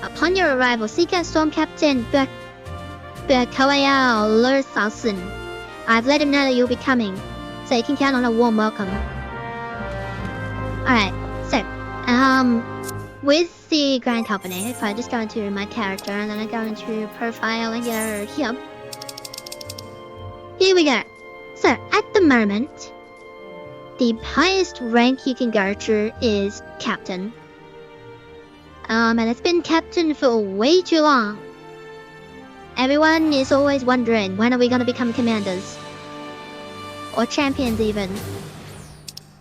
Upon your arrival, seek out Storm Captain Berkoya Lursalson. I've let him know that you'll be coming, so you can count on a warm welcome. Alright, so, with the Grand Company, if I just go into my character and then I go into profile and go here. Here we go. So, at the moment, the highest rank you can go to is Captain. And it's been Captain for way too long. Everyone is always wondering, when are we going to become Commanders? Or Champions even.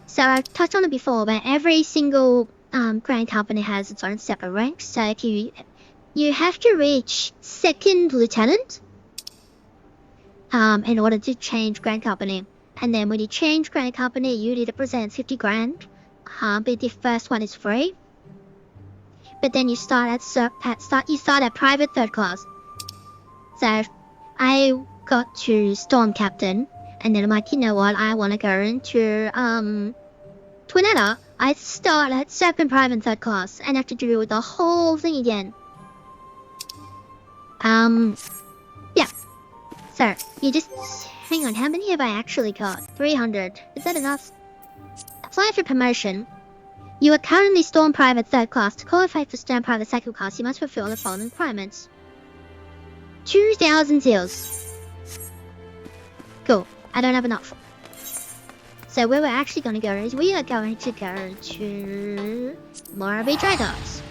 So I've touched on it before, but every single Grand Company has its own separate ranks. So if you have to reach 2nd Lieutenant in order to change Grand Company. And then when you change Grand Company, you need to present 50 grand. But the first one is free. But then you start at private 3rd class. So I got to Storm Captain, and then I'm like, you know what, I want to go into Twinetta. I start at 2nd private 3rd class and have to do the whole thing again. Yeah. So you just hang on. How many have I actually got? 300. Is that enough? Apply for promotion. You are currently Storm Private 3rd class. To qualify for Storm Private 2nd class, you must fulfill the following requirements. 2,000 seals. Cool. I don't have enough. So where we're actually going to go is we are going to go to Morbid Dry Docks.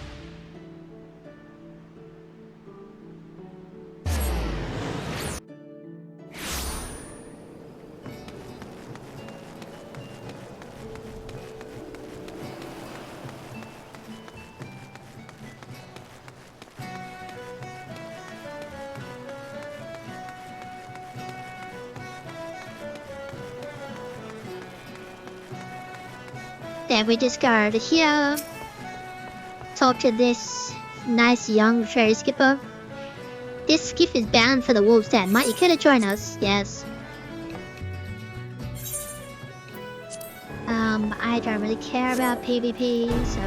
Then we just go over here, talk to this nice young ferry skipper. This skiff is bound for the Wolves' Den. Might you care to join us? Yes. I don't really care about PvP, so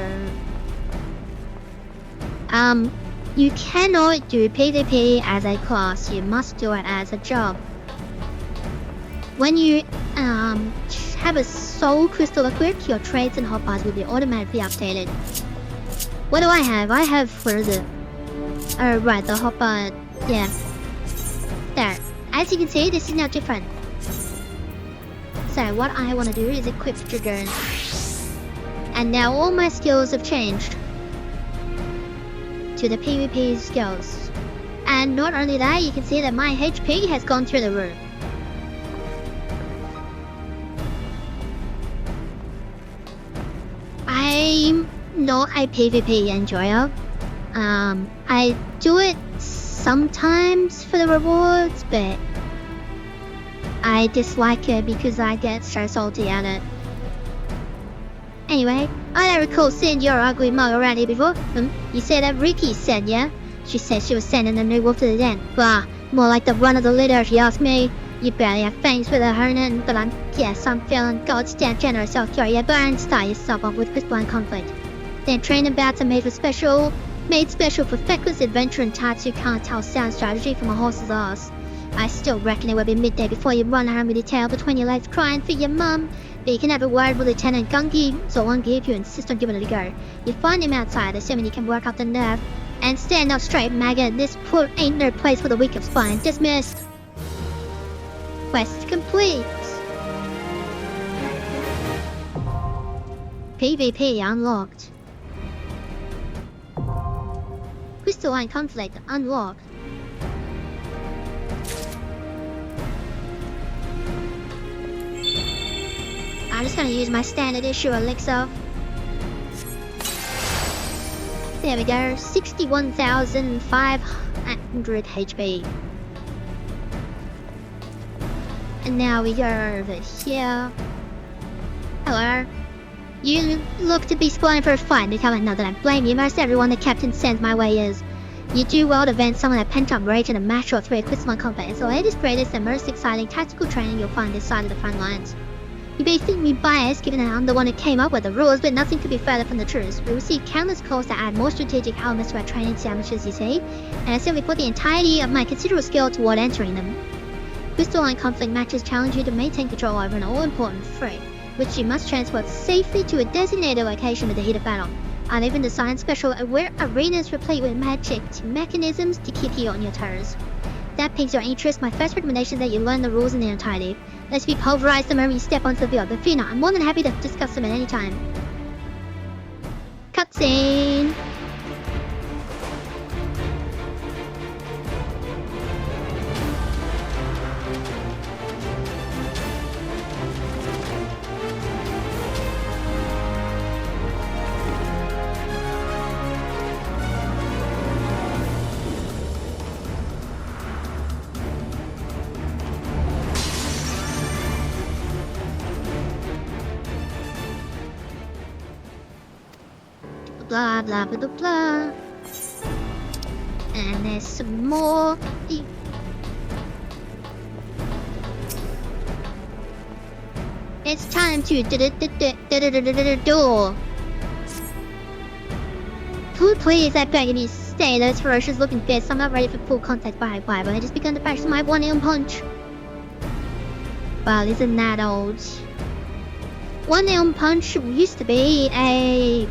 you cannot do PvP as a class. You must do it as a job. When you have a soul crystal equipped, your traits and hotbars will be automatically updated. What do I have? I have, where is it? Oh, right, the hotbar, yeah. There. As you can see, this is now different. So what I want to do is equip Dragoon. And now all my skills have changed to the PvP skills. And not only that, you can see that my HP has gone through the roof. I'm not a PvP enjoyer. I do it sometimes for the rewards, but I dislike it because I get so salty at it. Anyway, I don't recall seeing your ugly mug around here before. You said that Ricky said, yeah? She said she was sending a new wolf to the den. Bah, more like the run of the litter if you ask me. You barely have fangs for the Hernan, but I'm feeling goddamn generous. So you burn, start yourself off with crystalline conflict. Then training bouts are made special for feckless adventure and types who can't tell sound strategy from a horse's ass. I still reckon it will be midday before you run home with your tail between your legs crying for your mum. But you can have a word with Lieutenant Gungi, Zolongi, if you insist on giving it a go. You find him outside, assuming you can work up the nerve. And stand up straight, maggot. This port ain't no place for the weak of spine. Dismissed. Quest complete. PvP unlocked. Crystalline conflict unlocked. I'm just gonna use my standard issue elixir. There we go, 61,500 HP. And now we go over here. Hello. You look to be spoiling for a fight, to tell another that I blame you. Most everyone the captain sends my way is. You do well to vent some of that pent-up rage in a match or three at Crystalline combat. It's the latest, greatest, and most exciting tactical training you'll find this side of the front lines. You may think me biased, given that I'm the one who came up with the rules, but nothing could be further from the truth. We receive countless calls to add more strategic elements to our training sandwiches, you see, and I simply put the entirety of my considerable skill toward entering them. Crystalline conflict matches challenge you to maintain control over an all-important threat, which you must transport safely to a designated location with the heat of battle. I've even designed special arenas replete with magic mechanisms to keep you on your toes. If that piques your interest, my first recommendation is that you learn the rules in their entirety. Let's be pulverized the moment you step onto the field, but fear not, I'm more than happy to discuss them at any time. Cutscene! Blah blah blah blah blah. And there's some more. It's time to do. Please, I beg you, stay. Those ferocious looking fists. I'm not ready for full contact by but I just begun to practice my one-arm punch. Well, isn't that old? One-arm punch used to be a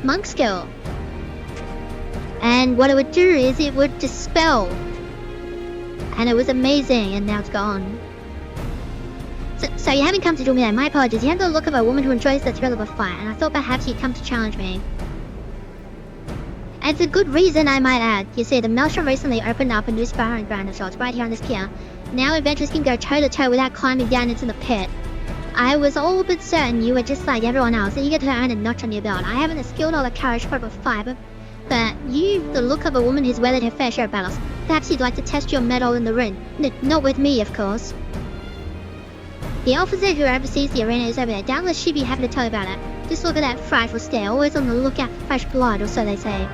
monk skill, and what it would do is it would dispel, and it was amazing, and now it's gone. So you haven't come to do me that. My apologies. You have the look of a woman who enjoys the thrill of a fight, and I thought perhaps you'd come to challenge me. And it's a good reason, I might add. You see, the Maelstrom recently opened up a new sparring ground of sorts right here on this pier. Now adventurers can go toe to toe without climbing down into the pit. I was all but certain you were just like everyone else, eager to earn a notch on your belt. I haven't the skill nor the courage for a fight, but you've the look of a woman who's weathered her fair share of battles. Perhaps you'd like to test your mettle in the ring. Not with me, of course. The officer who oversees the arena is over there. Doubtless she'd be happy to tell you about it. Just look at that frightful stare, always on the lookout for fresh blood, or so they say.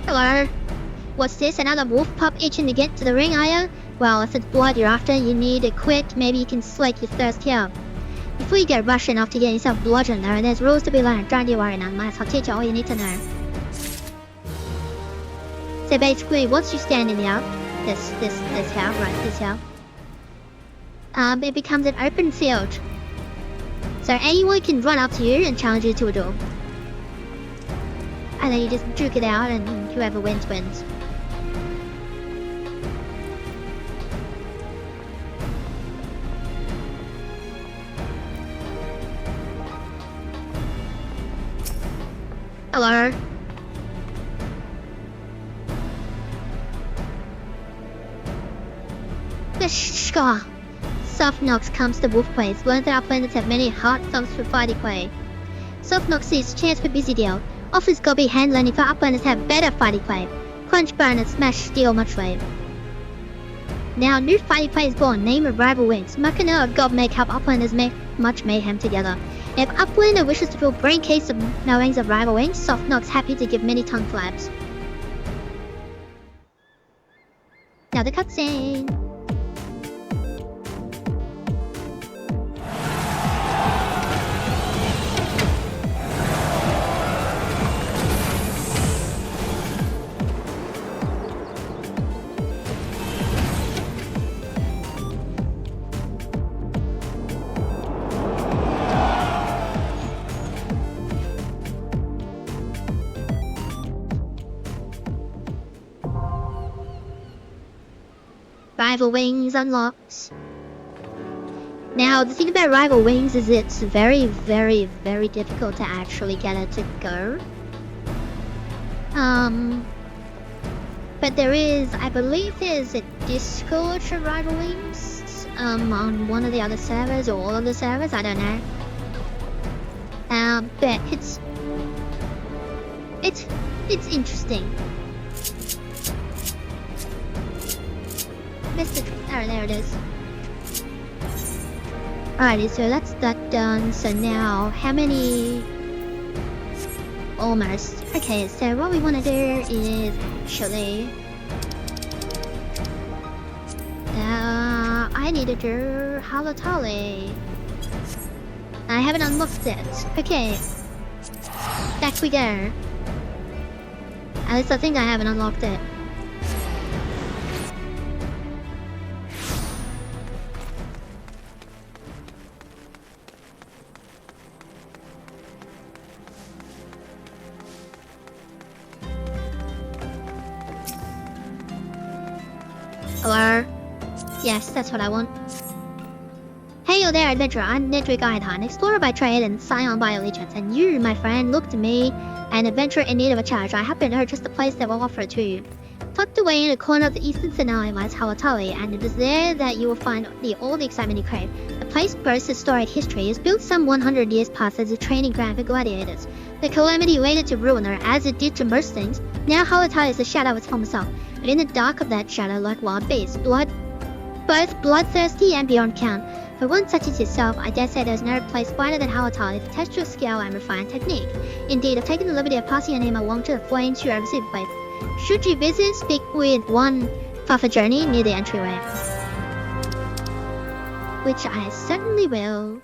Hello. What's this? Another wolf pup itching to get to the ring, are you? Well, if it's blood you're after, you need it quick. Maybe you can slake your thirst here. Before you get rushing off to get yourself bludgeoned though, there's rules to be learned. Don't you worry now, Miles. I'll teach you all you need to know. So basically, once you stand in here, this here, right, this here, it becomes an open field. So anyone can run up to you and challenge you to a duel. And then you just duke it out, and whoever wins, wins. Hello. Shka. Softnox comes to Wolf Place. Learns that our planets have many hard thumps for fighting play. Softnox sees chance for busy deal. Offers gobby hand learning for uplanders have better fighting play. Crunch, burn, and smash steel much way. Now new fighting play is born. Name of rival wings. Machina or God make help uplanders make much mayhem together. If uplander wishes to fill brain case of knowings of rival wings, Softnox happy to give many tongue flaps. Now the cutscene. Rival Wings unlocked. Now, the thing about Rival Wings is it's very, very, very difficult to actually get it to go. But there is, I believe there's a Discord for Rival Wings, on one of the other servers or all of the servers, I don't know. But it's interesting. Oh, there it is. Alrighty, so that's that done. So now, how many? Almost. Okay, so what we want to do is actually... I need to do Halatali. I haven't unlocked it. Okay. Back we go. At least I think I haven't unlocked it. Hello? Yes, that's what I want. Hey there, adventurer. I'm Nedry Gaidhan, explorer by trade and scion by allegiance. And you, my friend, look to me, an adventurer in need of a charge. I happen to know just the place that will offer it to you. Tucked away in a corner of the eastern Sinai lies Halatali, and it is there that you will find all the excitement you crave. The place boasts a storied history. It was built some 100 years past as a training ground for gladiators. The calamity waited to ruin her, as it did to most things. Now Halatali is the shadow of its former self, but in the dark of that shadow like wild beasts, both bloodthirsty and beyond count. For one such as yourself, I dare say there's no place finer than Halatali to test your skill and refine technique. Indeed, I've taken the liberty of passing your name along to the flames you oversee the place. Should you visit, speak with one Fafa Journey near the entryway. Which I certainly will.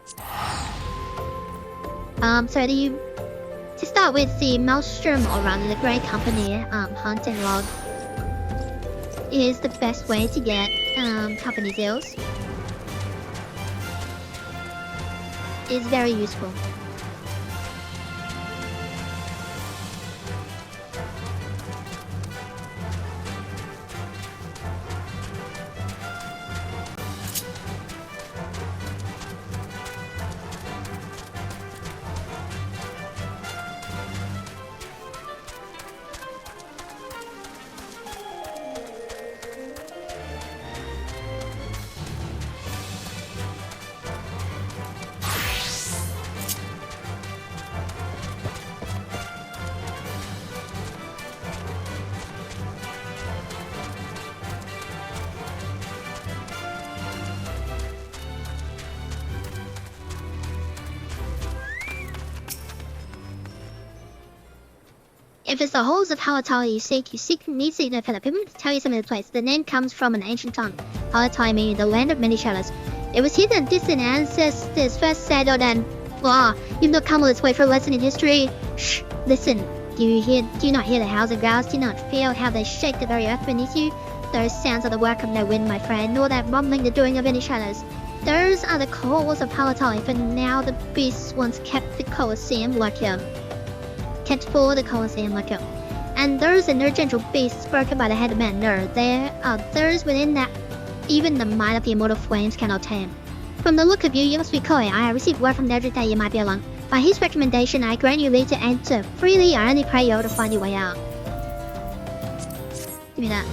To start with, the Maelstrom, or rather the Grey Company, hunting log is the best way to get, company deals. Is very useful. If it's the halls of Halatali you seek need seek no further. People tell you some of the place. The name comes from an ancient tongue, Halatali meaning the land of many shadows. It was here that distant ancestors first settled and... Blah, you've not come all this way for a lesson in history. Shh, listen. Do you not hear the howls and growls? Do you not feel how they shake the very earth beneath you? Those sounds are the work of no wind, my friend, nor that rumbling the doing of any shadows. Those are the calls of Halatali, for now the beasts once kept the Colosseum like kept for the Colosseum like and those are no gentle beasts spoken by the head of men. No, there are those within that even the might of the immortal flames cannot tame. From the look of you, you must be Koi. I have received word from Nedry that you might be alone. By his recommendation, I grant you leave to enter freely. I only pray you to find your way out. Give me that.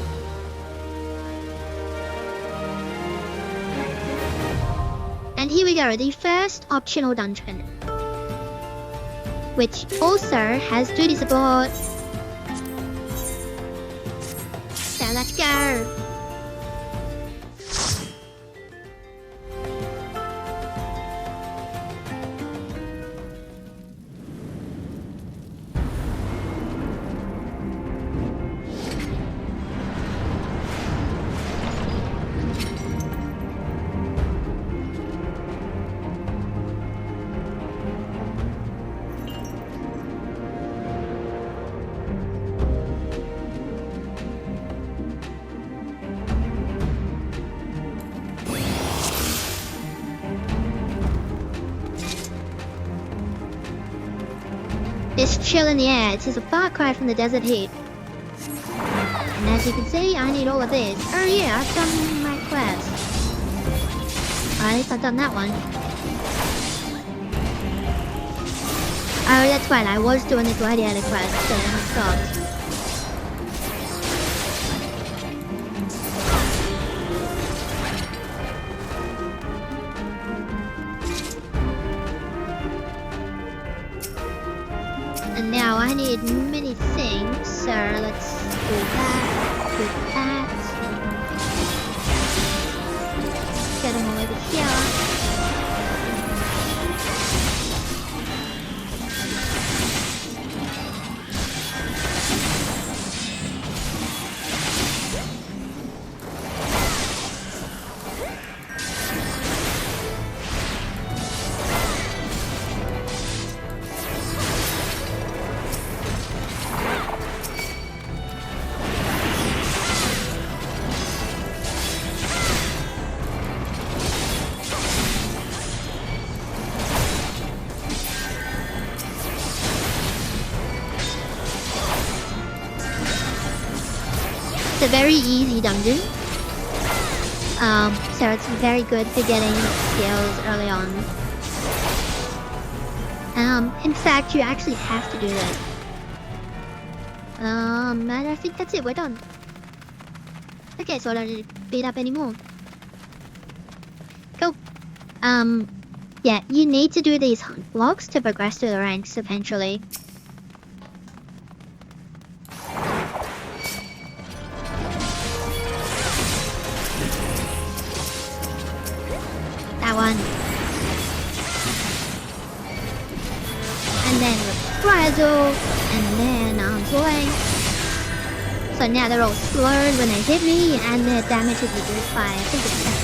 And here we go, the first optional dungeon, which also has duty support. So let's go. This chill in the air, it is a far cry from the desert heat. And as you can see, I need all of this. Oh yeah, I've done my quest. Or at least I've done that one. Oh, that's right, I was doing the gladiator quest, so I stopped. And now I need many things, so let's do that, do that. Get them all over here. It's a very easy dungeon. So it's very good for getting skills early on. In fact, you actually have to do that. And I think that's it, we're done. Okay, so I don't need to beat up anymore. Cool. Yeah, you need to do these hunt blocks to progress through the ranks eventually. That one. And then reprisal, and then arm's length. So now they're all slowed when they hit me, and their damage is reduced by, I think it's 10%.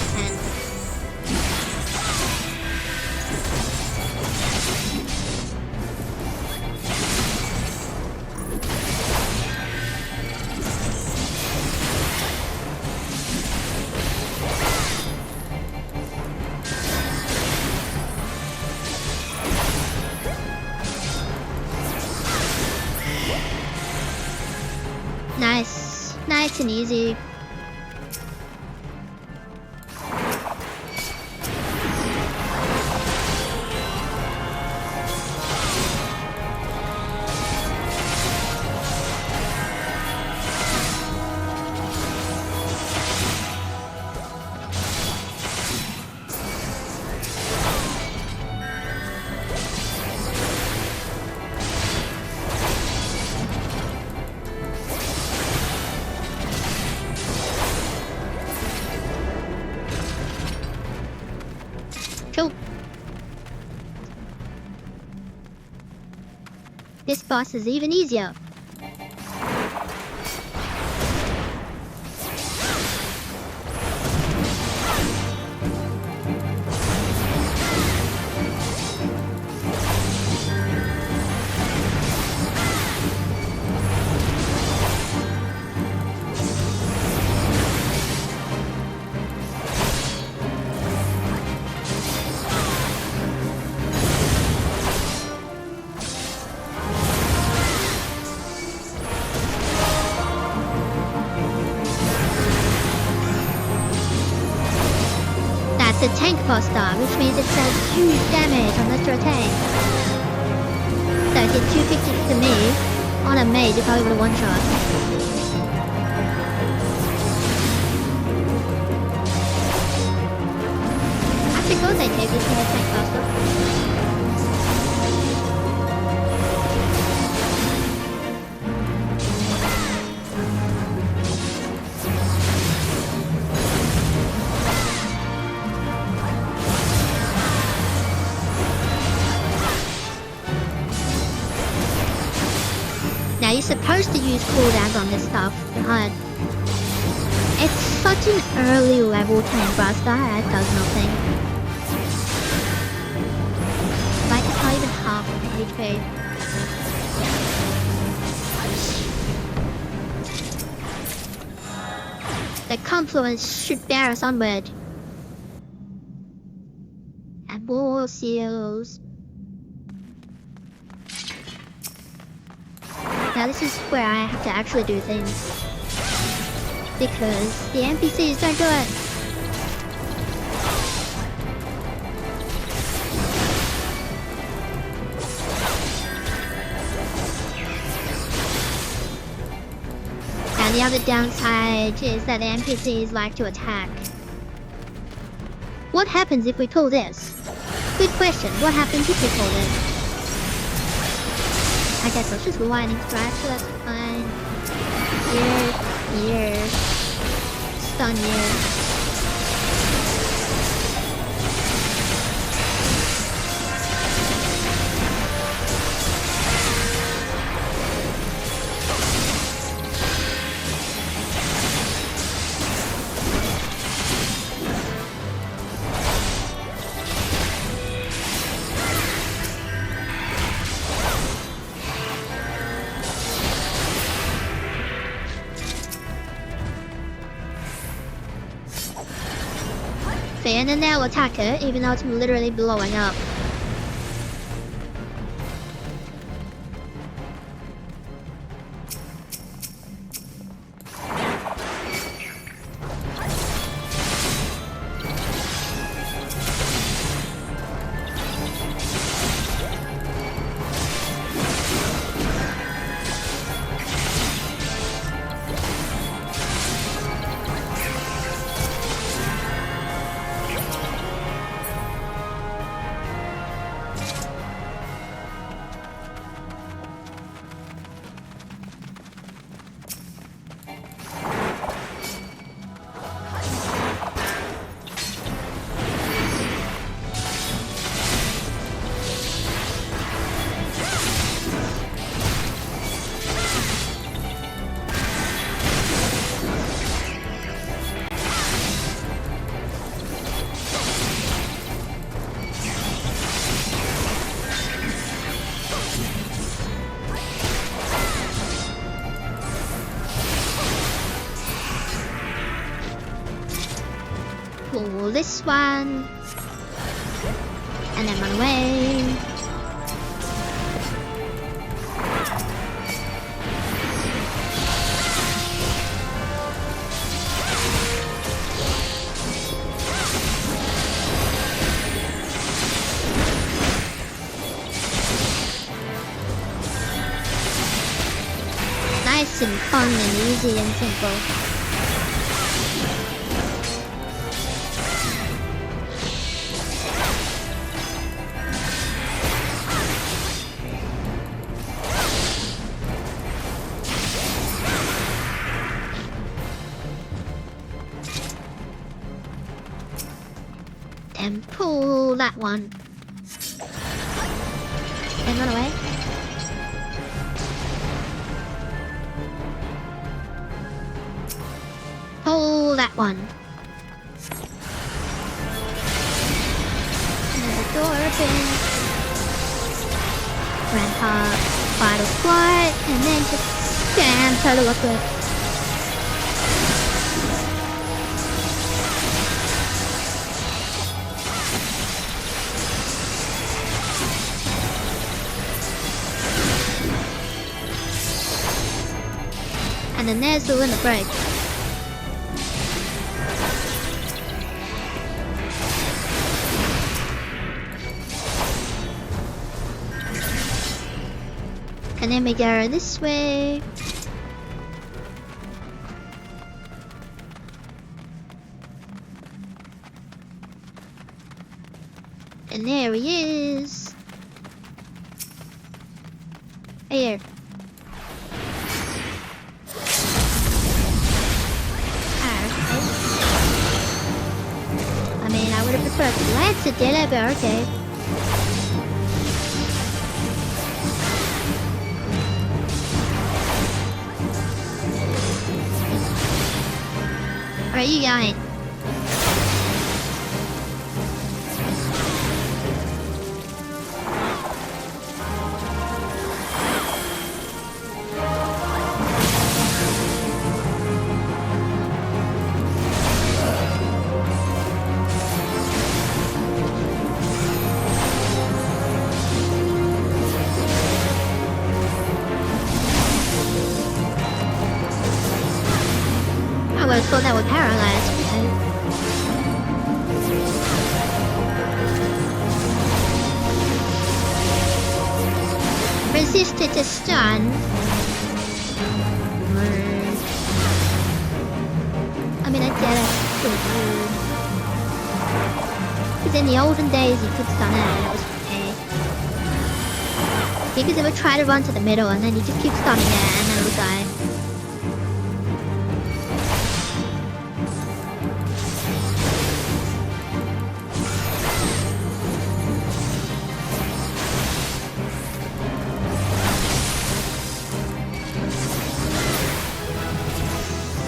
Nice. Nice and easy. Cool. This boss is even easier. It's a tank poster, which means it does huge damage unless you're a tank. So it did 250 to me. On a mage, it probably would have one-shot. Actually, close I take this in a tank poster. Now you're supposed to use cooldowns on this stuff, but it's such an early level tank buster, it does nothing. Like it's not even half of HP. The confluence should bear us onward. And more seals. Now this is where I have to actually do things. Because the NPCs don't do it. And the other downside is that the NPCs like to attack. What happens if we pull this? Good question. What happens if we pull this? I guess I'll just lightning strike, so that's fine. Here. Stun you. And then they'll attack it, even though it's literally blowing up. Pull this one. And then run away. Nice and fun and easy and simple. And pull that one. And run away. Pull that one. And the door opens. Rampart, vital flight, and then just jam total liquid. And then there's the limit break. And then we go this way. And there he is. Here. I mean, I would have preferred to lance it, did I? But okay. Where are you going? I thought that would paralyze me. Resisted to stun. mean, I get it. Because in the olden days, you could stun it and it was okay. Because it would try to run to the middle and then you just keep stunning it and then it would die.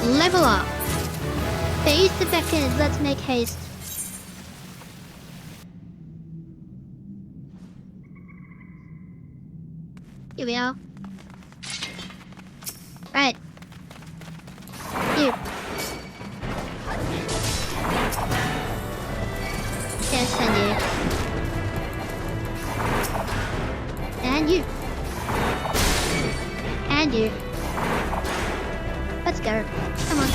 Level up. Face the beckons, let's make haste. Here we are. Right. You. Yes, and you. And you. And you. Let's go. Come on.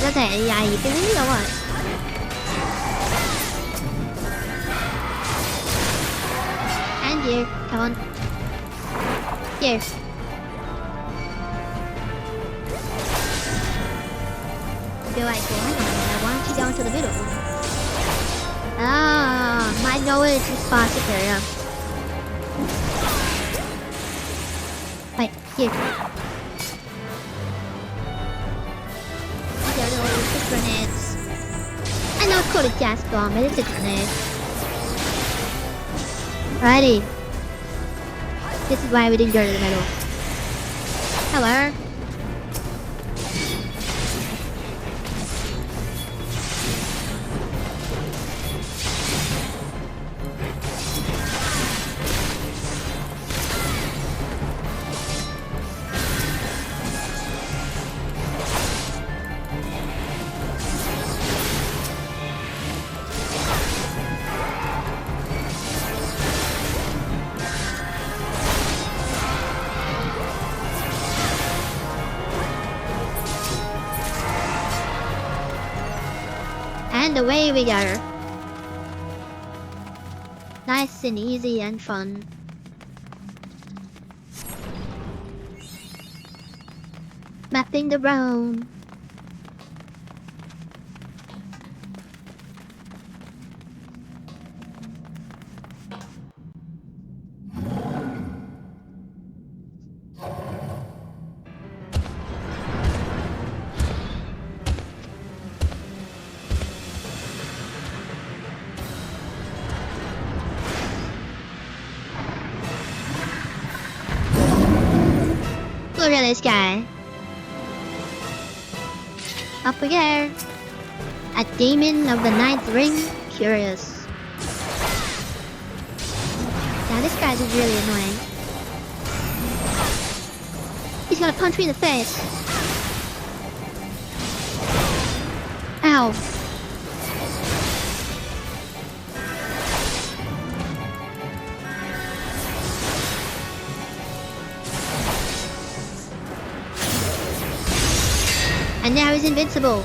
Có thể dài gì cái đúng rồi. And you, come on. Here. I feel like why don't you go into the middle? Ah, my knowledge is far superior. Wait, here. Grenades. I know it's called a gas bomb, but it's a grenade. Righty. This is why we didn't go to the middle. Hello. And away we go. Nice and easy and fun. Mapping the realm. Look at this guy. Up we go. A demon of the ninth ring. Curious. Now this guy's really annoying. He's gonna punch me in the face. Ow. And now he's invincible.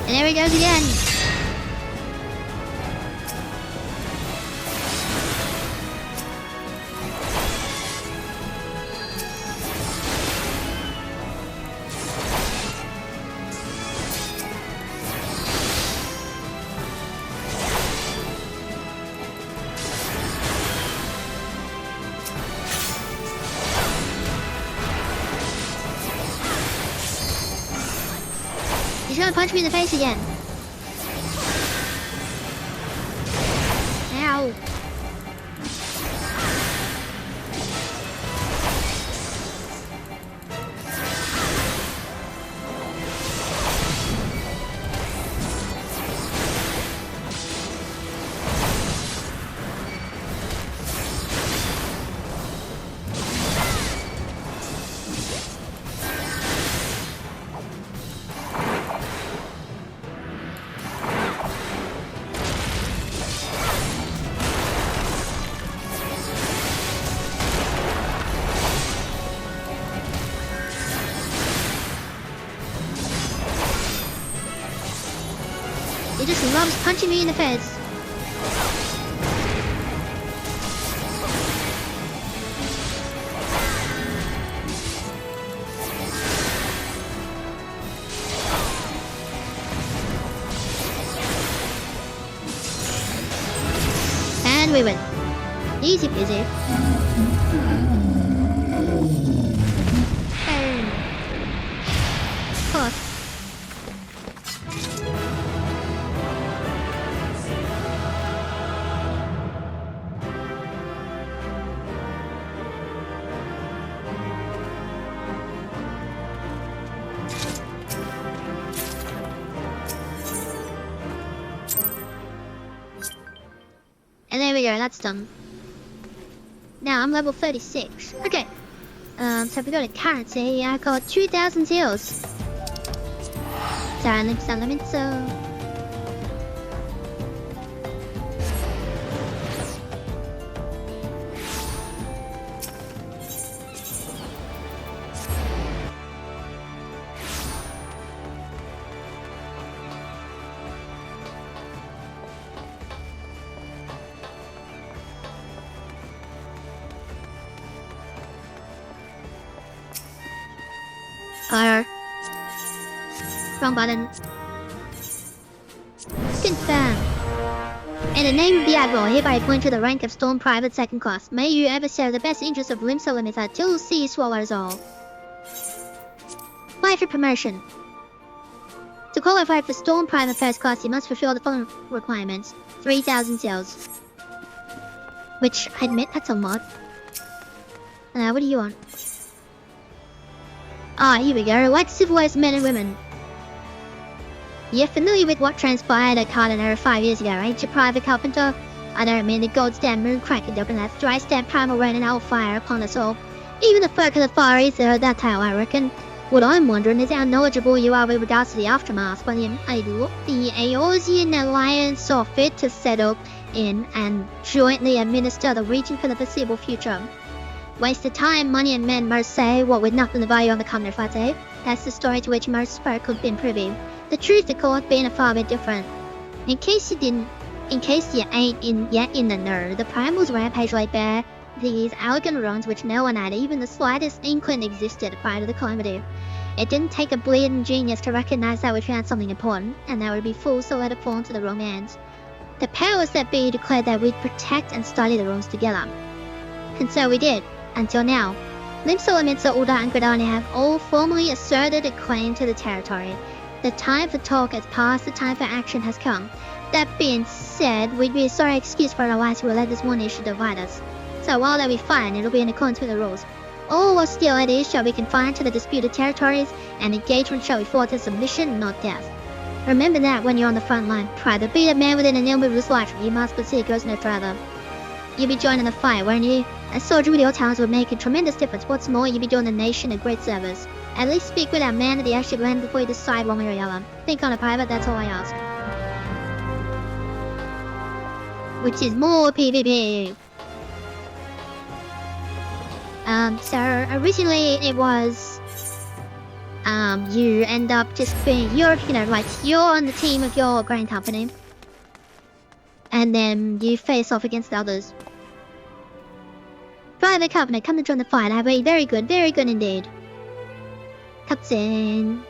And there he goes again. punch me in the face again. Ow. He just loves punching me in the face. And we win. Easy peasy. Boom. Of course. And there we go, that's done. Now I'm level 36. Okay. So if we go to currency, I got 2,000 seals. So. Fire. Wrong button. Confirm. In the name of the Admiral, hereby appoint to the rank of Storm Private Second Class. May you ever serve the best interests of Limsa Limited till sea swallows all. Apply for promotion. To qualify for Storm Private First Class, you must fulfill the following requirements. 3,000 sales. Which, I admit, that's a lot. What do you want? Ah, here we go. Like civilized men and women. You're familiar with what transpired at Carpenter 5 years ago, ain't you, Private Carpenter? I don't mean the gold stamp moon cracking open that dry stamp primal rain and hellfire upon us all. Even the folk of the Far East heard that tale, I reckon. What I'm wondering is how knowledgeable you are with regards to the aftermath when the Aeorsian Alliance saw fit to settle in and jointly administer the region for the foreseeable future. Waste of time, money and men, most say, what with nothing to value on the common fight, eh? That's the story to which most folk have been privy. The truth, of course, being a far bit different. In case you ain't yet in the know, the primals rampage like bear these elegant runs which no one had even the slightest inkling existed prior to the calamity. It didn't take a bleeding genius to recognize that we found something important, and that would be fools to let it fall into the wrong hands. The powers that be declared that we'd protect and study the runes together. And so we did. Until now, Limsa, Uda and Gridani have all formally asserted a claim to the territory. The time for talk has passed, the time for action has come. That being said, we'd be a sorry excuse for an alliance who will let this one issue divide us. So while they'll be fine, it'll be in accordance with the rules. All hostilities shall be confined to the disputed territories, and engagement shall be fought to submission, not death. Remember that when you're on the front line. Private, be a man within an ill move of his life, you must but see it goes no further. You'll be joining the fight, won't you? A soldier with your talents would make a tremendous difference. What's more, you'll be doing the nation a great service. At least speak with our man at the extra land before you decide one way or the other. Think on it, Private, that's all I ask. Which is more PvP. So originally it was, you end up just being, you're on the team of your grain company. And then you face off against the others. Private Carpenter, come to join the fight. I have a very good indeed. Cutscene.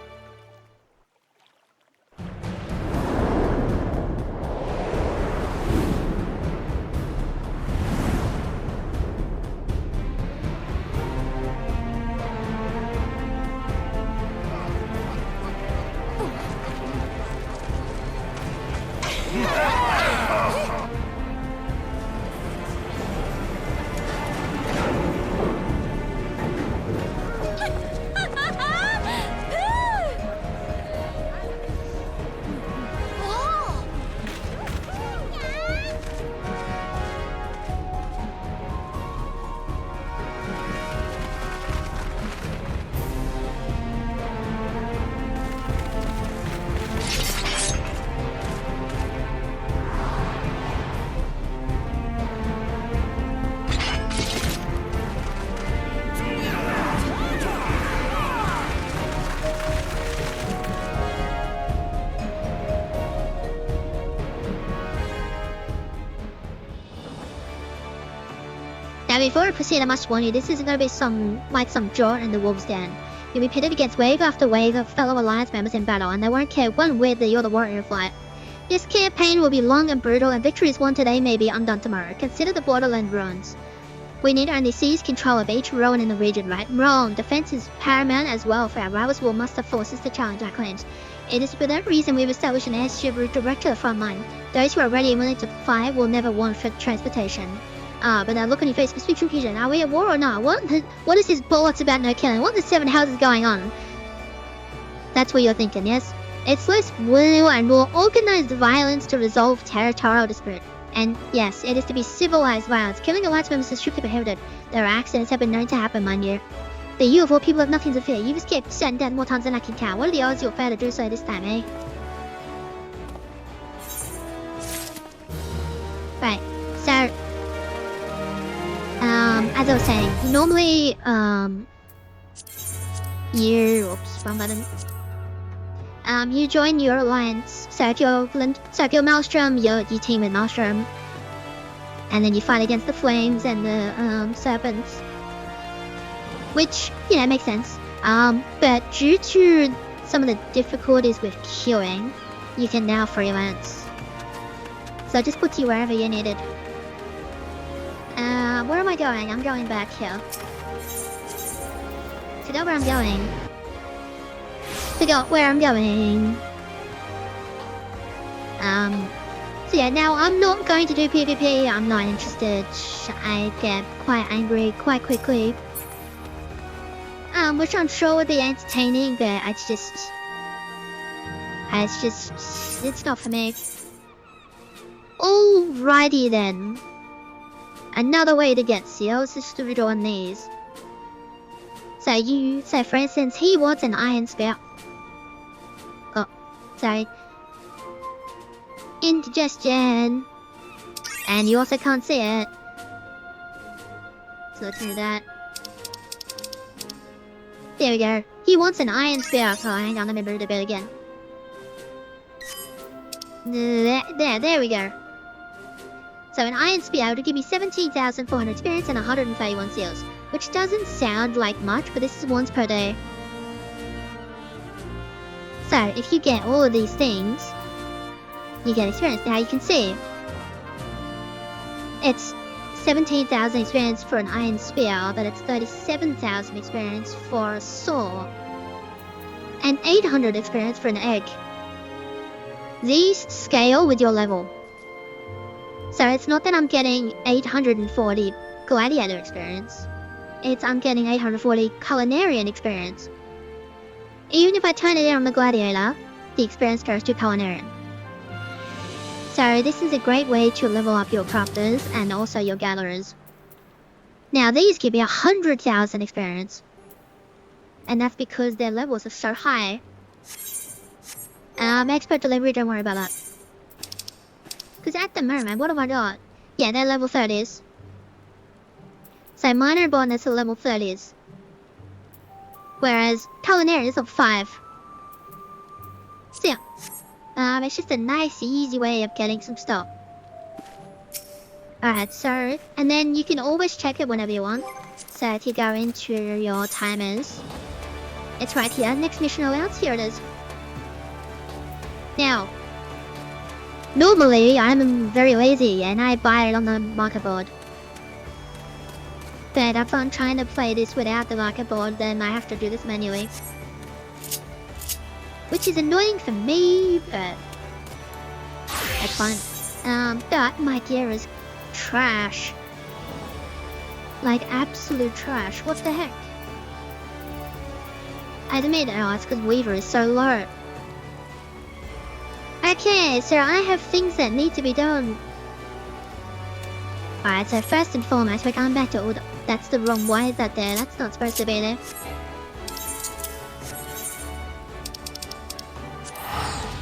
Now before I proceed, I must warn you, this isn't going to be some jaw in the wolf's den. You'll be pitted against wave after wave of fellow Alliance members in battle, and they won't care one whit that you're the warrior of light. This campaign will be long and brutal, and victories won today may be undone tomorrow. Consider the borderland ruins. We need only seize control of each ruin in the region, right? Wrong. Defense is paramount as well, for our rivals will muster forces to challenge our claims. It is for that reason we've established an airship route direct to the front line. Those who are ready and willing to fight will never want for transportation. But now look on your face for speech confusion. Are we at war or not? What is this bullets about no killing? What the seven hells is going on? That's what you're thinking, yes? It's less will and more organized violence to resolve territorial dispute. And yes, it is to be civilized violence. Killing Alliance members is strictly prohibited. There are accidents have been known to happen, mind you. The you of all people have nothing to fear. You've escaped sent dead more times than I can count. What are the odds you'll fail to do so this time, eh? Right, so as I was saying, normally, wrong button. You join your alliance. So if you're Maelstrom, you team with Maelstrom, and then you fight against the flames and the serpents, which makes sense. But due to some of the difficulties with queuing, you can now freelance. So it just puts you wherever you're needed. Where am I going? I'm going back here. Forgot where I'm going. Forgot where I'm going. So yeah, now I'm not going to do PvP. I'm not interested. I get quite angry quite quickly. Which I'm sure would be entertaining, but it's not for me. Alrighty then. Another way to get seals is to rejoin these. So for instance, he wants an iron spear. Oh, sorry. Indigestion. And you also can't see it. So let's do that. There we go. He wants an iron spear. Oh, hang on, let me move the bit again. There we go. So an iron spear would give me 17,400 experience and 131 seals, which doesn't sound like much, but this is once per day. So if you get all of these things, you get experience. Now you can see it's 17,000 experience for an iron spear, but it's 37,000 experience for a saw, and 800 experience for an egg. These scale with your level. So it's not that I'm getting 840 gladiator experience. I'm getting 840 culinarian experience. Even if I turn it in on the gladiator, the experience goes to culinarian. So this is a great way to level up your crafters and also your gatherers. Now these give me 100,000 experience. And that's because their levels are so high. Expert delivery, don't worry about that. Because at the moment, what have I got? Yeah, they're level 30s. So minor bonus are level 30s. Whereas culinary is level 5. So yeah. It's just a nice, easy way of getting some stuff. Alright, so, and then you can always check it whenever you want. So if you go into your timers, it's right here, next mission allowance, here it is. Now, normally I'm very lazy and I buy it on the market board. But if I'm trying to play this without the market board, then I have to do this manually. Which is annoying for me, but That's fine. But my gear is trash. Like absolute trash. What the heck? I admit it's because Weaver is so low. Okay, so I have things that need to be done. Alright, so first and foremost, we're going back to order. That's the wrong. Why is that there? That's not supposed to be there.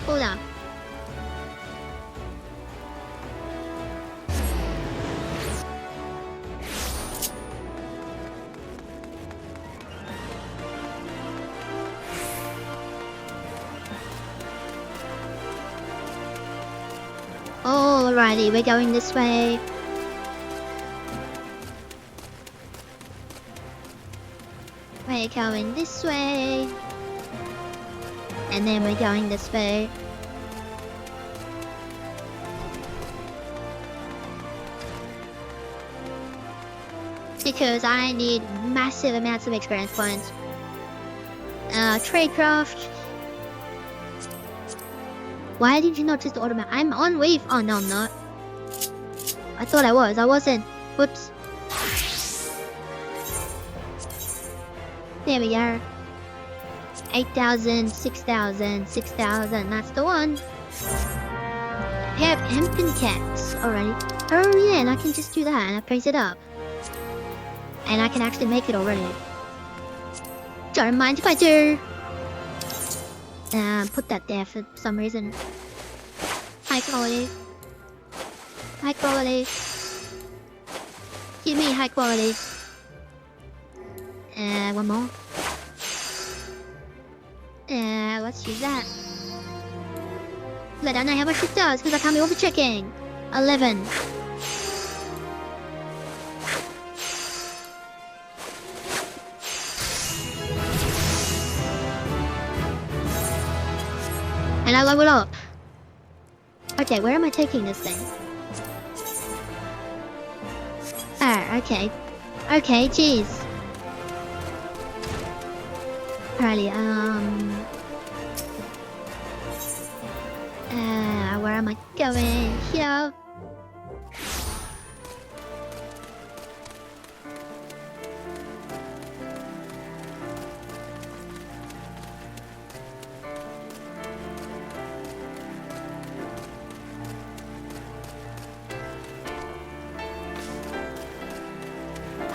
Hold on. Alrighty, we're going this way. We're going this way. And then we're going this way. Because I need massive amounts of experience points. Tradecraft. Why did you not just automate? I'm on Weave. Oh no, I'm not. I thought I was. I wasn't. Whoops. There we go. 8,000, 6,000, 6,000. That's the one. I have hempen caps already. Oh yeah, and I can just do that and I praise it up. And I can actually make it already. Don't mind if I do. Put that there for some reason. High quality. High quality. Give me high quality. One more. Let's use that. I don't know how much it does because I can't be over checking. 11. And I level up. Okay, where am I taking this thing? Ah, okay. Okay, jeez. Alrighty, where am I going? Here.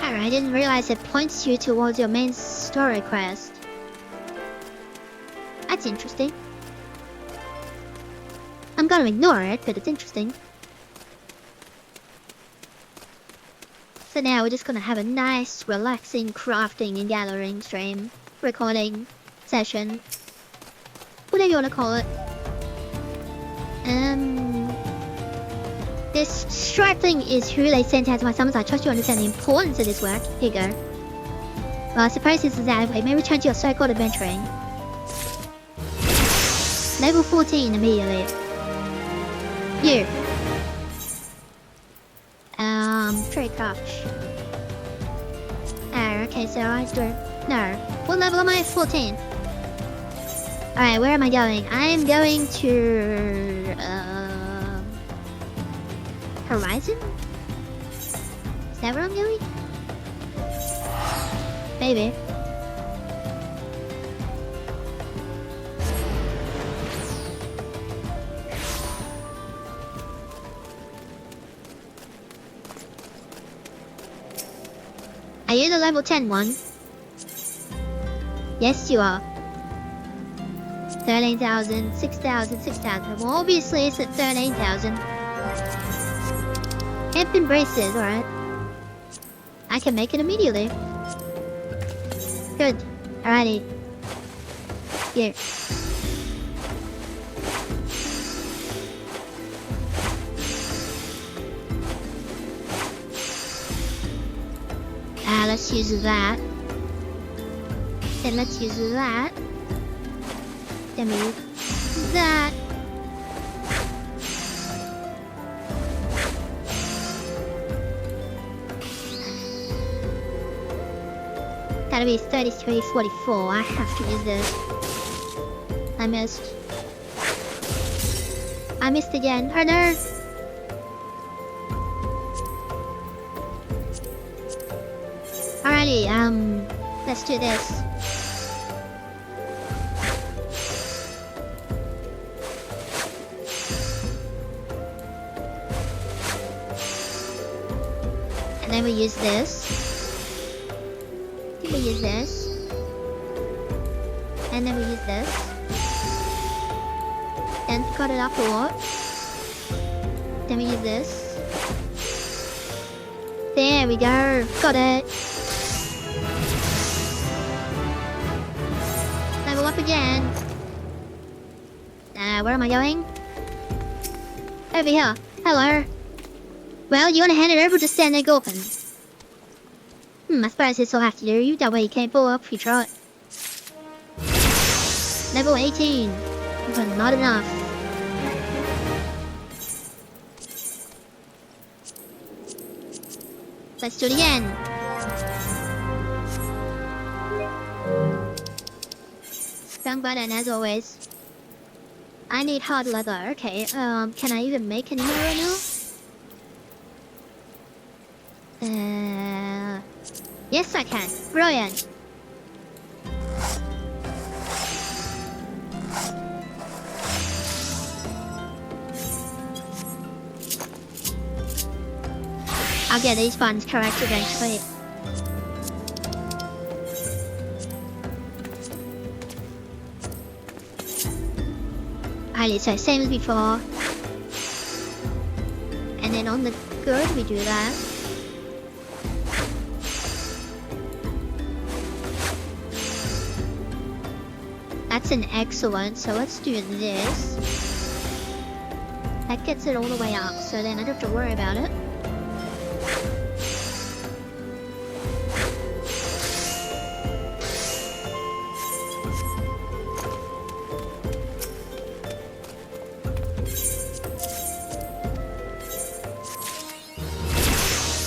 I didn't realize it points you towards your main story quest. That's interesting. I'm gonna ignore it, but it's interesting. So now we're just gonna have a nice, relaxing crafting and gathering stream, recording, session, whatever you wanna call it. This stripe thing is who they sent out to my summons. I trust you understand the importance of this work. Here you go. Well, I suppose this is out of way. May return to your so-called adventuring. Level 14 immediately. You. Tradecraft. Oh, okay, so I don't... No. What level am I? 14. Alright, where am I going? I am going to... Horizon? Is that where I'm going? Maybe. Are you the level 10 one? Yes, you are. 13,000, 6,000, 6,000. Well, obviously it's at 13,000. Hempen braces, alright. I can make it immediately. Good. Alrighty. Here. Let's use that. Then let's use that. Then we use that. Gotta be 33, 44. I have to use this. I missed. I missed again. Oh no! Alrighty, let's do this. And then we use this. Then we use this. And then we use this. And cut it up a lot. Then we use this. There we go. Got it. Level up again. Where am I going? Over here. Hello. Well, you wanna hand it over or just stand there gulping? I suppose this will have to do. That way you can't pull up if you try it. Level 18. But not enough. Let's do it again. Wrong button as always. I need hard leather. Okay, can I even make any more right now? Yes I can. Brilliant. I'll get these buttons correct eventually. Alright, so same as before. And then on the good we do that. That's an excellent, so let's do this. That gets it all the way up, so then I don't have to worry about it.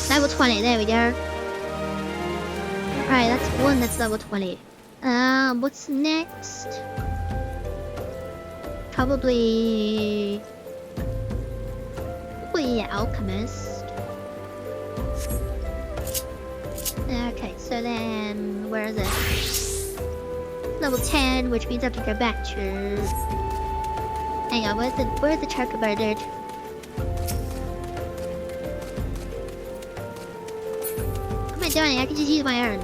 Level 20, there we go. Alright, that's one that's level 20. What's next? Probably Alchemist. Okay, so then where is it? Level 10, which means I have to go back to. Hang on, where's the chocobo dude? What am I doing? I can just use my own.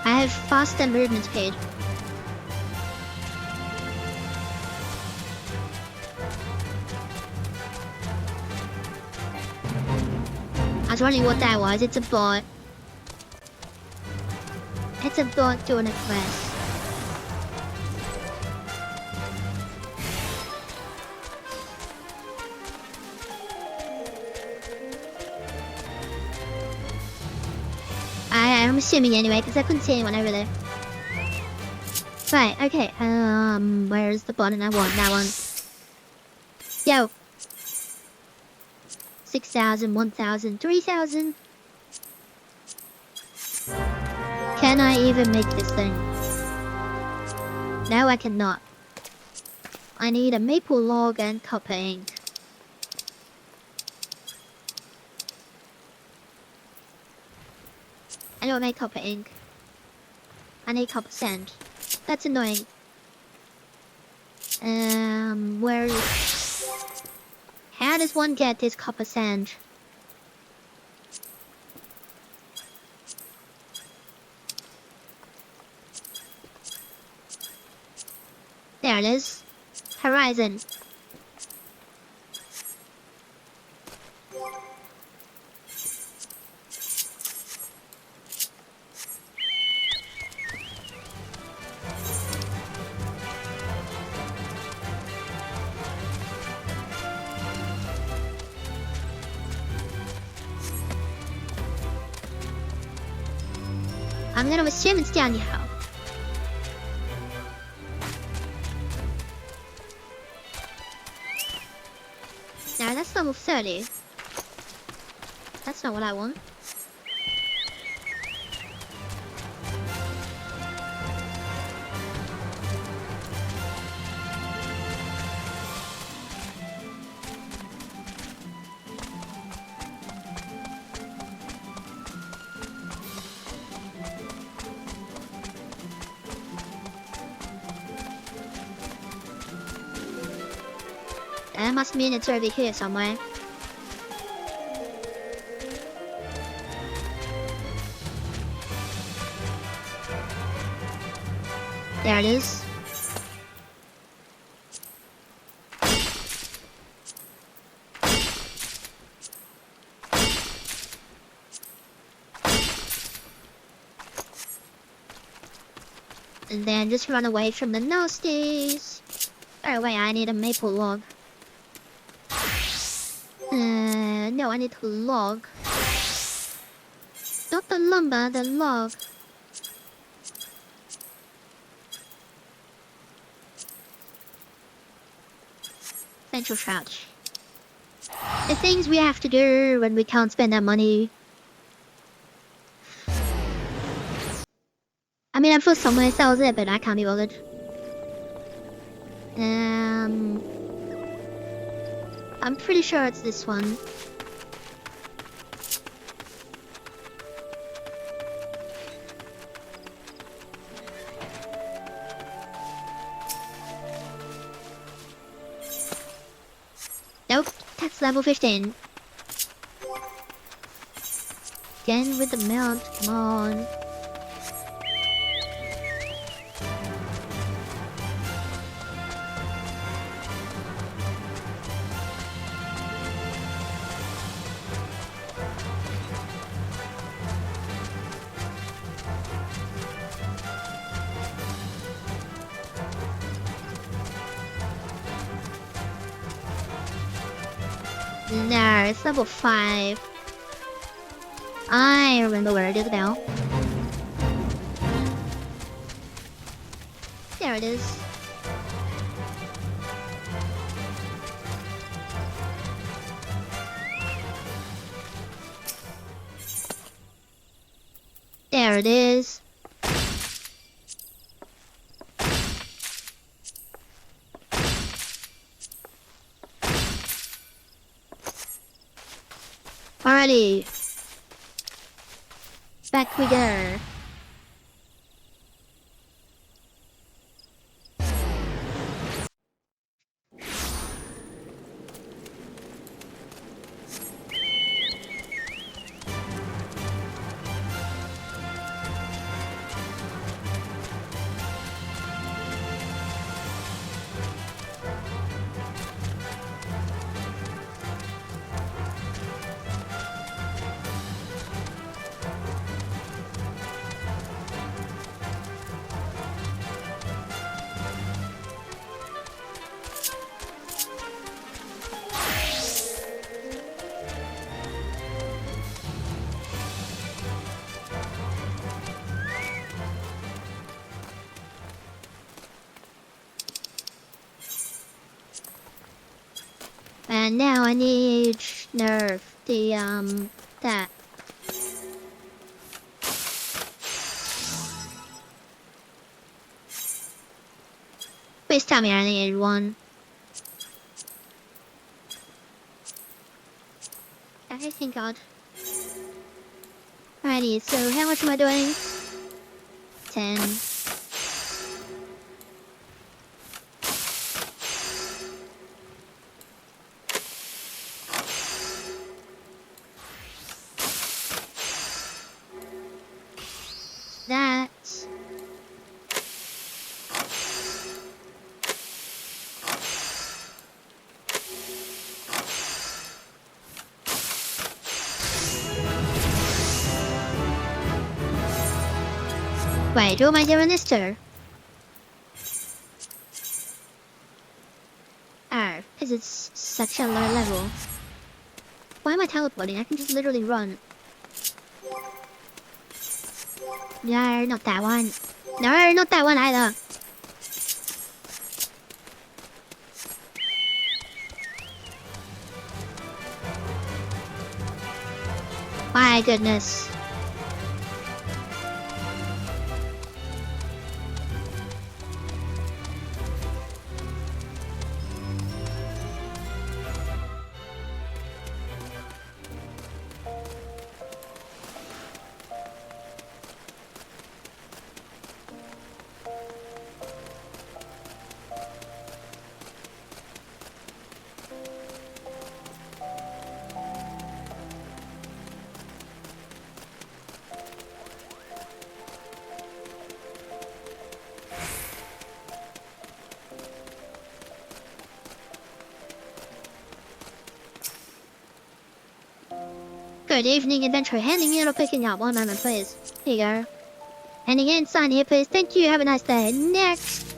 I have faster movement speed. I was wondering what that was. It's a bot. It's a bot doing a quest. I'm assuming anyway, because I couldn't see anyone over there. Right, okay, where's the button I want? That one. Yo. 6,000, 1,000, 3,000. Can I even make this thing? No, I cannot. I need a maple log and copper ink. I don't make copper ink. I need copper sand. That's annoying. Where is... How does one get this copper sand? There it is. Horizon. I'm gonna assume it's down here. No, that's level 30. That's not what I want. That must mean it's over here somewhere. There it is. And then just run away from the nasties. Oh wait, I need a maple log. No, I need a log. Not the lumber, the log. Central crouch. The things we have to do when we can't spend our money. I mean, I'm sure somewhere sells it, but I can't be bothered. I'm pretty sure it's this one. Nope, that's level 15. Again with the mount, come on. No, it's level 5. I remember where it is now. There it is. There it is. Alrighty. Back we go. And now I need nerf that. Please tell me I need one. Okay, thank God. Alrighty, so how much am I doing? 10. That. Wait, who am I doing this to? Oh, because it's such a low level. Why am I teleporting? I can just literally run. No, not that one. No, not that one either. My goodness. Good evening, adventurer. Handing in or picking up. One moment, please. Here you go. Handing in, sign here, please. Thank you. Have a nice day. Next.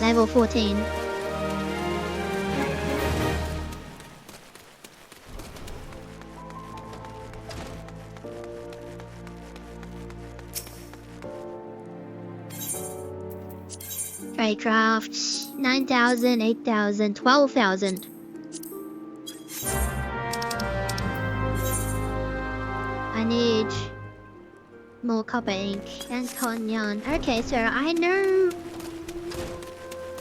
Level 14. Trade crafts. 9,000, 8,000, 12,000. I need more copper ink and cognon. Okay, so I know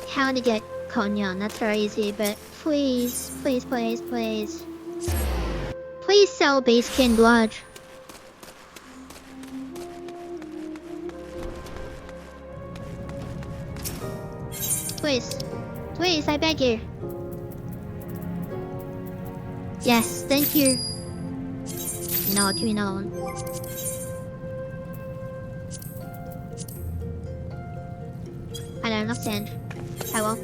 how to get cognon. That's very easy, but please, please, please, please. Please sell beastkin blood. Please. Please, I beg you. Yes, thank you. No, give me another one. I don't understand. Oh well.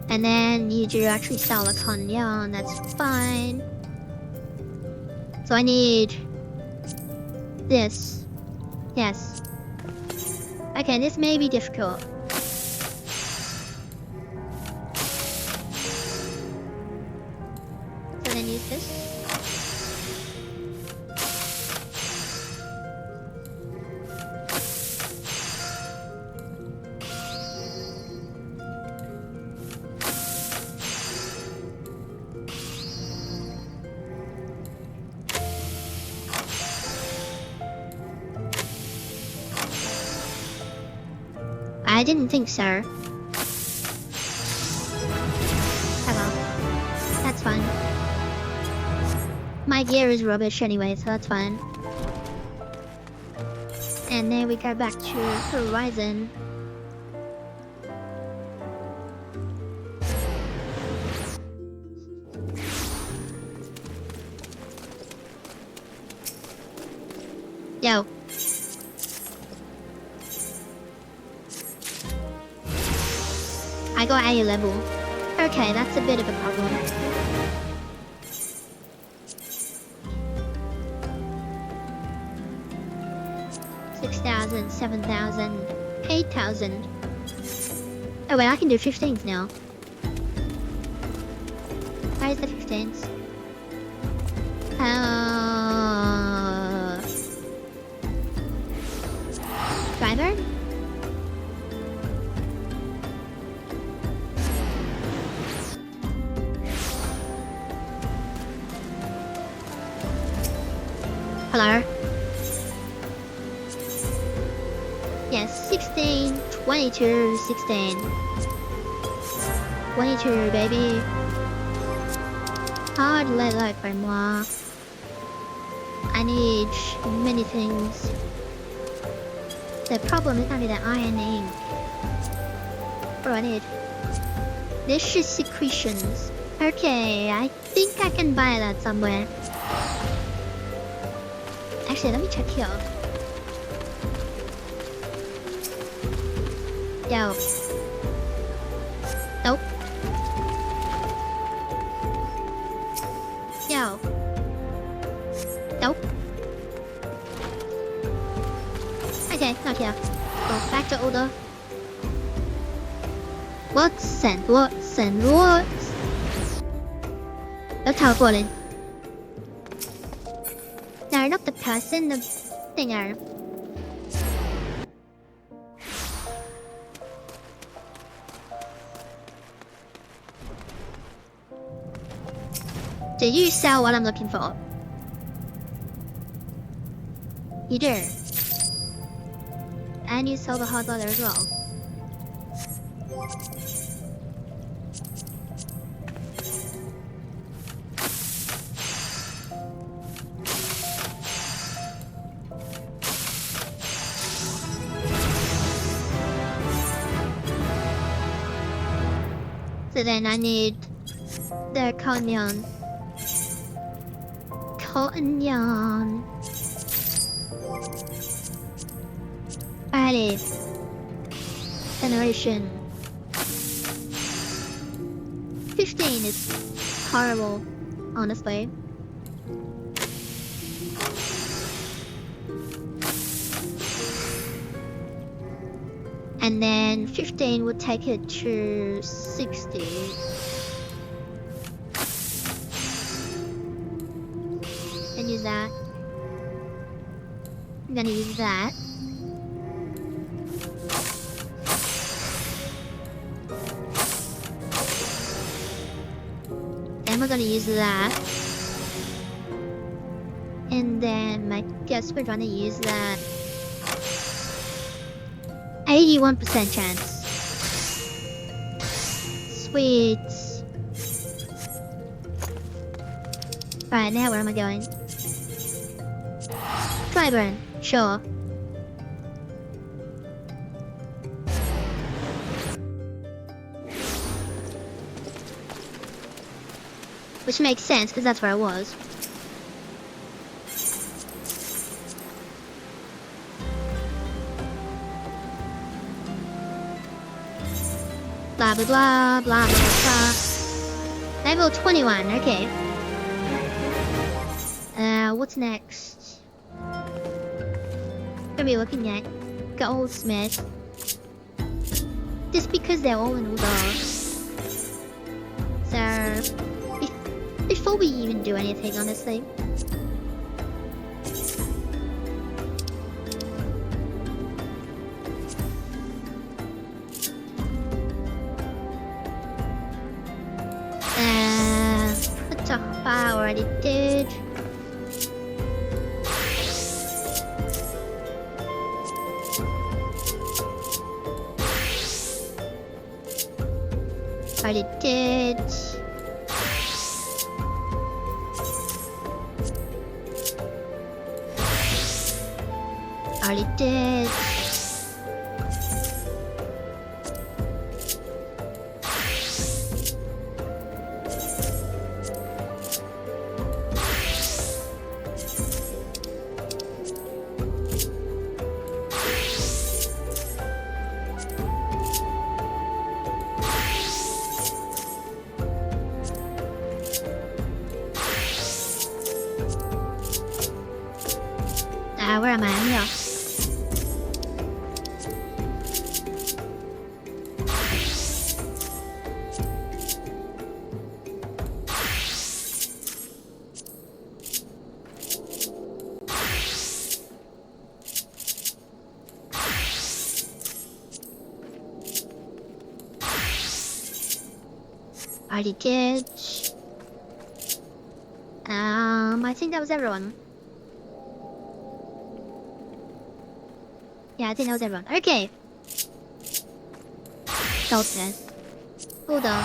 And then you do actually sell a cognon, that's fine. So I need this. Yes. Okay, this may be difficult. So then use this. I didn't think so. Hello. That's fine. My gear is rubbish anyway, so that's fine. And then we go back to Horizon. Yo. I got A level. Okay, that's a bit of a problem. $6,000, $7,000, $8,000. Oh wait, I can do 15s now. Where's the 15s? Driver? Hello? Yes, 16, 22, 16. 22, baby. Hard let out by moi. I need many things. The problem is only the iron ink. What do I need? Delicious secretions. Okay, I think I can buy that somewhere. Actually, let me check here. Yo. Nope. Yo. Nope. Okay, not here. Go back to order. What? Send what? Send what? แล้ว跳过来 No, not the person, the thinger. Do you sell what I'm looking for? You do. And you sell the hot leather as well. So then I need the cognon. Cognon. Allez. Generation. 15 is horrible, honestly. And then 15 would take it to 60. And use that. I'm gonna use that. Then we're gonna use that. And then I guess we're gonna use that. 81% chance. Sweet. Right, now where am I going? Dryburn, sure. Which makes sense, because that's where I was. Blah blah blah blah blah blah. Level 21, okay. What's next? Gonna be looking at Goldsmith. Just because they're all in order. So, before we even do anything, honestly. What I already did. Already did. Already did. Where am I? I'm here. Already did. I think that was everyone. Yeah, I think that was everyone. Okay. Goldsmith. Hold on.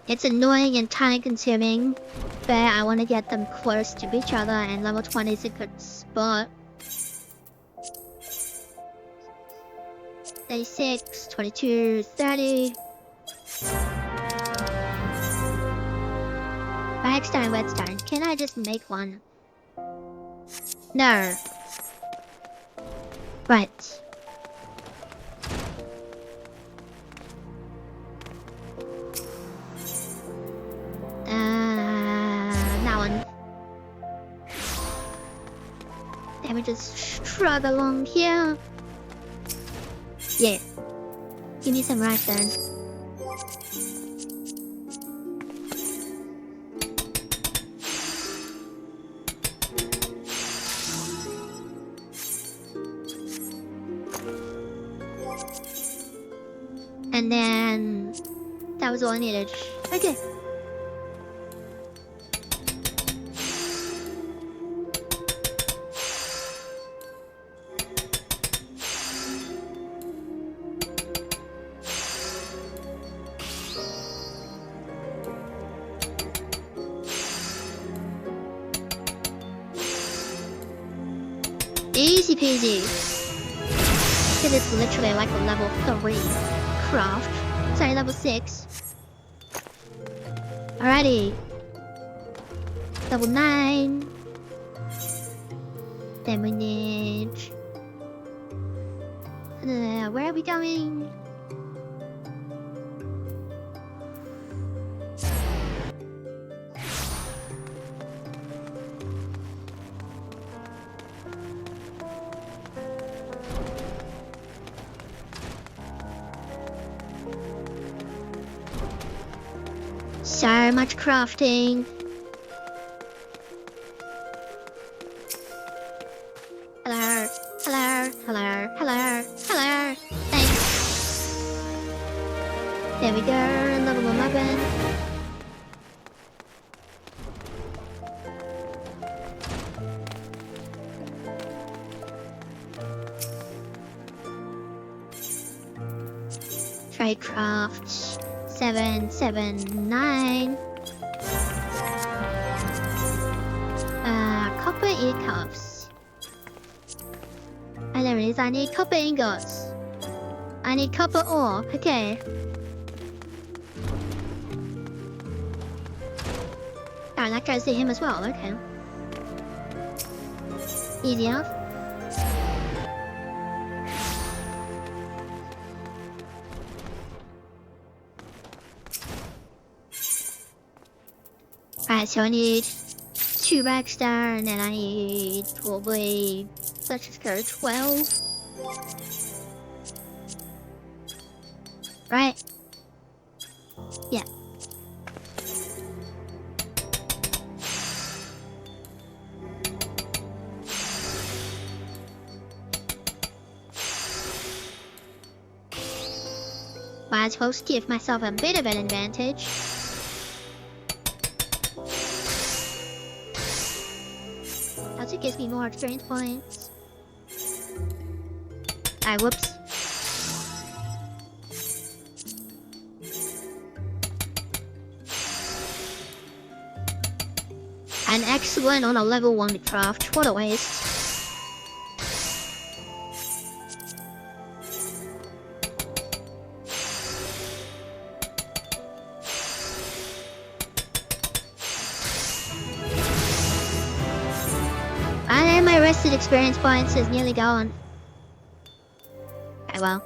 It's annoying and time consuming, but I want to get them close to each other, and level 20 is a good spot. 36, 22, 30. Redstone, redstone. Can I just make one? No. Right. That one. Let me just strut along here. Yeah. Give me some redstone. And then that was all I needed. Okay. Easy peasy. Because it's literally like a level 3 craft. Sorry, level 6. Alrighty. Level 9. Then we need... where are we going? So much crafting. Hello, hello, hello, hello, hello. Thanks. There we go, level 11. Tradecraft 779. Copper ear cuffs. I know it is. I need copper ingots. I need copper ore. Okay. Oh, that goes to him as well. Okay. Easy enough. Alright, so I need 2 rags there, and then I need probably, let's just go 12. Right? Yeah. Might as well give myself a bit of an advantage. Also gives me more experience points. Whoops. An excellent on a level 1 craft. What a waste. And my rested experience points is nearly gone. Okay, well.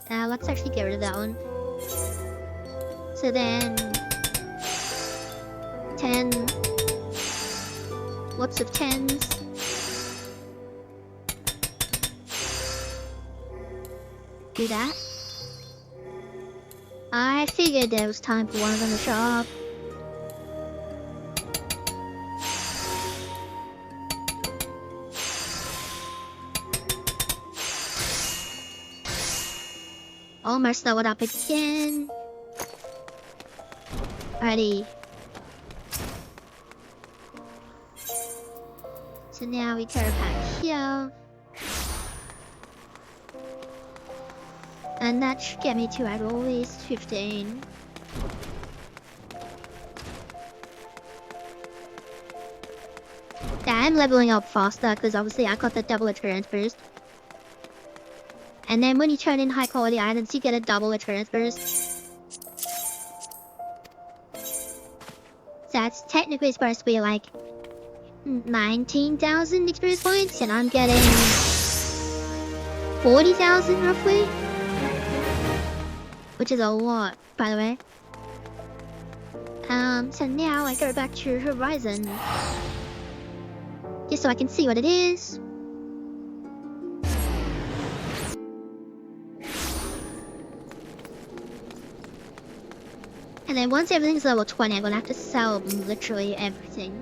Let's actually get rid of that one. So then... 10. Lots of 10s. Do that. I figured there was time for one of them to show up. Almost leveled up again. Alrighty. So now we go back here. And that should get me to at least 15. Yeah, I'm leveling up faster because obviously I got the double experience boost. And then when you turn in high quality items, you get a double experience boost. So that's technically supposed to be like 19,000 experience points, and I'm getting 40,000 roughly. Which is a lot, by the way. So now I go back to Horizon. Just so I can see what it is. And then once everything's level 20, I'm gonna have to sell literally everything.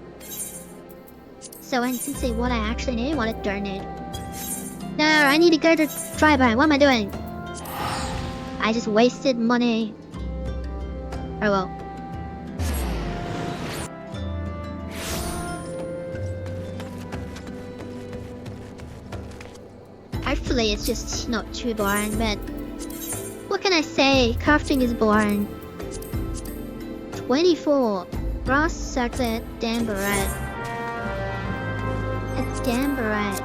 So I can see what I actually need and what I don't need. No, I need to go to Dryburn. What am I doing? I just wasted money. Oh well. Hopefully it's just not too boring, but... what can I say? Crafting is boring. 24. Brass circlet, damn barrette. Tambourite.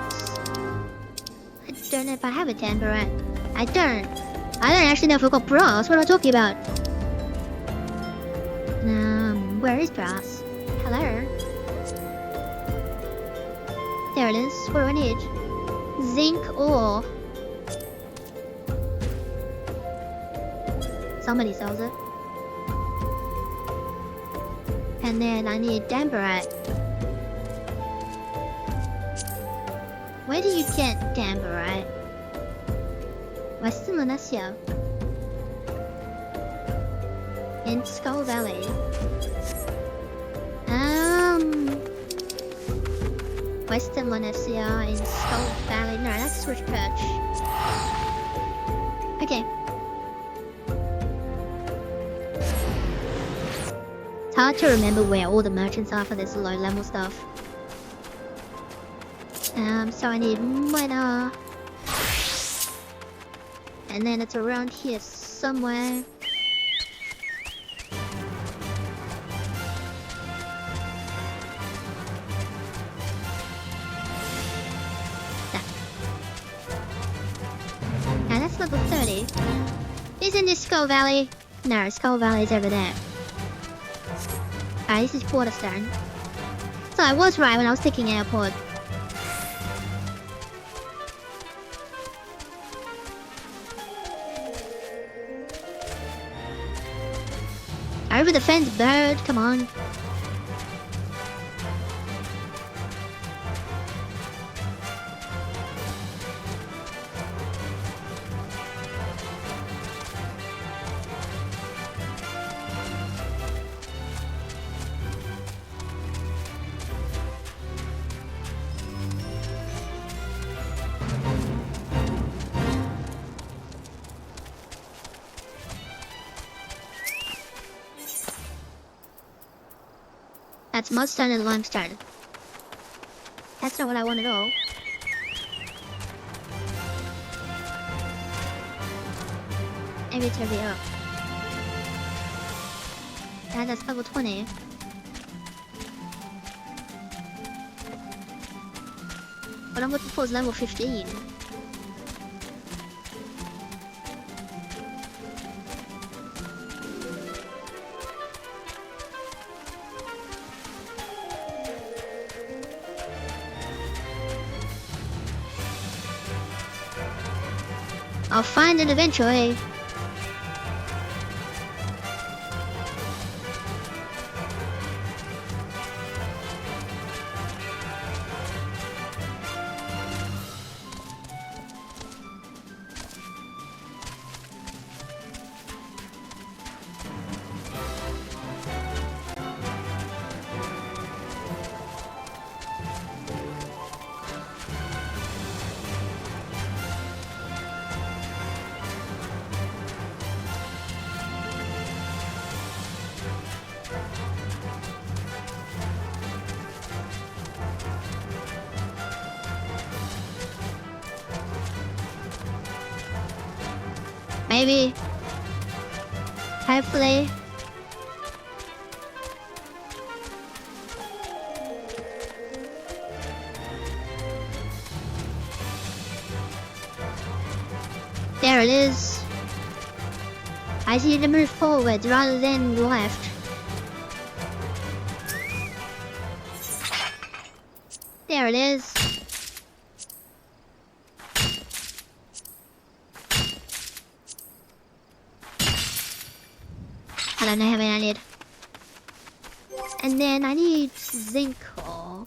I don't know if I have a tambourite. I don't actually know if I've got brass. What am I talking about? Where is brass? Hello? There it is. What do I need? Zinc ore. Somebody sells it. And then I need tambourite. Where do you get tambourite? Western Lunasia. In Skull Valley. Western Lunasia in Skull Valley. No, that's Switchperch. Okay. It's hard to remember where all the merchants are for this low level stuff. So I need miner. And then it's around here somewhere. And that's level 30. Isn't this Skull Valley? No, Skull Valley's over there. Alright, this is Waterstone. So I was right when I was thinking airport. Over the fence, bird, come on. That's mudstone and limestone. That's not what I want at all. Maybe it's over here. Yeah, that's level 20. What I'm looking for is level 15. I'll find it eventually. Maybe. Hopefully. There it is. I need to move forward rather than left. There it is. I don't know how many I need. And then I need zinc ore.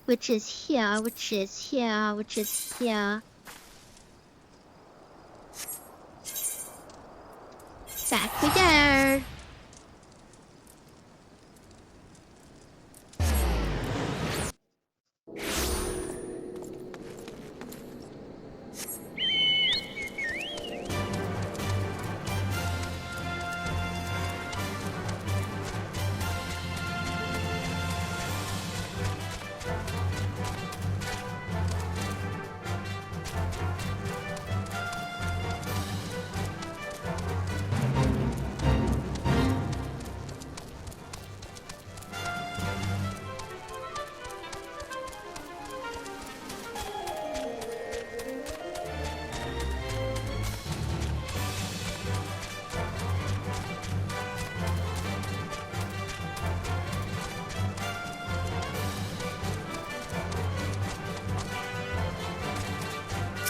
Which is here, which is here, which is here. Back we go.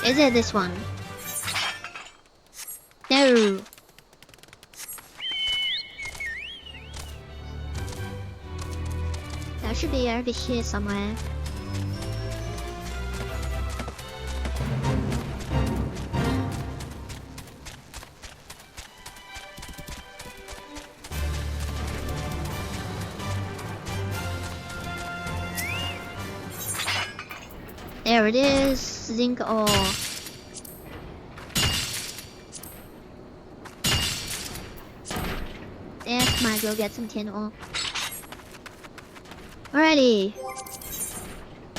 Is it this one? No. That should be over here somewhere. There it is, zinc ore. Yeah, might as well get some tin ore. Alrighty.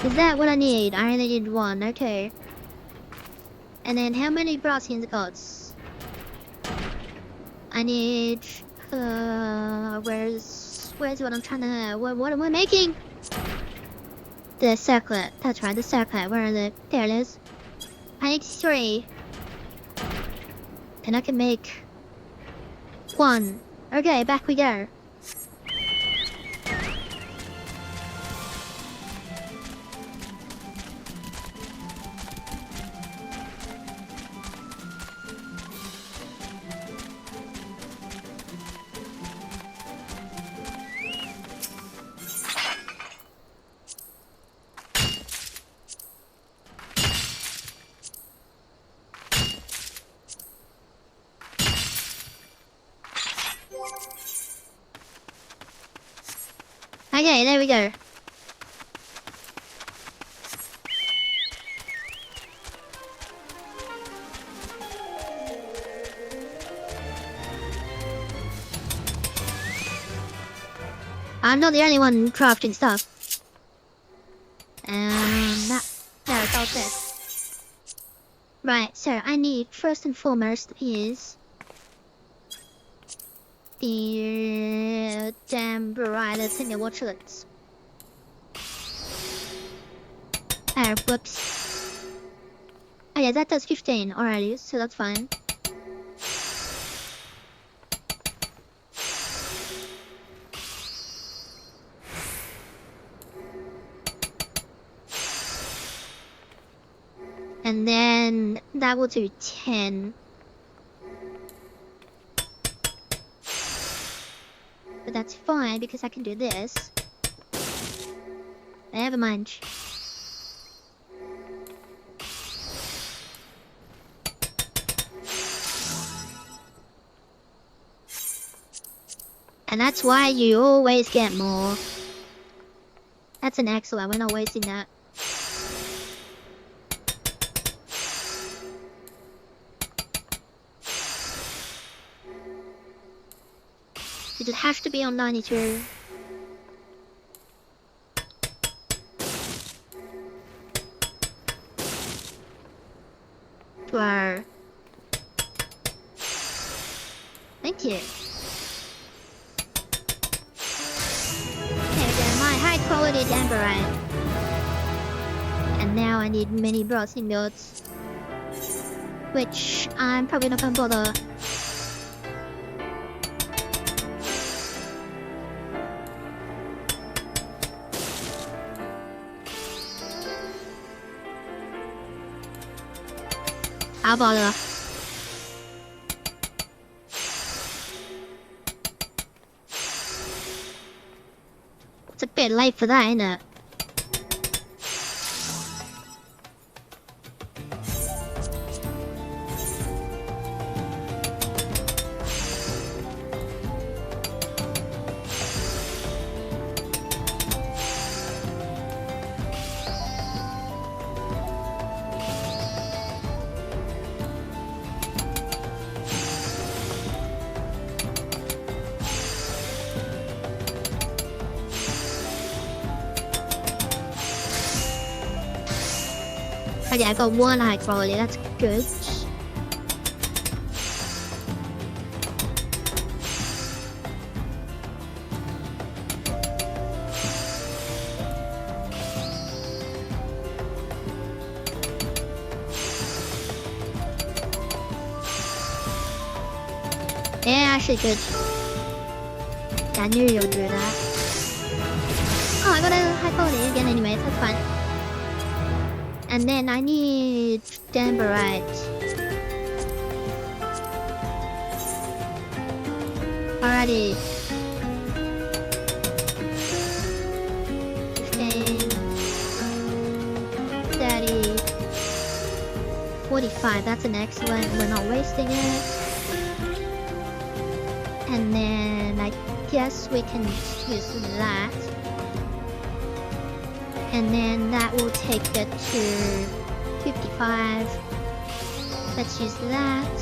Is that what I need? I only need one, okay. And then how many brass ingots? I need... where's what I'm trying to... What am I making? The circlet. That's right, the circlet. Where is it? There it is. I need 3. And I can make 1. Okay, back we go. Okay, there we go. I'm not the only one crafting stuff. No, it's all this. Right, so I need, first and foremost, is... the damn variety thing that watch it. Oh, whoops. Oh yeah, that does 15 already, so that's fine. And then that will do 10. But that's fine because I can do this. Never mind. And that's why you always get more. That's an excellent, we're not wasting that. It has to be on 92. Wow. Thank you. Okay, then my high quality amberite. And now I need many brass ingots. Which I'm probably not gonna bother. I'll bother. It's a bit late for that, isn't it? Okay, I got 1 high quality, that's good. Yeah, actually good. I knew you would do that. Oh, I got a high quality again anyway, that's fine. And then I need Denverite. Alrighty. 15, 30, 45. That's an excellent. We're not wasting it. And then I guess we can use that. And then that will take it to 55. Let's use that.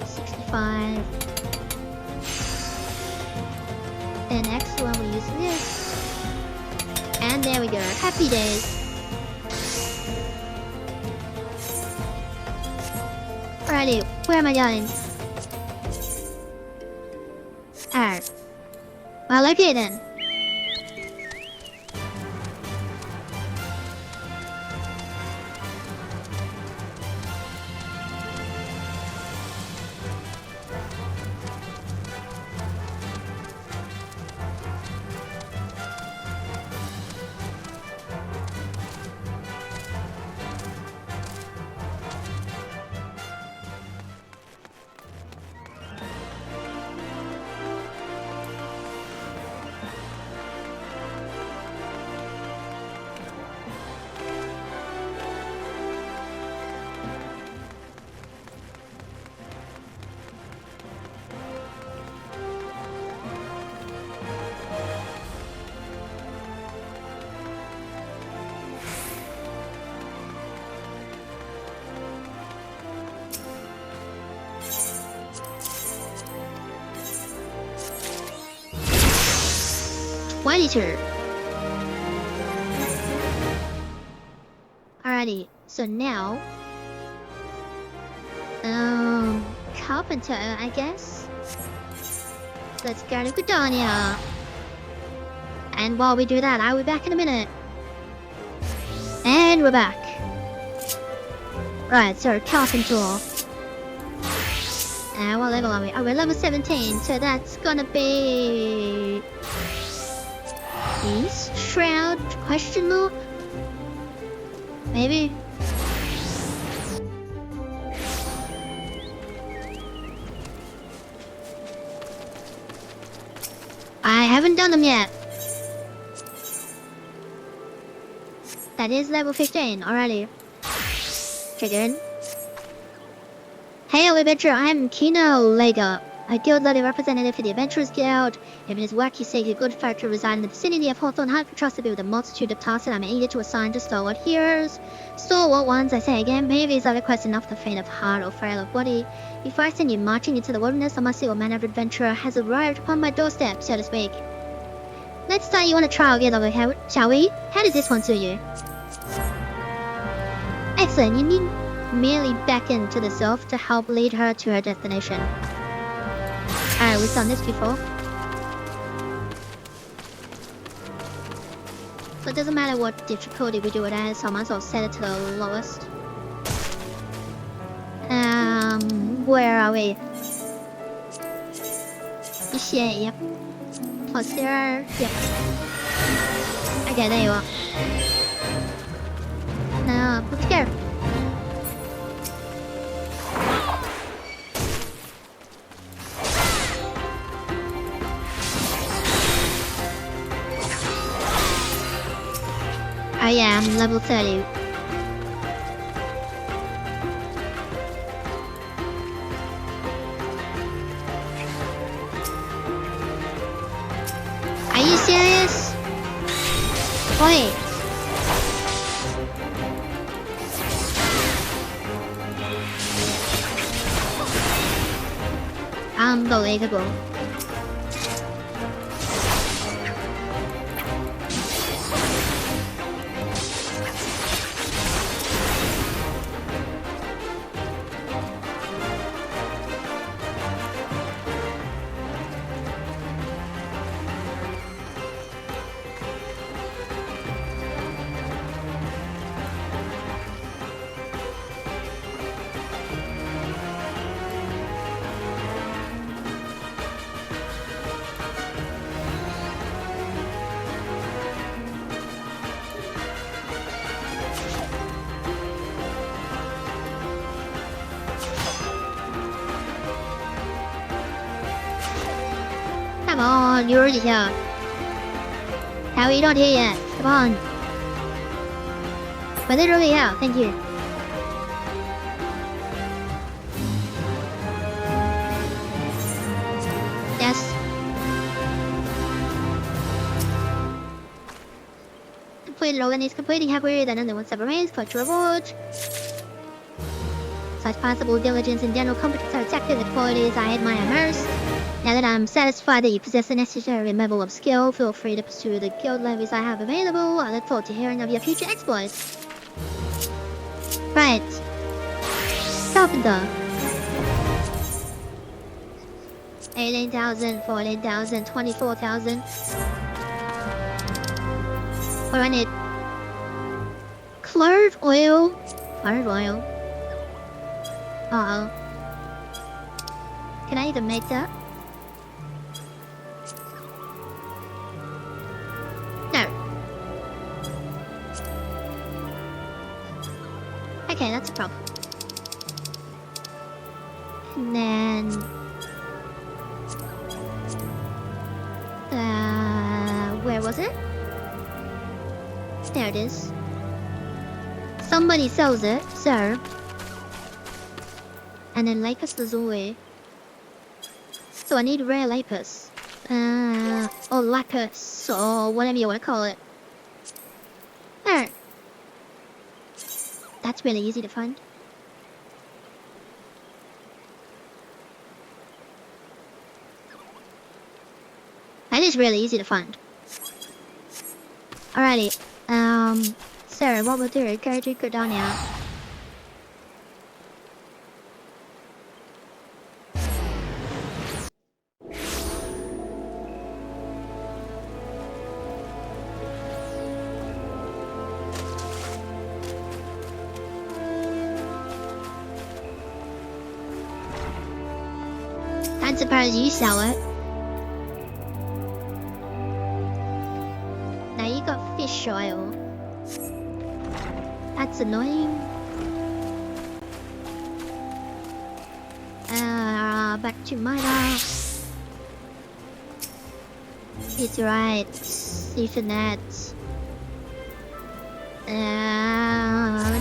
65. Then excellent, we use this. And there we go. Happy days. Alrighty, where am I going? Alright. Well, okay then. Alrighty, so now Carpenter, I guess. Let's go to Gudonia. And while we do that, I'll be back in a minute. And we're back. Right, so Carpenter. And what level are we? Oh, we're level 17, so that's gonna be East Shroud? Question mark? Maybe? I haven't done them yet. That is level 15 already. Triggered. Hey, adventurer, I'm Kino Lega, a guild-level representative for the Adventurers Guild. If it is work you seek, a good fighter to reside in the vicinity of Hawthorne Hut, trusted with a multitude of tasks that I'm eager to assign to stalwart heroes. Stalwart ones, I say again, maybe these are requests enough the faint of heart or frail of body. Before I send you marching into the wilderness, I must see what manner of adventurer has arrived upon my doorstep, so to speak. Let's start you on a trial together, shall we? How does this one suit you? Excellent, you need merely beckon to the sylph to help lead her to her destination. Alright, we've done this before. So it doesn't matter what difficulty we do it as, so I might as well set it to the lowest. Where are we? Yep. Plus there, yep. Okay, there you are. Now, let's go. I am level 30. Are you serious? Wait. Unbelievable. Come on, you're already here. How are you not here yet? Come on. We're literally here, thank you. Yes. Complete Logan is completely happy that only one submarine for to reward. Such possible diligence and general competence are exactly the qualities I admire most. Now that I'm satisfied that you possess the necessary level of skill, feel free to pursue the guild levies I have available. I look forward to hearing of your future exploits. Right. Carpenter. 18,000, 14,000, 24,000. What do I need? Clove oil. Clove oil. Uh-oh. Can I even make that? No. Okay, that's a problem. And then... where was it? There it is. Somebody sells it, so... And then lapis lazuli. So I need rare lapis. Or lapis, or whatever you want to call it. There. That's really easy to find. That is really easy to find. Alrighty. Sarah, what we'll do is go down here. I suppose you sell it. Now you got fish oil. That's annoying. Back to Myra. It's right. Ethernet.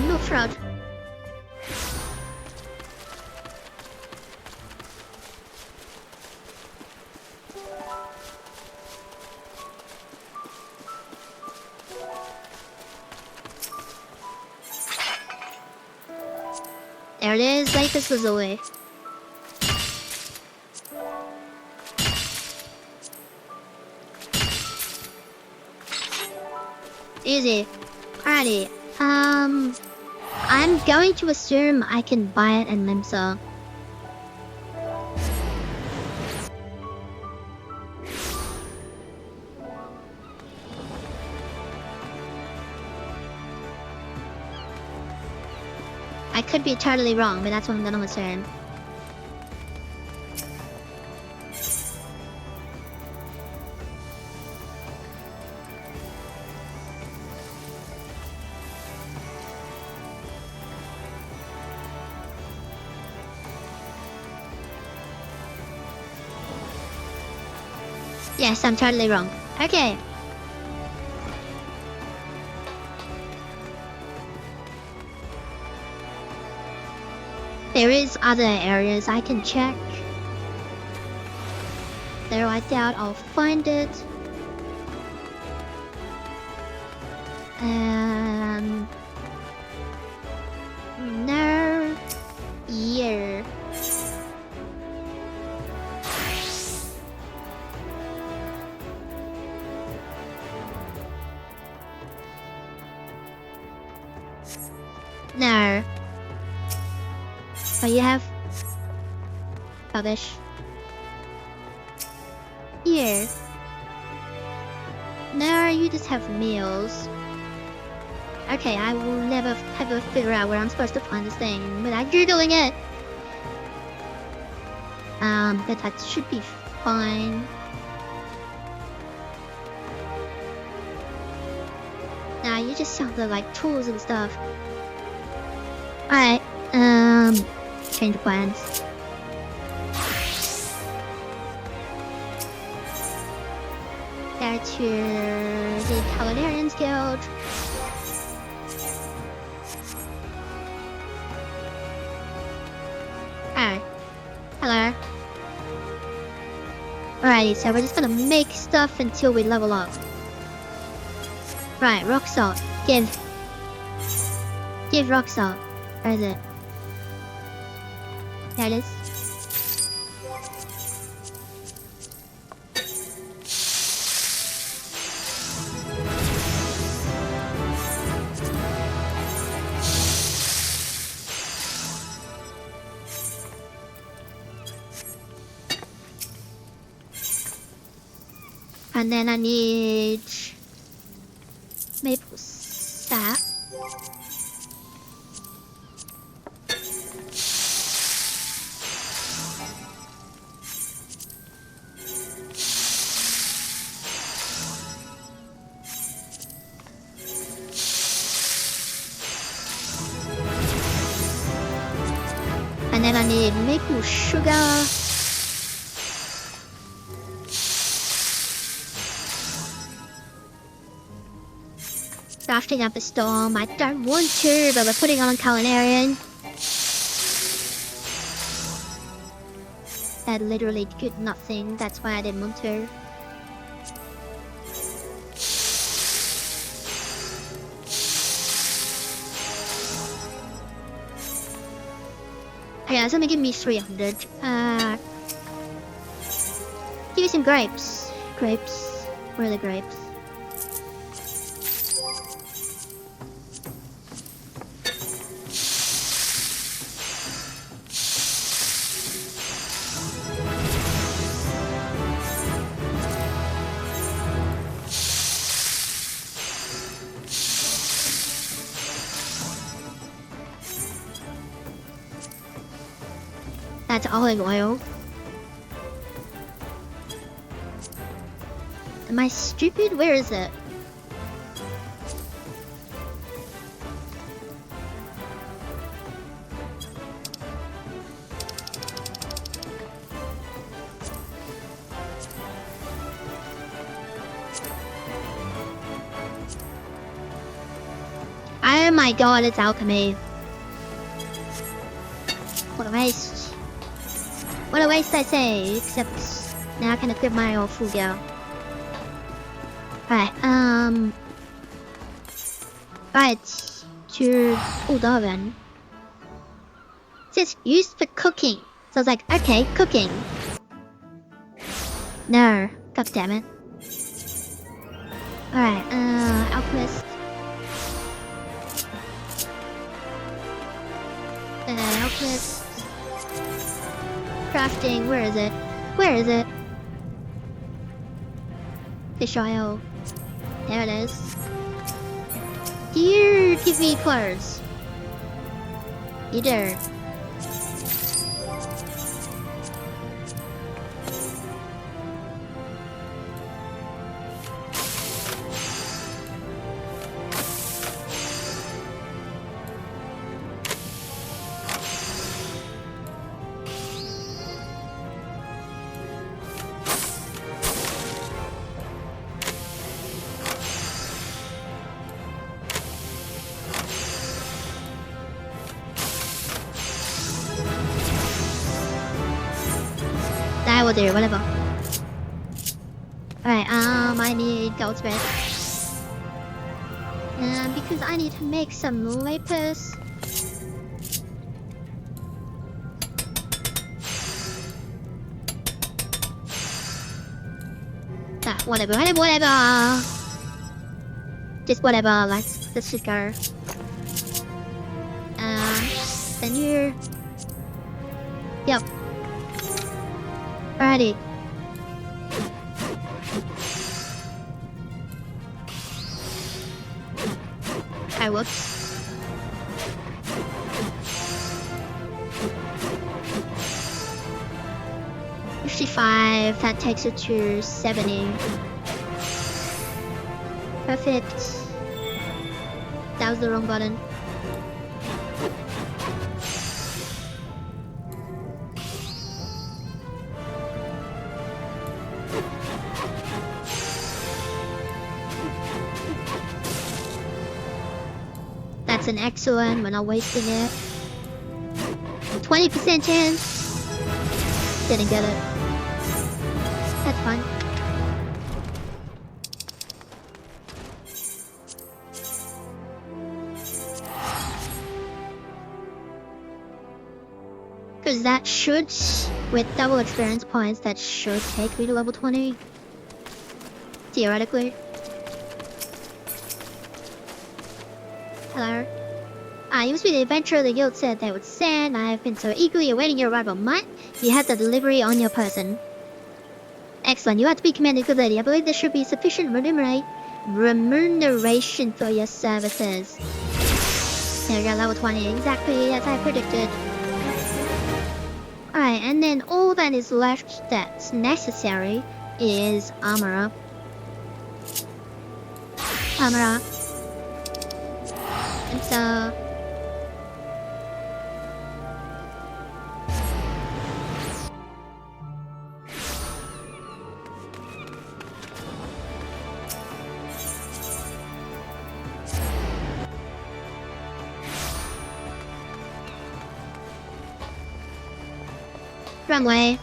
No fraud. There it is, lapis lazuli. Easy. Alrighty. I'm going to assume I can buy it in Limsa. I could be totally wrong, but that's what I'm gonna assume. Yes, I'm totally wrong. Okay. There is other areas I can check. Though I doubt I'll find it. No. Yeah. No. Oh, you have rubbish. Here. No, you just have meals. Okay, I will never ever figure out where I'm supposed to find this thing without googling it. But that should be fine. Nah, you just sell the like tools and stuff. Alright, change plans. there to the Culinarians Guild. Oh. Hello. Alrighty, so we're just gonna make stuff until we level up. Right, rock salt. Give rock salt. Where is it? There it is. And then I need maple sap. And then I need maple sugar. Drafting up a storm. I don't want to, but we're putting on Culinarian. That literally did nothing. That's why I didn't want to. Yeah, it's only give me 300. Give me some grapes. Grapes. Where are the grapes? That's olive oil. Am I stupid? Where is it? Oh my god, it's alchemy. What a waste. What a waste, I say, except now I can equip my old full gear. Right, right, to old oven. It says used for cooking. So I was like, okay, cooking. No, god damn it. Alright, alchemist. Alchemist. Crafting, where is it? Where is it? Fish oil. There it is. Do you give me clothes? You do. That will do, whatever. Alright, I need goldsmith. Because I need to make some lapis. Whatever. Just whatever, let's just go. Then here. Yep. Alrighty. I whoops. $55, that takes it to 70. Perfect. That was the wrong button. That's an excellent. We're not wasting it. 20% chance. Didn't get it. That's fine. Because that should, with double experience points, that should take me to level 20. Theoretically. Hello. You must be the adventurer the guild said they would send. I have been so eagerly awaiting your arrival. You have the delivery on your person. Excellent. You have to be commanded, good lady. I believe there should be sufficient remuneration for your services. There we go, level 20. Exactly as I predicted. Alright, and then all that is left that's necessary is armor up. Armor up. And so... runway.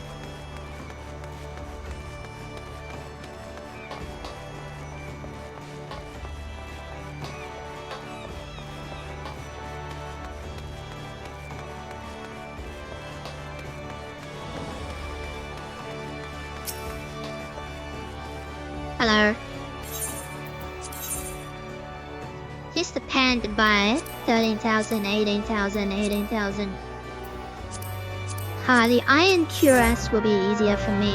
Hello. Here's the pen to buy 13,000, 18,000, 18,000. The iron cuirass will be easier for me.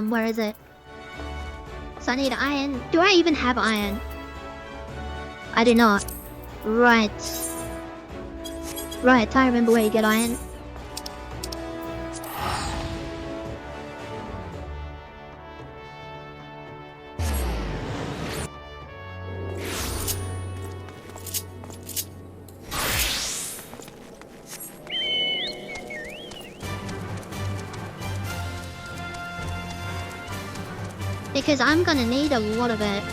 Where is it? So I need iron. Do I even have iron? I do not. Right. Right, I remember where you get iron. Because I'm gonna need a lot of it.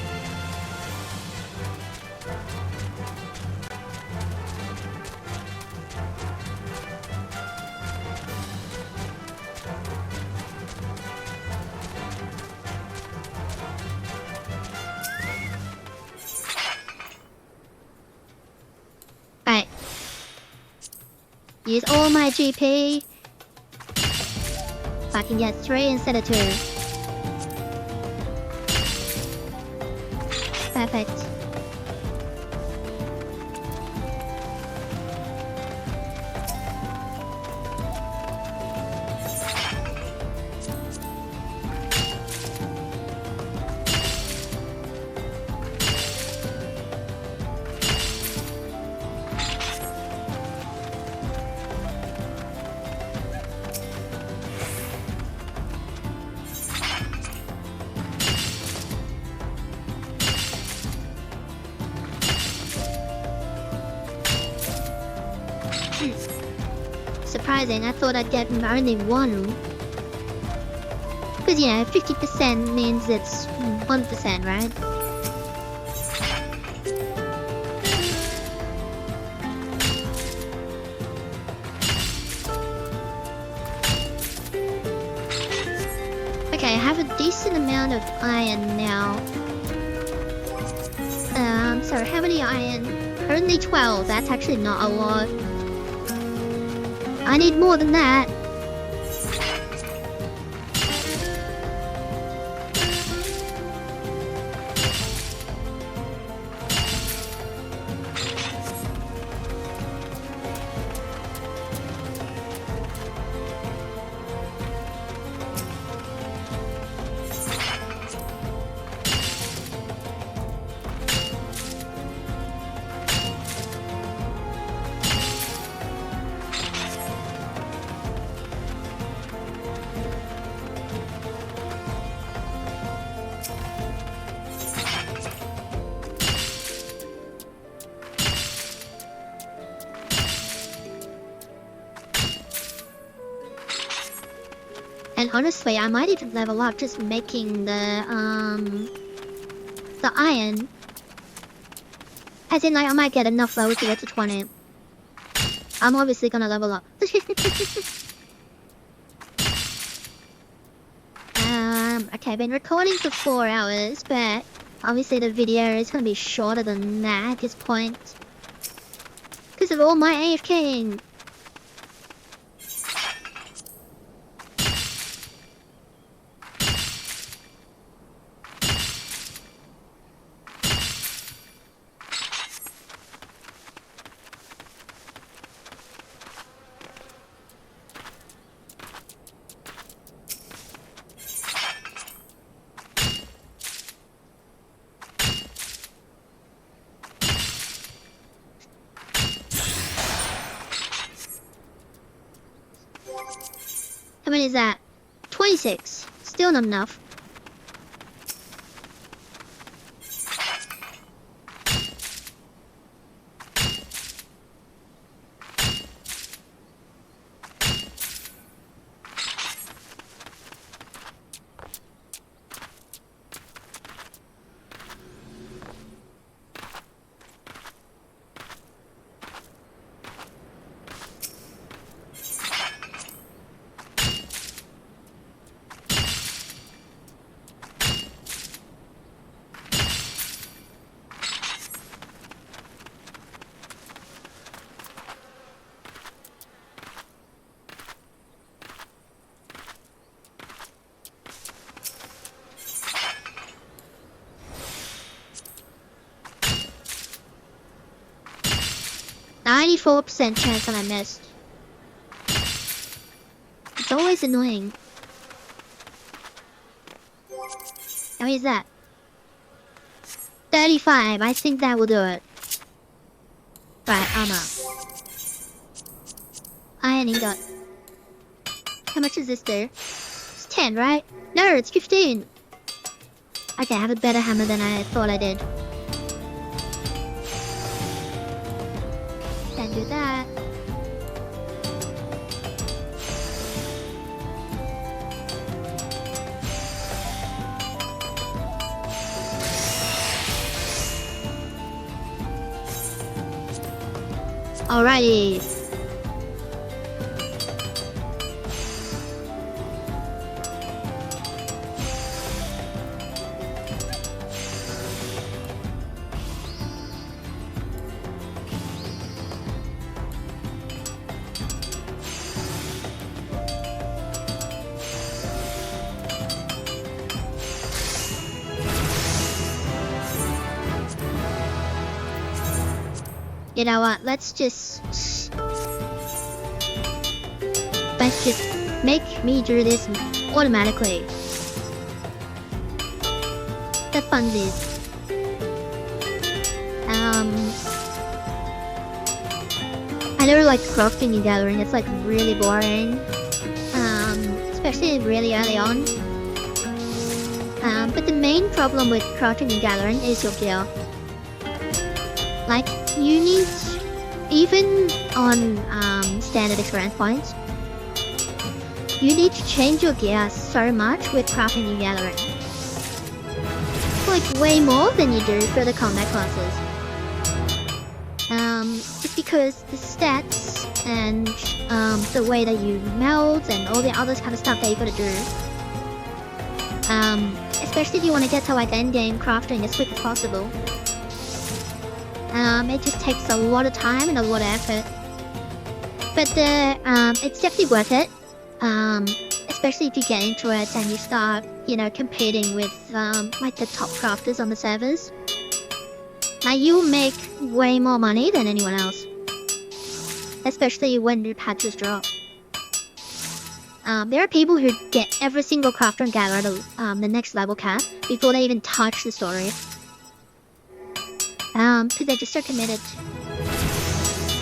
Right. Use all my GP. If I can get 3 instead of 2. Perfect. Surprising, I thought I'd get only 1. Because, you know, 50% means it's 1%, right? Okay, I have a decent amount of iron now. So how many iron? Only 12, that's actually not a lot. I need more than that. And honestly, I might even level up just making the iron. As in, like, I might get enough levels to get to 20. I'm obviously gonna level up. Okay, I've been recording for 4 hours, but obviously the video is gonna be shorter than that at this point. Because of all my AFKing. How many is that? 26. Still not enough. %94 chance that I missed. It's always annoying. How is that? 35. I think that will do it. Right, armor. Iron ingot. How much is this do? It's 10, right? No, it's 15. Okay, I have a better hammer than I thought I did. Can't do that. Alrighty. You know what? Let's just make me do this automatically. The funsies. I never liked crafting and gathering. It's like really boring. Especially really early on. But the main problem with crafting and gathering is your gear. Like, you need, even on standard experience points, you need to change your gear so much with crafting and gathering. Like, way more than you do for the combat classes. Just because the stats and the way that you meld and all the other kind of stuff that you gotta do. Especially if you want to get to like endgame crafting as quick as possible. It just takes a lot of time and a lot of effort. But it's definitely worth it. Especially if you get into it and you start, you know, competing with like the top crafters on the servers. Now you'll make way more money than anyone else. Especially when new patches drop. There are people who get every single crafter and gatherer to the next level cap before they even touch the story. Because they're just so committed.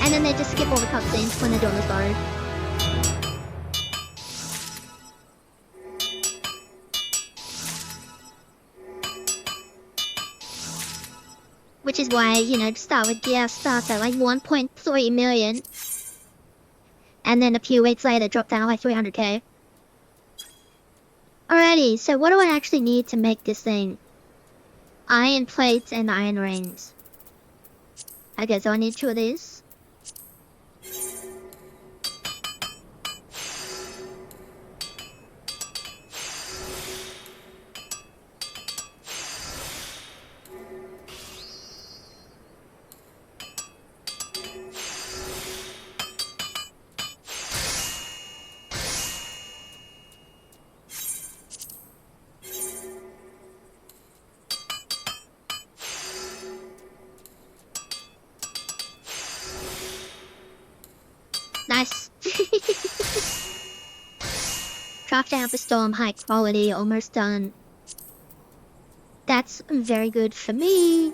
And then they just skip all the cutscenes when they're doing the story. Which is why, you know, to start with gear starts at like 1.3 million. And then a few weeks later drop down like 300k. Alrighty, so what do I actually need to make this thing? Iron plates and iron rings. Okay, so I need 2 of these. Nice. Craft amp storm, high quality, almost done. That's very good for me.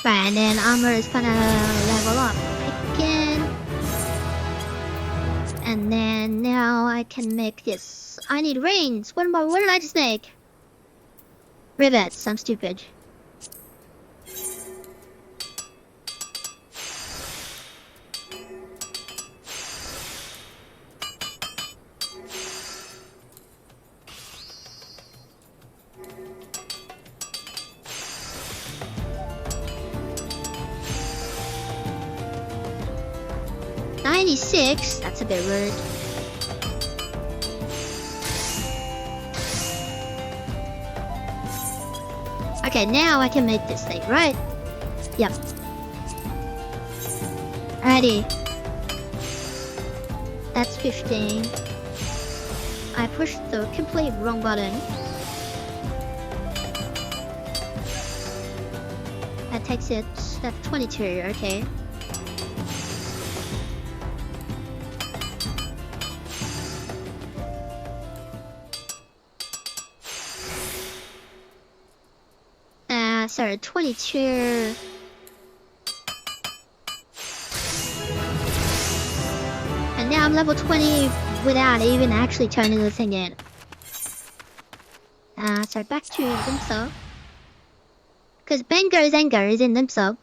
Right, and then armor is gonna level up again. And then now I can make this. I need rings. What did I just make? Rivets. I'm stupid. $96? That's a bit rude. Okay, now I can make this thing, right? Yep. Alrighty. That's 15. I pushed the complete wrong button. That takes it. That's 22, okay. Sorry, 22. And now I'm level 20 without even actually turning the thing in. So back to Limso. Because Banger's anger is in Limso.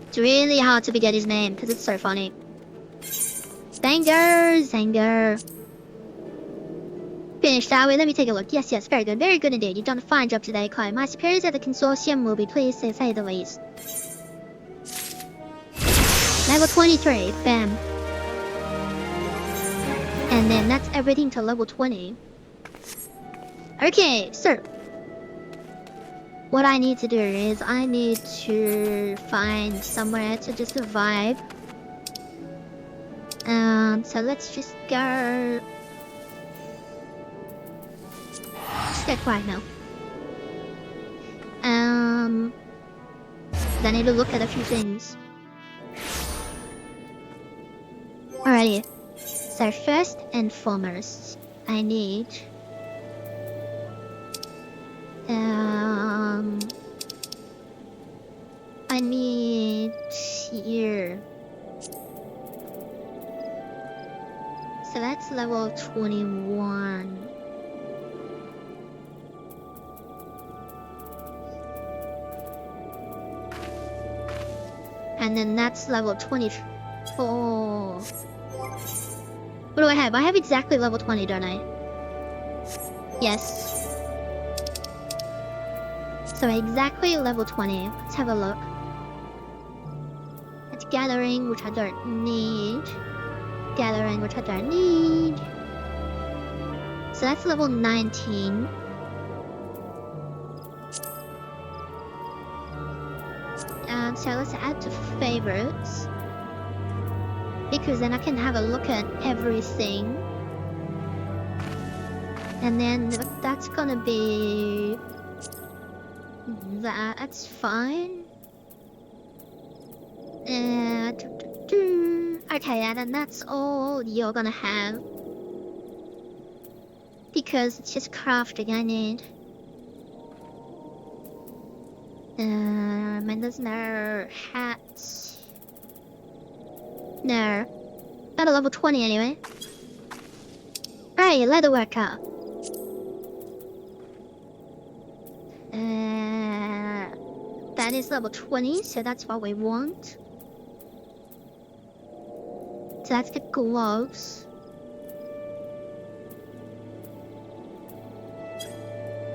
It's really hard to forget his name because it's so funny. Zanger. Finished that way, let me take a look. Yes, very good indeed. You've done a fine job today, Kai. My superiors at the consortium will be pleased to say the least. Level 23, bam. And then that's everything to level 20. Okay, so what I need to do is I need to find somewhere to just survive. So let's just go. Let's get quiet now. I need to look at a few things. Alrighty. So first and foremost, I need here. So that's level 21. And then that's level 24. What do I have? I have exactly level 20, don't I? Yes. So exactly level 20. Let's have a look. It's gathering, which I don't need. Gathering, which I don't need. So that's level 19. So let's add to favorites. Because then I can have a look at everything. And then that's gonna be... That's fine. Okay, and then that's all you're gonna have. Because it's just crafting I need. And there's no hats. No. got a level 20 anyway. Alright, leather worker. That is level 20, so that's what we want. So that's the gloves.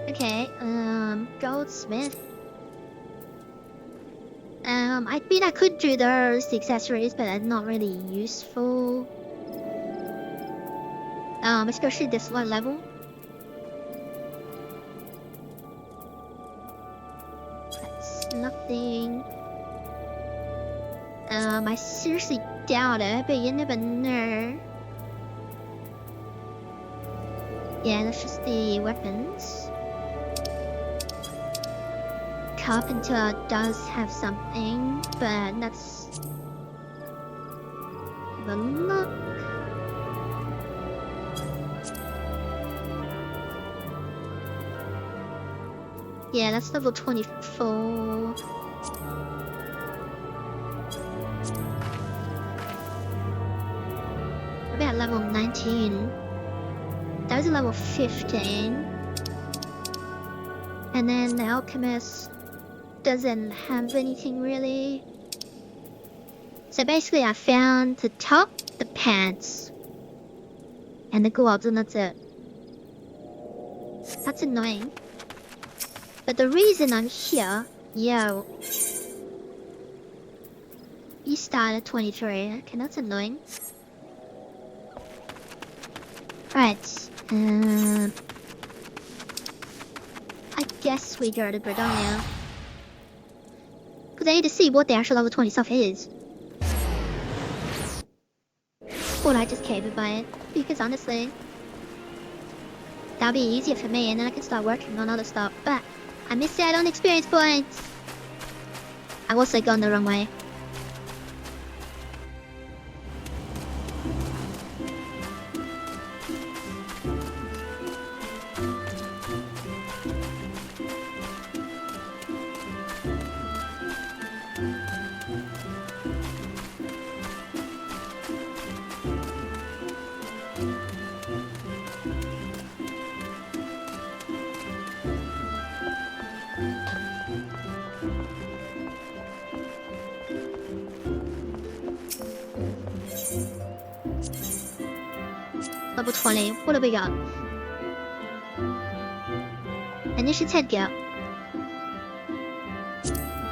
Okay, goldsmith. I mean I could do those accessories, but they're not really useful. Especially this one level. That's nothing. I seriously doubt it, but you never know. Yeah, that's just the weapons. Carpenter does have something, but that's... have a look. Yeah, that's level 24. About level 19. That was a level 15. And then the alchemist doesn't have anything really. So basically I found the top, the pants, and the gloves, and that's it. That's annoying. But the reason I'm here, yo. You started 23, okay, that's annoying. Right, I guess we go to Bredonia. Because I need to see what the actual level 20 stuff is. Or I just cave it by it. Because honestly, that'll be easier for me and then I can start working on other stuff. But I missed out on experience points. I also gone the wrong way. Level 20, what do we got? Initiate's headgear.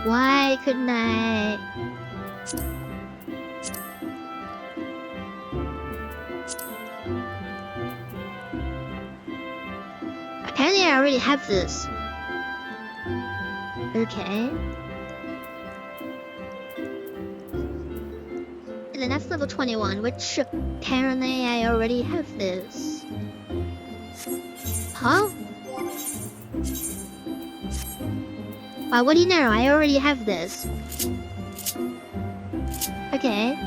Why couldn't I? Apparently I already have this. Okay. And then that's level 21, which apparently I already have this. Huh? Why, what do you know? I already have this. Okay.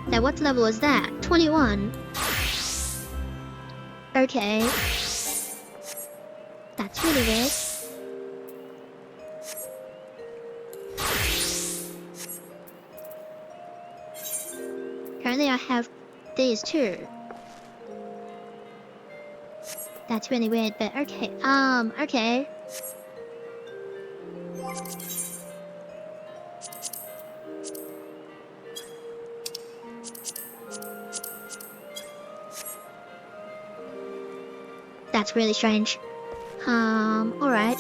Now what level is that? 21. Okay. That's really weird. Currently I have these too. That's really weird, but okay. Okay. That's really strange. Alright.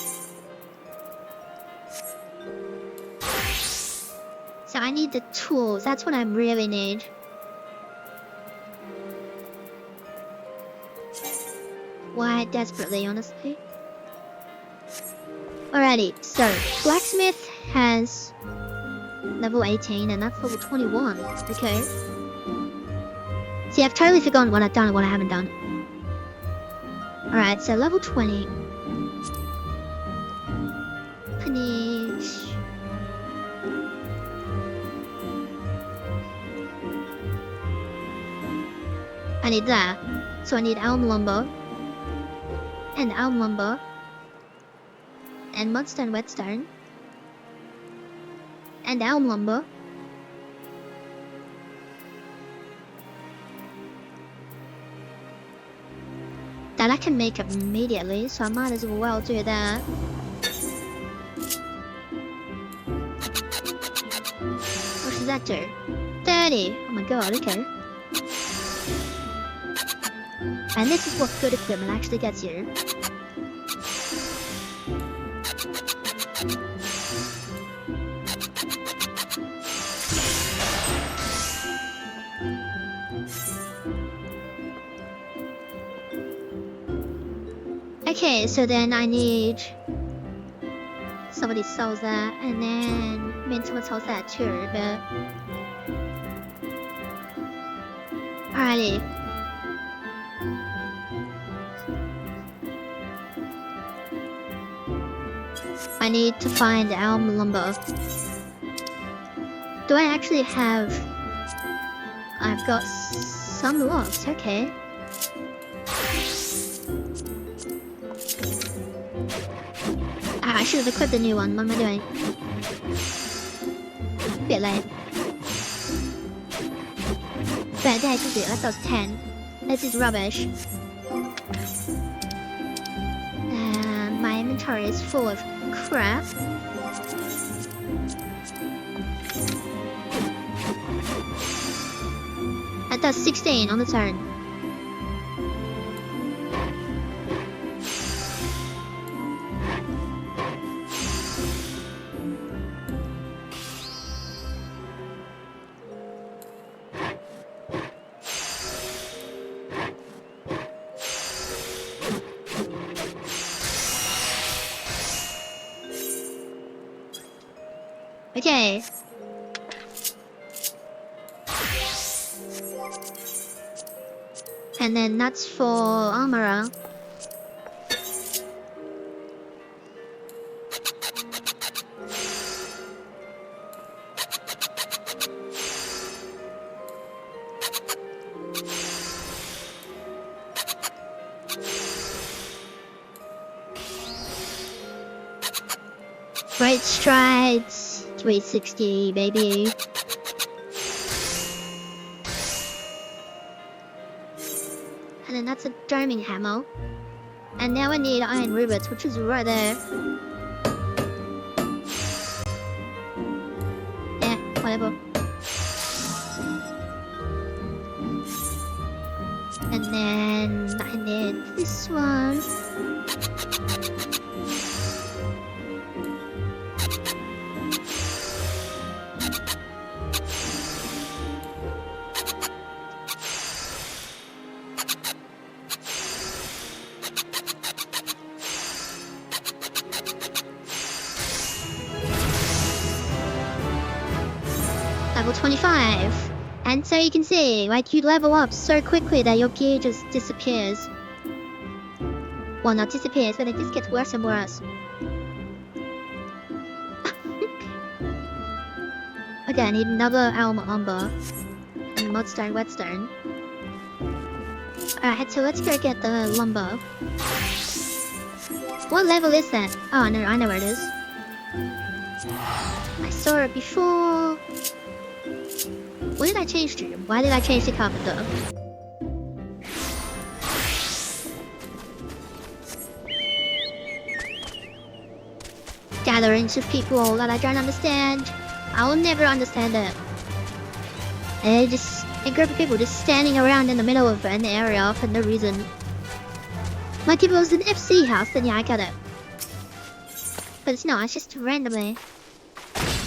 So I need the tools, that's what I really need. Why desperately, honestly. Alrighty, so blacksmith has level 18 and that's level 21. Okay. See, I've totally forgotten what I've done and what I haven't done. Alright, so level 20. Punish. I need that. So I need elm lumber. And elm lumber. And mudstone, whetstone. And elm lumber. That I can make immediately, so I might as well do that. What does that do? 30! Oh my god, okay. And this is what good equipment actually gets you. Okay, so then I need somebody sells that, and then I mean someone sells that too, but alrighty. I need to find elm lumber. Do I actually have? I've got some logs, okay. I should have equipped the new one. What am I doing? Bit late. But I could do it. That does 10. This is rubbish. My inventory is full of crap. That does 16 on the turn. Okay. And then that's for armorer. Great strides, 360 baby. And then that's a diamond hammer. And now I need iron rivets, which is right there. Yeah, whatever. And then I need this one. Level 25. And so you can see, like, you level up so quickly that your gear just disappears. Well, not disappears, but it just gets worse and worse. Okay, I need another elm lumber. And mudstone, whetstone. Alright, so let's go get the lumber. What level is that? Oh, I know where it is. I saw it before. What did I change to? Why did I change to Carpenter? Gatherings of people that I don't understand. I'll never understand it. And just a group of people just standing around in the middle of an area for no reason. Like if it was an FC house, then yeah, I get it. But it's not, it's just randomly.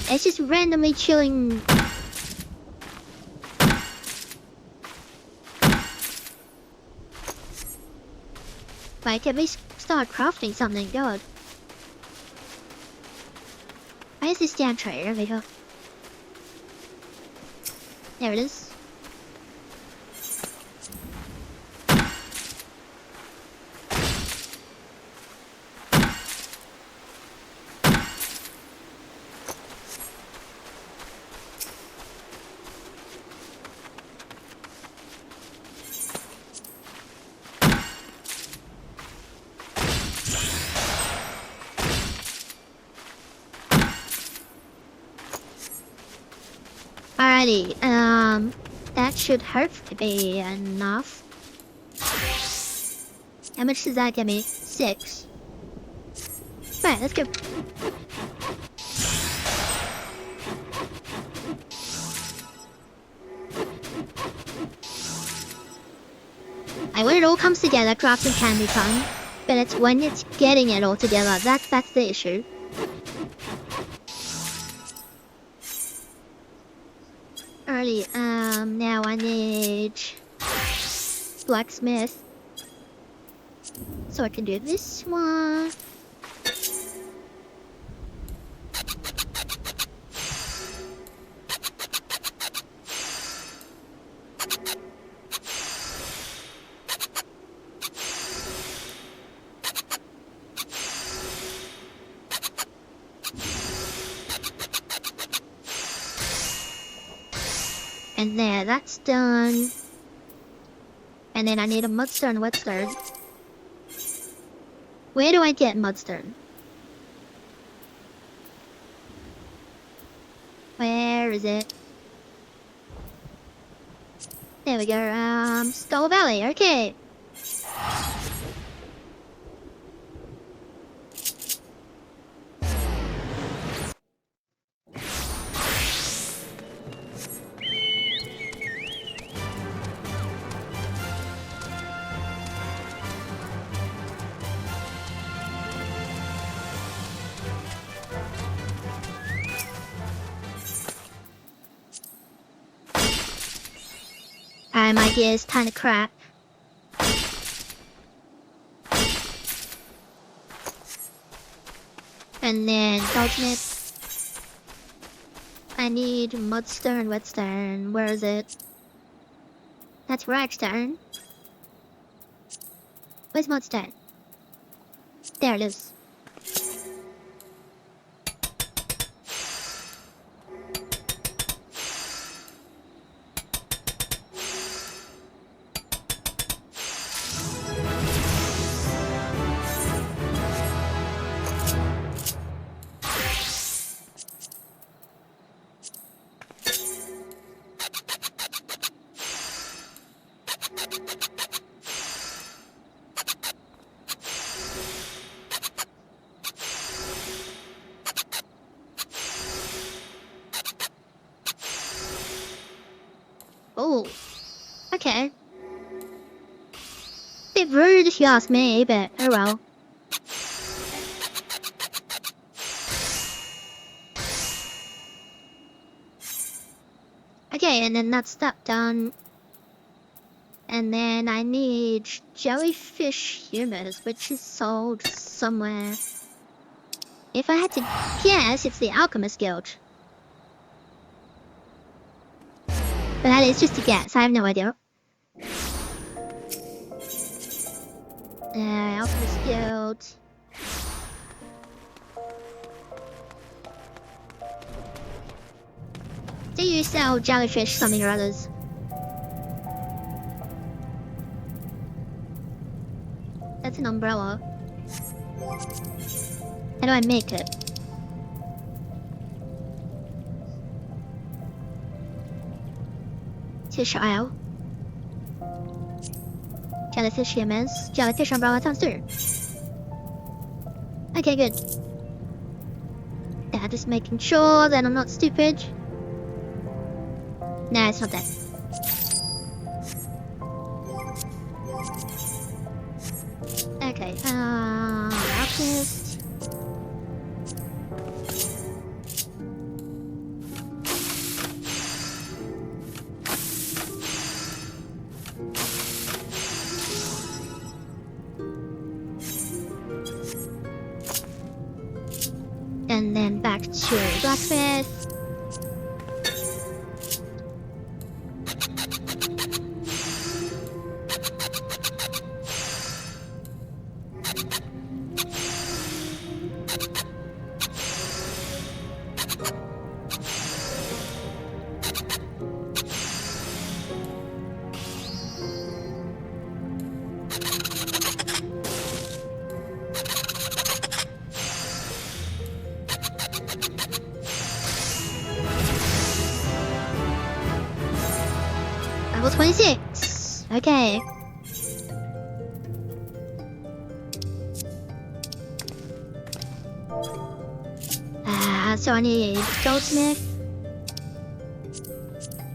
It's just randomly chilling. Like, at least start crafting something, God. Why is this damn tray over here? There it is. Alrighty, that should hopefully be enough. How much does that give me? 6. Right, let's go. When it all comes together, crafting can be fun, but it's when it's getting it all together, that's the issue. Early, now I need blacksmith, so I can do this one. And there, that's done. And then I need a mudstone whetstone. Where do I get mudstone? Where is it? There we go, Skull Valley, okay. My gear is kinda crap. And then goldsmith. I need mudstone, whetstone. Where is it? That's ragstone. Where's mudstone? There it is. Oh, okay. Bit rude if you ask me, but oh well. Okay, and then that's that done. And then I need jellyfish humors, which is sold somewhere. If I had to guess, it's the Alchemist Guild. But that is just a guess, I have no idea. Alchemist Guild. Do you sell jellyfish something or others? That's an umbrella. How do I make it? Fish aisle. Jellyfish humans. Jellyfish umbrella times 2. Okay, good. Yeah, just making sure that I'm not stupid. Nah, it's not that. Okay, alchemist. And then back to blacksmith. Level 26. Okay. So I need goldsmith.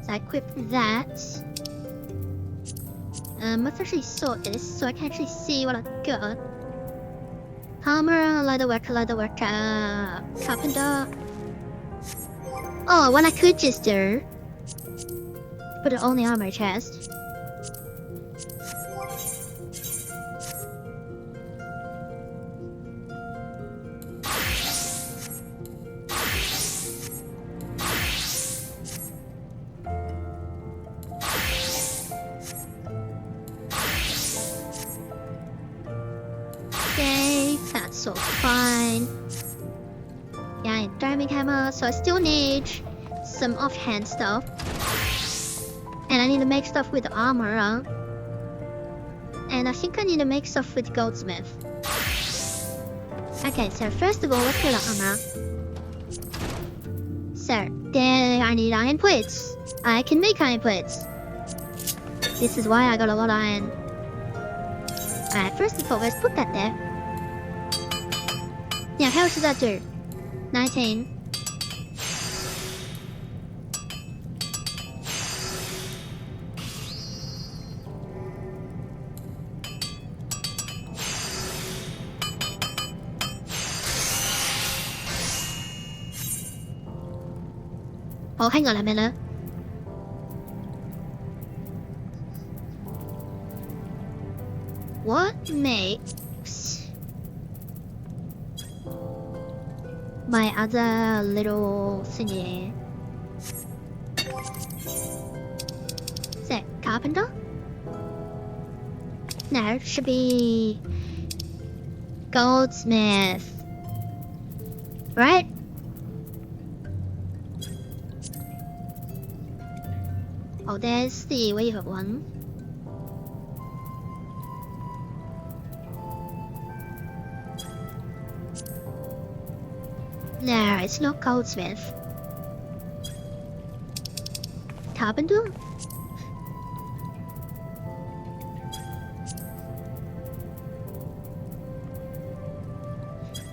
So I equip that. Let's actually sort this so I can actually see what I got. Hammer, leatherwork, carpenter. Oh, what I could just do. Put it on the armor chest. Okay, that's all fine. Yeah, diamond hammer, so I still need some offhand stuff. And I need to make stuff with armor. And I think I need to make stuff with goldsmith. Okay, so first of all, let's do the armor. So, then I need iron plates. I can make iron plates. This is why I got a lot of iron. Alright, first of all, let's put that there. Yeah, how much does that do? 19. Oh, hang on a minute. What makes my other little thingy? Is that carpenter? No, it should be goldsmith. Right? Oh, there's the weaver one. No, it's not goldsmith. Carpenter?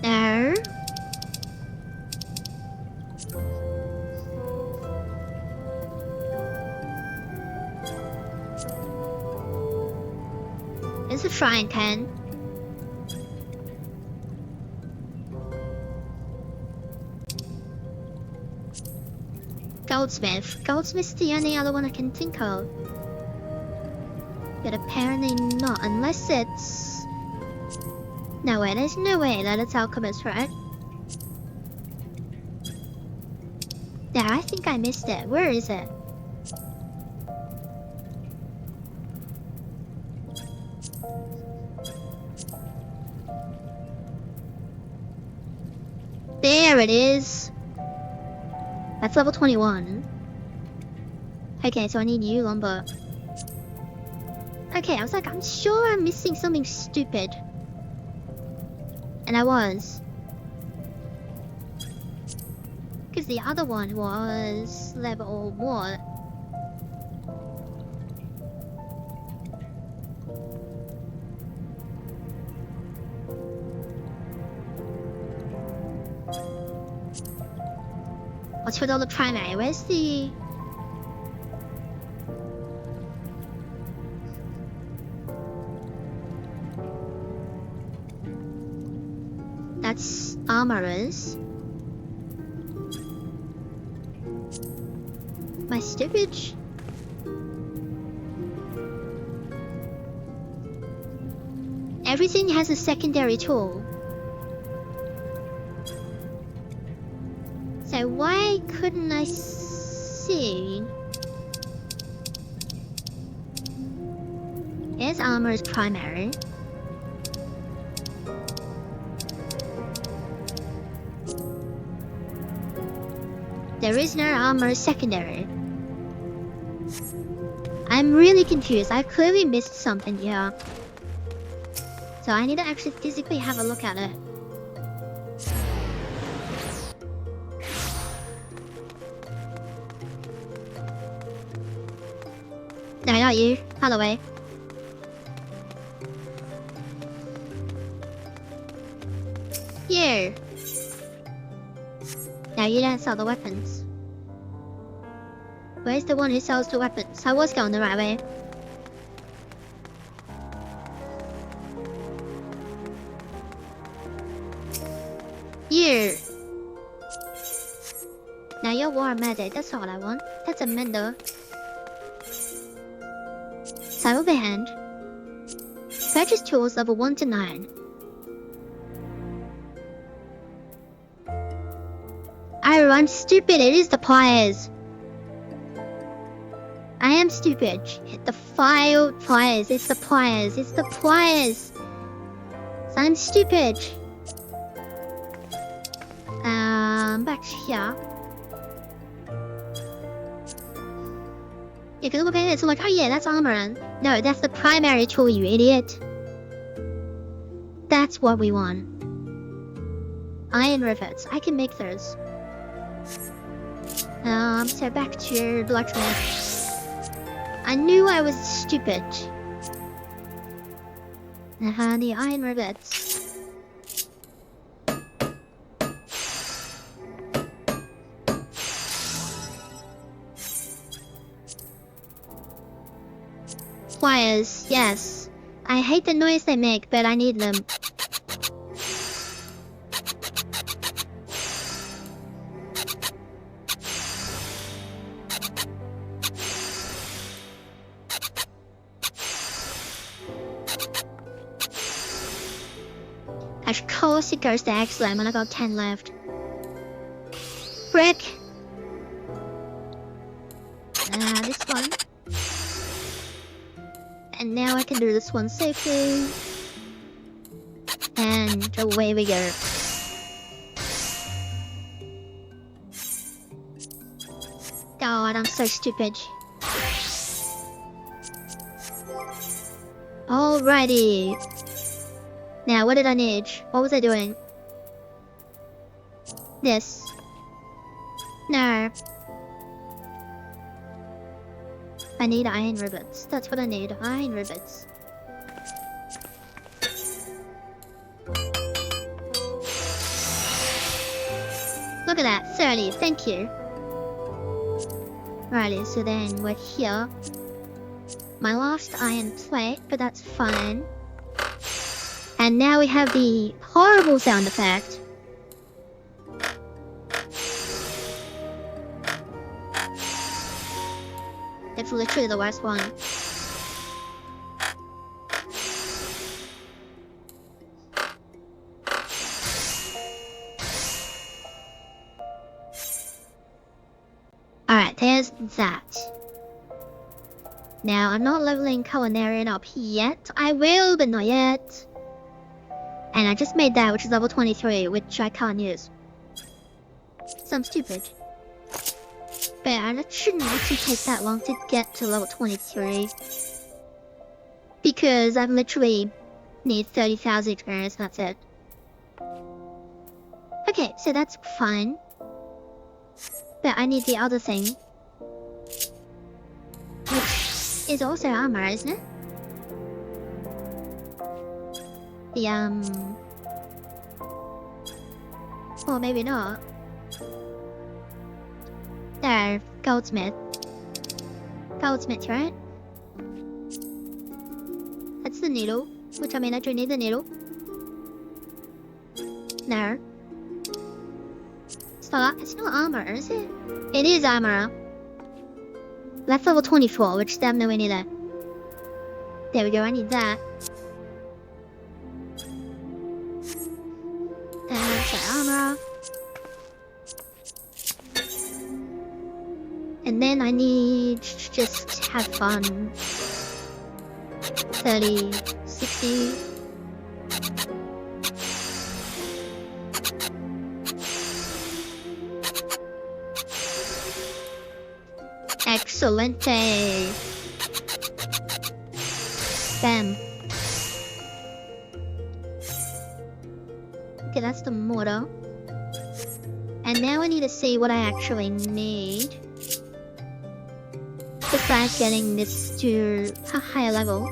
No. It's a frying pan. Goldsmith. Goldsmith's the only other one I can think of. But apparently not, unless it's... No way, there's no way that it's alchemist, right? Yeah, I think I missed it. Where is it? There it is. That's level 21. Okay, so I need new lumber. Okay, I was like, I'm sure I'm missing something stupid. And I was. Because the other one was level what? What's with all the primary? Where's the... That's armorers. My stupid... Everything has a secondary tool. So why couldn't I see? Yes, armor is primary. There is no armor secondary. I'm really confused. I clearly missed something here. So I need to actually physically have a look at it. No, not you. Other way. You. Now you don't sell the weapons. Where's the one who sells the weapons? I was going the right way. You. Now you're war medic, that's all I want. That's a mender. Cyber band. Purchase tools level 1 to 9. I'm stupid, it is the pliers. I am stupid. The file pliers, it's the pliers, it's the pliers. I'm stupid. Back here. You can look at it, so like, oh yeah, that's armor. No, that's the primary tool, you idiot. That's what we want. Iron rivets, I can make those. So back to blacksmith. I knew I was stupid. The iron rivets. Pliers, yes. I hate the noise they make, but I need them. Of course it goes to excellent when I got 10 left. Frick! This one. And now I can do this one safely. And away we go. God, I'm so stupid. Alrighty. Now, what did I need? What was I doing? This. No. I need iron rivets. That's what I need. Iron rivets. Look at that. 30. Thank you. Righty, so then we're here. My last iron plate, but that's fine. And now we have the horrible sound effect. It's literally the worst one. Alright, there's that. Now, I'm not leveling Culinarian up yet. I will, but not yet. And I just made that, which is level 23, which I can't use. So I'm stupid. But it shouldn't actually take that long to get to level 23. Because I literally need 30,000 experience and that's it. Okay, so that's fine. But I need the other thing. Which is also armor, isn't it? Or maybe not. There, goldsmith. Goldsmith, right? That's the needle. Which I mean, I do need the needle. No. It's not armor, is it? It is armor. That's level 24, which is definitely nowhere near that. There we go, I need that. That's the armor. And then I need to just have fun. 30, 60. Excelente. Bam. Okay, that's the mortar. And now I need to see what I actually need. besides getting this to a higher level.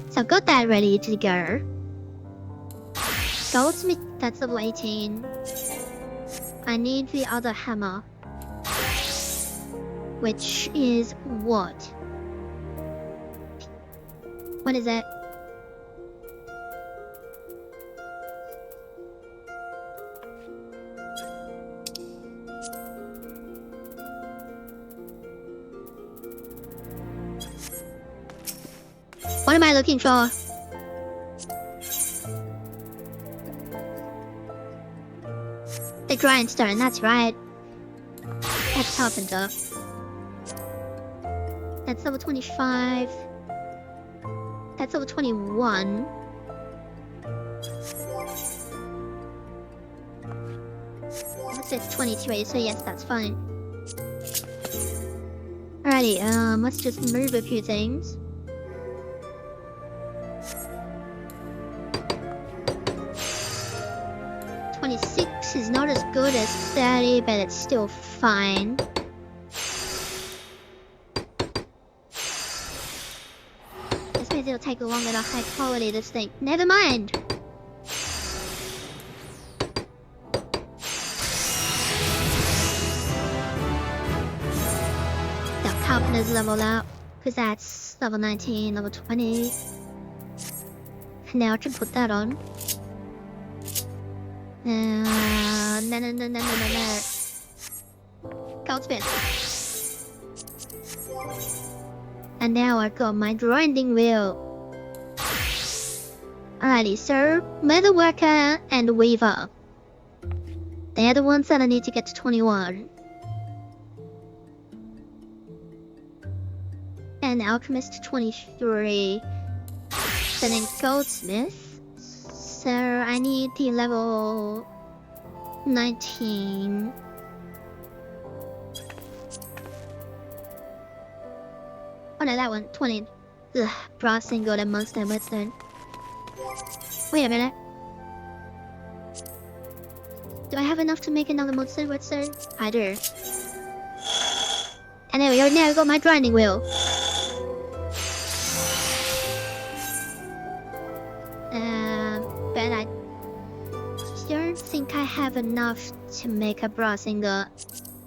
So I've got that ready to go. Goldsmith, that's level 18. I need the other hammer. Which is what? What is it? What am I looking for? The grindstone, that's right. That's Carpenter. That's level 25. That's level 21. What's it? 22, so yes, that's fine. Alrighty, let's just move a few things. Is not as good as 30, but it's still fine. This means it'll take longer to high quality this thing. Never mind! The Carpenter's level up, because that's level 19, level 20. Now I can put that on. No. Goldsmith. And now I've got my grinding wheel. Alrighty, so Leatherworker and Weaver. They're the ones that I need to get to 21. And Alchemist to 23. Then Goldsmith. So I need the level 19. Oh no, that one, 20. Ugh, brass ingot and monster whetstone. Wait a minute. Do I have enough to make another monster whetstone? I do. And there we go, now I've got my grinding wheel. But I don't think I have enough to make a brass ingot.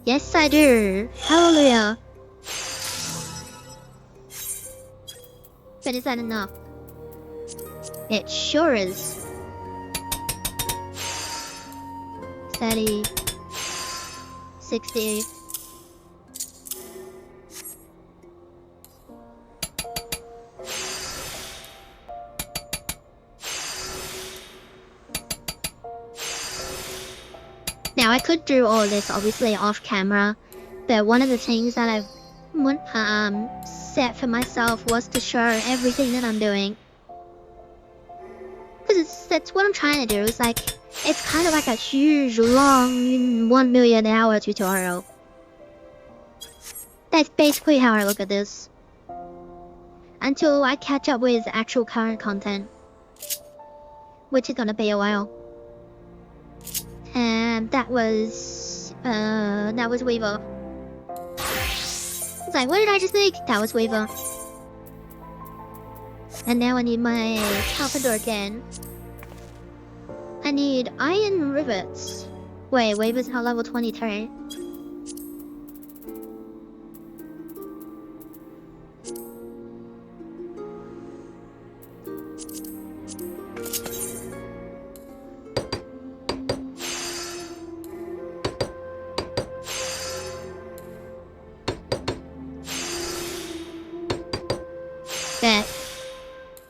Yes, I do. Hallelujah. But is that enough? It sure is. 30. 60. Now I could do all this obviously off camera, but one of the things that I've set for myself was to show everything that I'm doing. Because that's what I'm trying to do, is like, it's kind of like a huge, long, 1 million hour tutorial. That's basically how I look at this. Until I catch up with actual current content. Which is gonna be a while. And that was Weaver. It's like, what did I just make? That was Weaver. And now I need my Carpenter again. I need iron rivets. Wait, Weaver's not level 23. But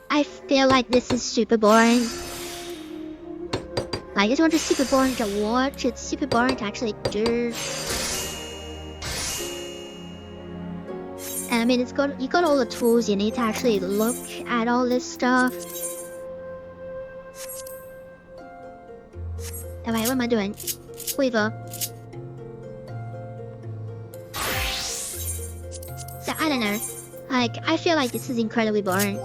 I feel like this is super boring. Like, it's not just super boring to watch, it's super boring to actually do. And I mean, you got all the tools you need to actually look at all this stuff. Alright, what am I doing? Weaver. So, I don't know. Like, I feel like this is incredibly boring.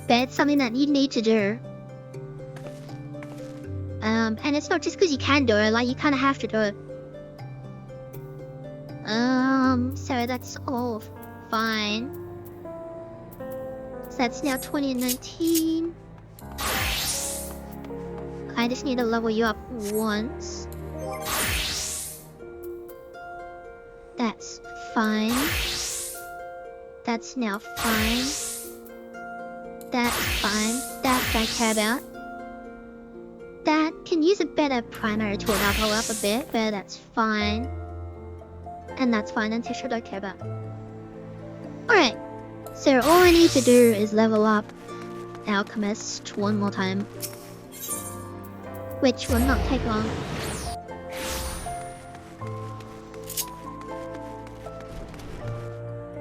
But it's something that you need to do. And it's not just because you can do it, like, you kind of have to do it. So that's all fine. So that's now 2019. I just need to level you up once. That's fine. That's now fine. That's fine. That I care about. That can use a better primer to level up a bit, but that's fine. And that's fine, and Tisha don't care about. Alright, so all I need to do is level up Alchemist one more time. Which will not take long.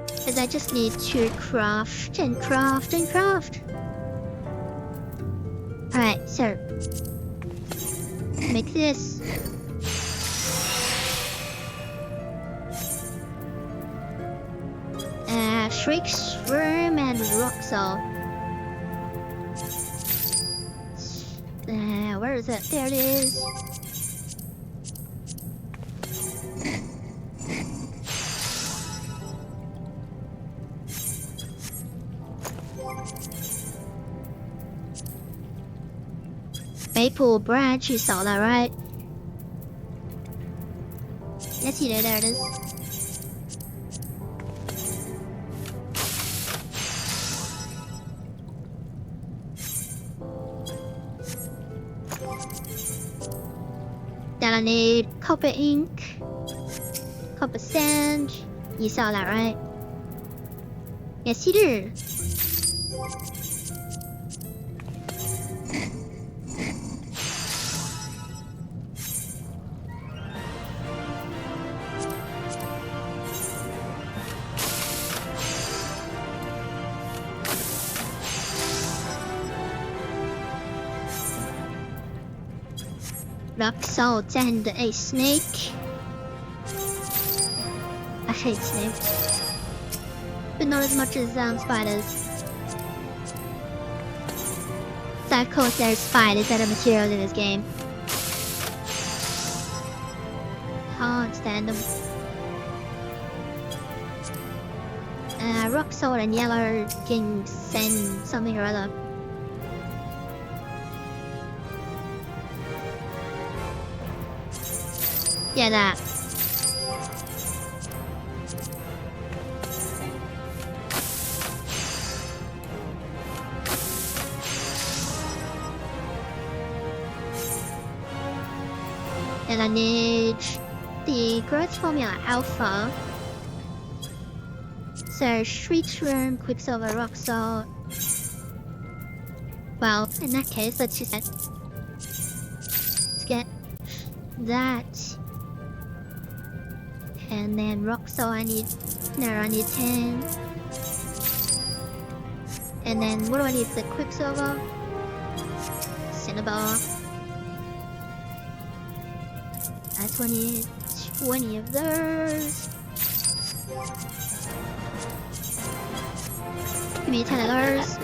Because I just need to craft and craft and craft. Alright, so make this. Shriek, Shroom, and Rock Salt. Where is it? There it is. Maple branch, you saw that, right? Yes, you did. There it is. Then I need copper ink, copper sand. You saw that, right? Yes, you do. Rock salt and a snake. I hate snakes, but not as much as spiders. So of course there's spiders that are materials in this game. Can't stand them. Rock salt and yellow ginseng something or other. Yeah, that. And I need the growth formula alpha. So Shriek Shroom, Quicksilver, Rock Salt. Well, in that case, let's just get that. And then rock salt I need 10. And then what do I need for the quicksilver? Cinnabar. That's 20 of those. Give me 10 of those.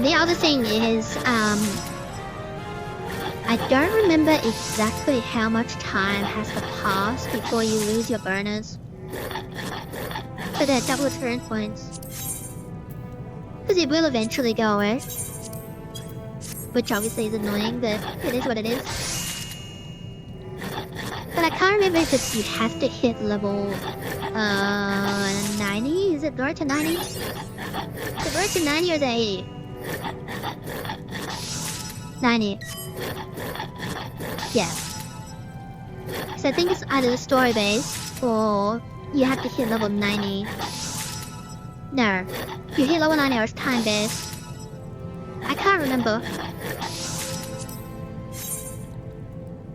The other thing is, I don't remember exactly how much time has to pass before you lose your bonus. But they're double turn points. Because it will eventually go away. Which obviously is annoying, but it is what it is. But I can't remember if it's, you have to hit level 90? Is it road to 90? Is it road to 90 or is it 80? 90. Yeah. So I think it's either the story base or you have to hit level 90. No. You hit level 90 or it's time based. I can't remember.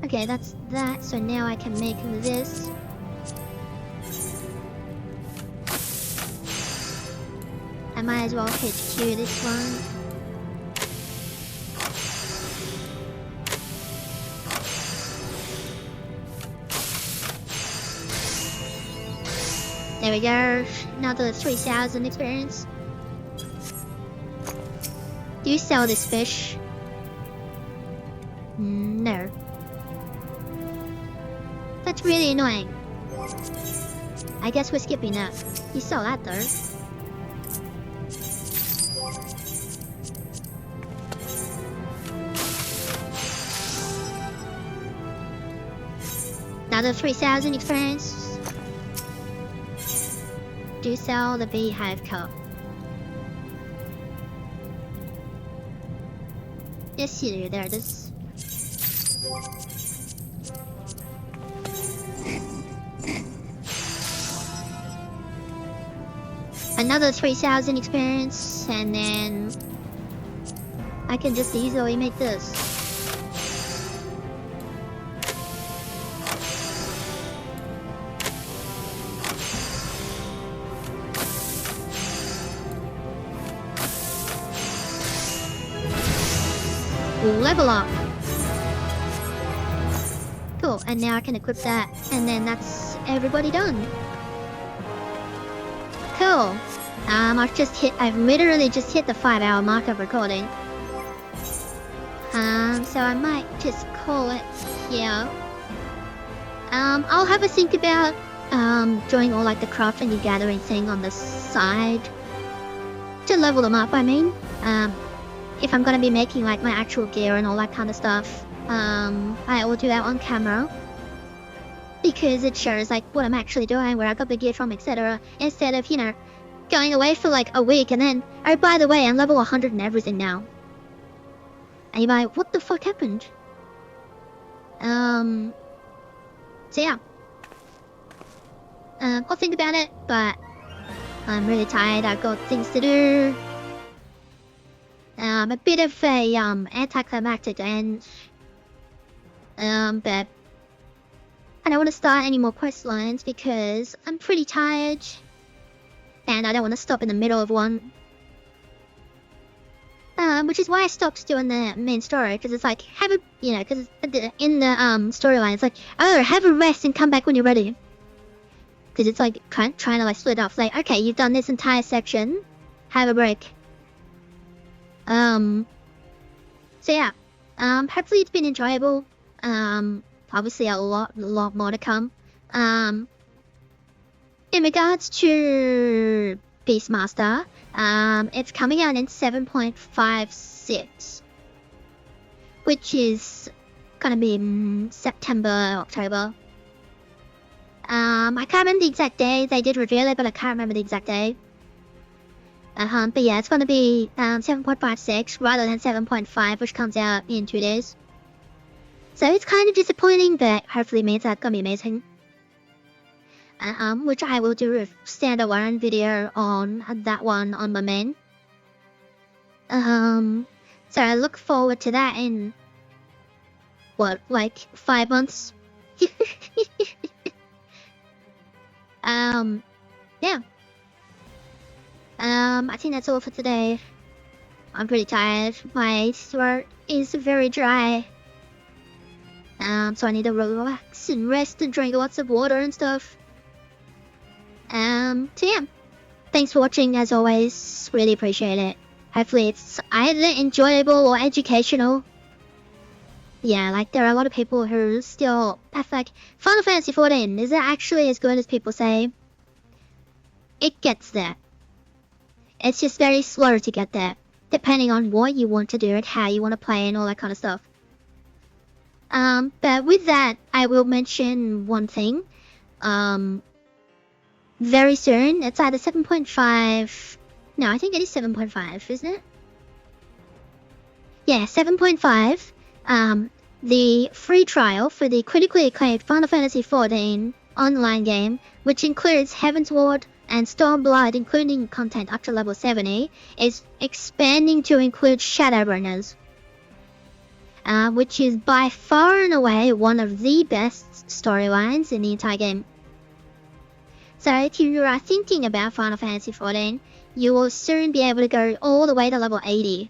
Okay, that's that. So now I can make this. I might as well HQ this one. There we go. Another 3,000 experience. Do you sell this fish? No. That's really annoying. I guess we're skipping that. You sell that though. Another 3,000 experience. Do you sell the beehive cup? Yes, you do. There it is. Another 3,000 experience, and then I can just easily make this. Level up. Cool, and now I can equip that, and then that's everybody done. Cool. I've literally just hit the 5-hour mark of recording. So I might just call it here. I'll have a think about doing all like the crafting and gathering thing on the side to level them up. I mean, if I'm gonna be making like my actual gear and all that kind of stuff, I will do that on camera because it shows like what I'm actually doing, where I got the gear from, etc. Instead of, you know, going away for like a week and then, oh, by the way, I'm level 100 and everything now. And you're like, what the fuck happened? So yeah. I'll think about it, but I'm really tired. I've got things to do. A bit of a anticlimactic end. But I don't want to start any more quest lines because I'm pretty tired. And I don't want to stop in the middle of one. Which is why I stopped doing the main story, because it's like, have a, you know, because in the storyline, it's like, oh, have a rest and come back when you're ready. Because it's like trying to like split off, like, okay, you've done this entire section, have a break. So yeah, hopefully it's been enjoyable. Obviously a lot more to come. In regards to Beastmaster, it's coming out in 7.56, which is gonna be September, October. I can't remember the exact day. They did reveal it, but I can't remember the exact day. But yeah, it's gonna be 7.56 rather than 7.5, which comes out in 2 days. So it's kind of disappointing, but hopefully it means that's gonna be amazing. Which I will do a standalone video on that one on my main. So I look forward to that in what, like 5 months? Yeah. I think that's all for today. I'm pretty tired. My throat is very dry. So I need to relax and rest and drink lots of water and stuff. So yeah. Thanks for watching as always. Really appreciate it. Hopefully it's either enjoyable or educational. Yeah, like there are a lot of people who still have like, Final Fantasy XIV, is it actually as good as people say? It gets there. It's just very slow to get there, depending on what you want to do and how you want to play and all that kind of stuff. But with that, I will mention one thing. Very soon, it's either 7.5... No, I think it is 7.5, isn't it? Yeah, 7.5. The free trial for the critically acclaimed Final Fantasy XIV online game, which includes Heaven's Ward and Stormblood, including content up to level 70, is expanding to include Shadowbringers, which is by far and away one of the best storylines in the entire game. So if you are thinking about Final Fantasy XIV, you will soon be able to go all the way to level 80.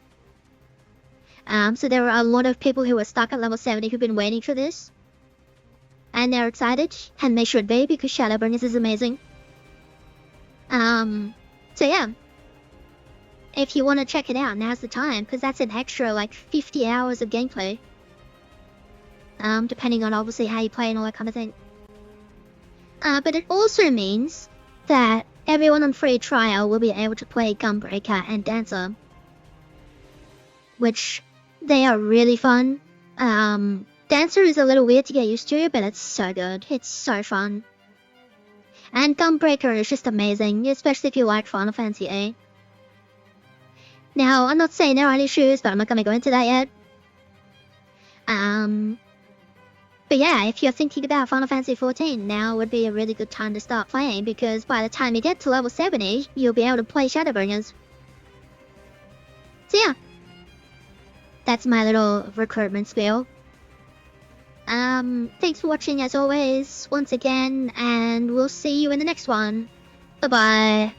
So there are a lot of people who are stuck at level 70 who've been waiting for this. And they're excited, and they should be, because Shadowbringers is amazing. So yeah. If you want to check it out, now's the time, because that's an extra, like, 50 hours of gameplay. Depending on, obviously, how you play and all that kind of thing. But it also means that everyone on free trial will be able to play Gunbreaker and Dancer. Which, they are really fun. Dancer is a little weird to get used to, but it's so good. It's so fun. And Gunbreaker is just amazing, especially if you like Final Fantasy VIII. Now, I'm not saying there aren't issues, but I'm not going to go into that yet. But yeah, if you're thinking about Final Fantasy XIV, now would be a really good time to start playing, because by the time you get to level 70, you'll be able to play Shadowbringers. So yeah. That's my little recruitment spiel. Thanks for watching as always, once again, and we'll see you in the next one. Bye-bye.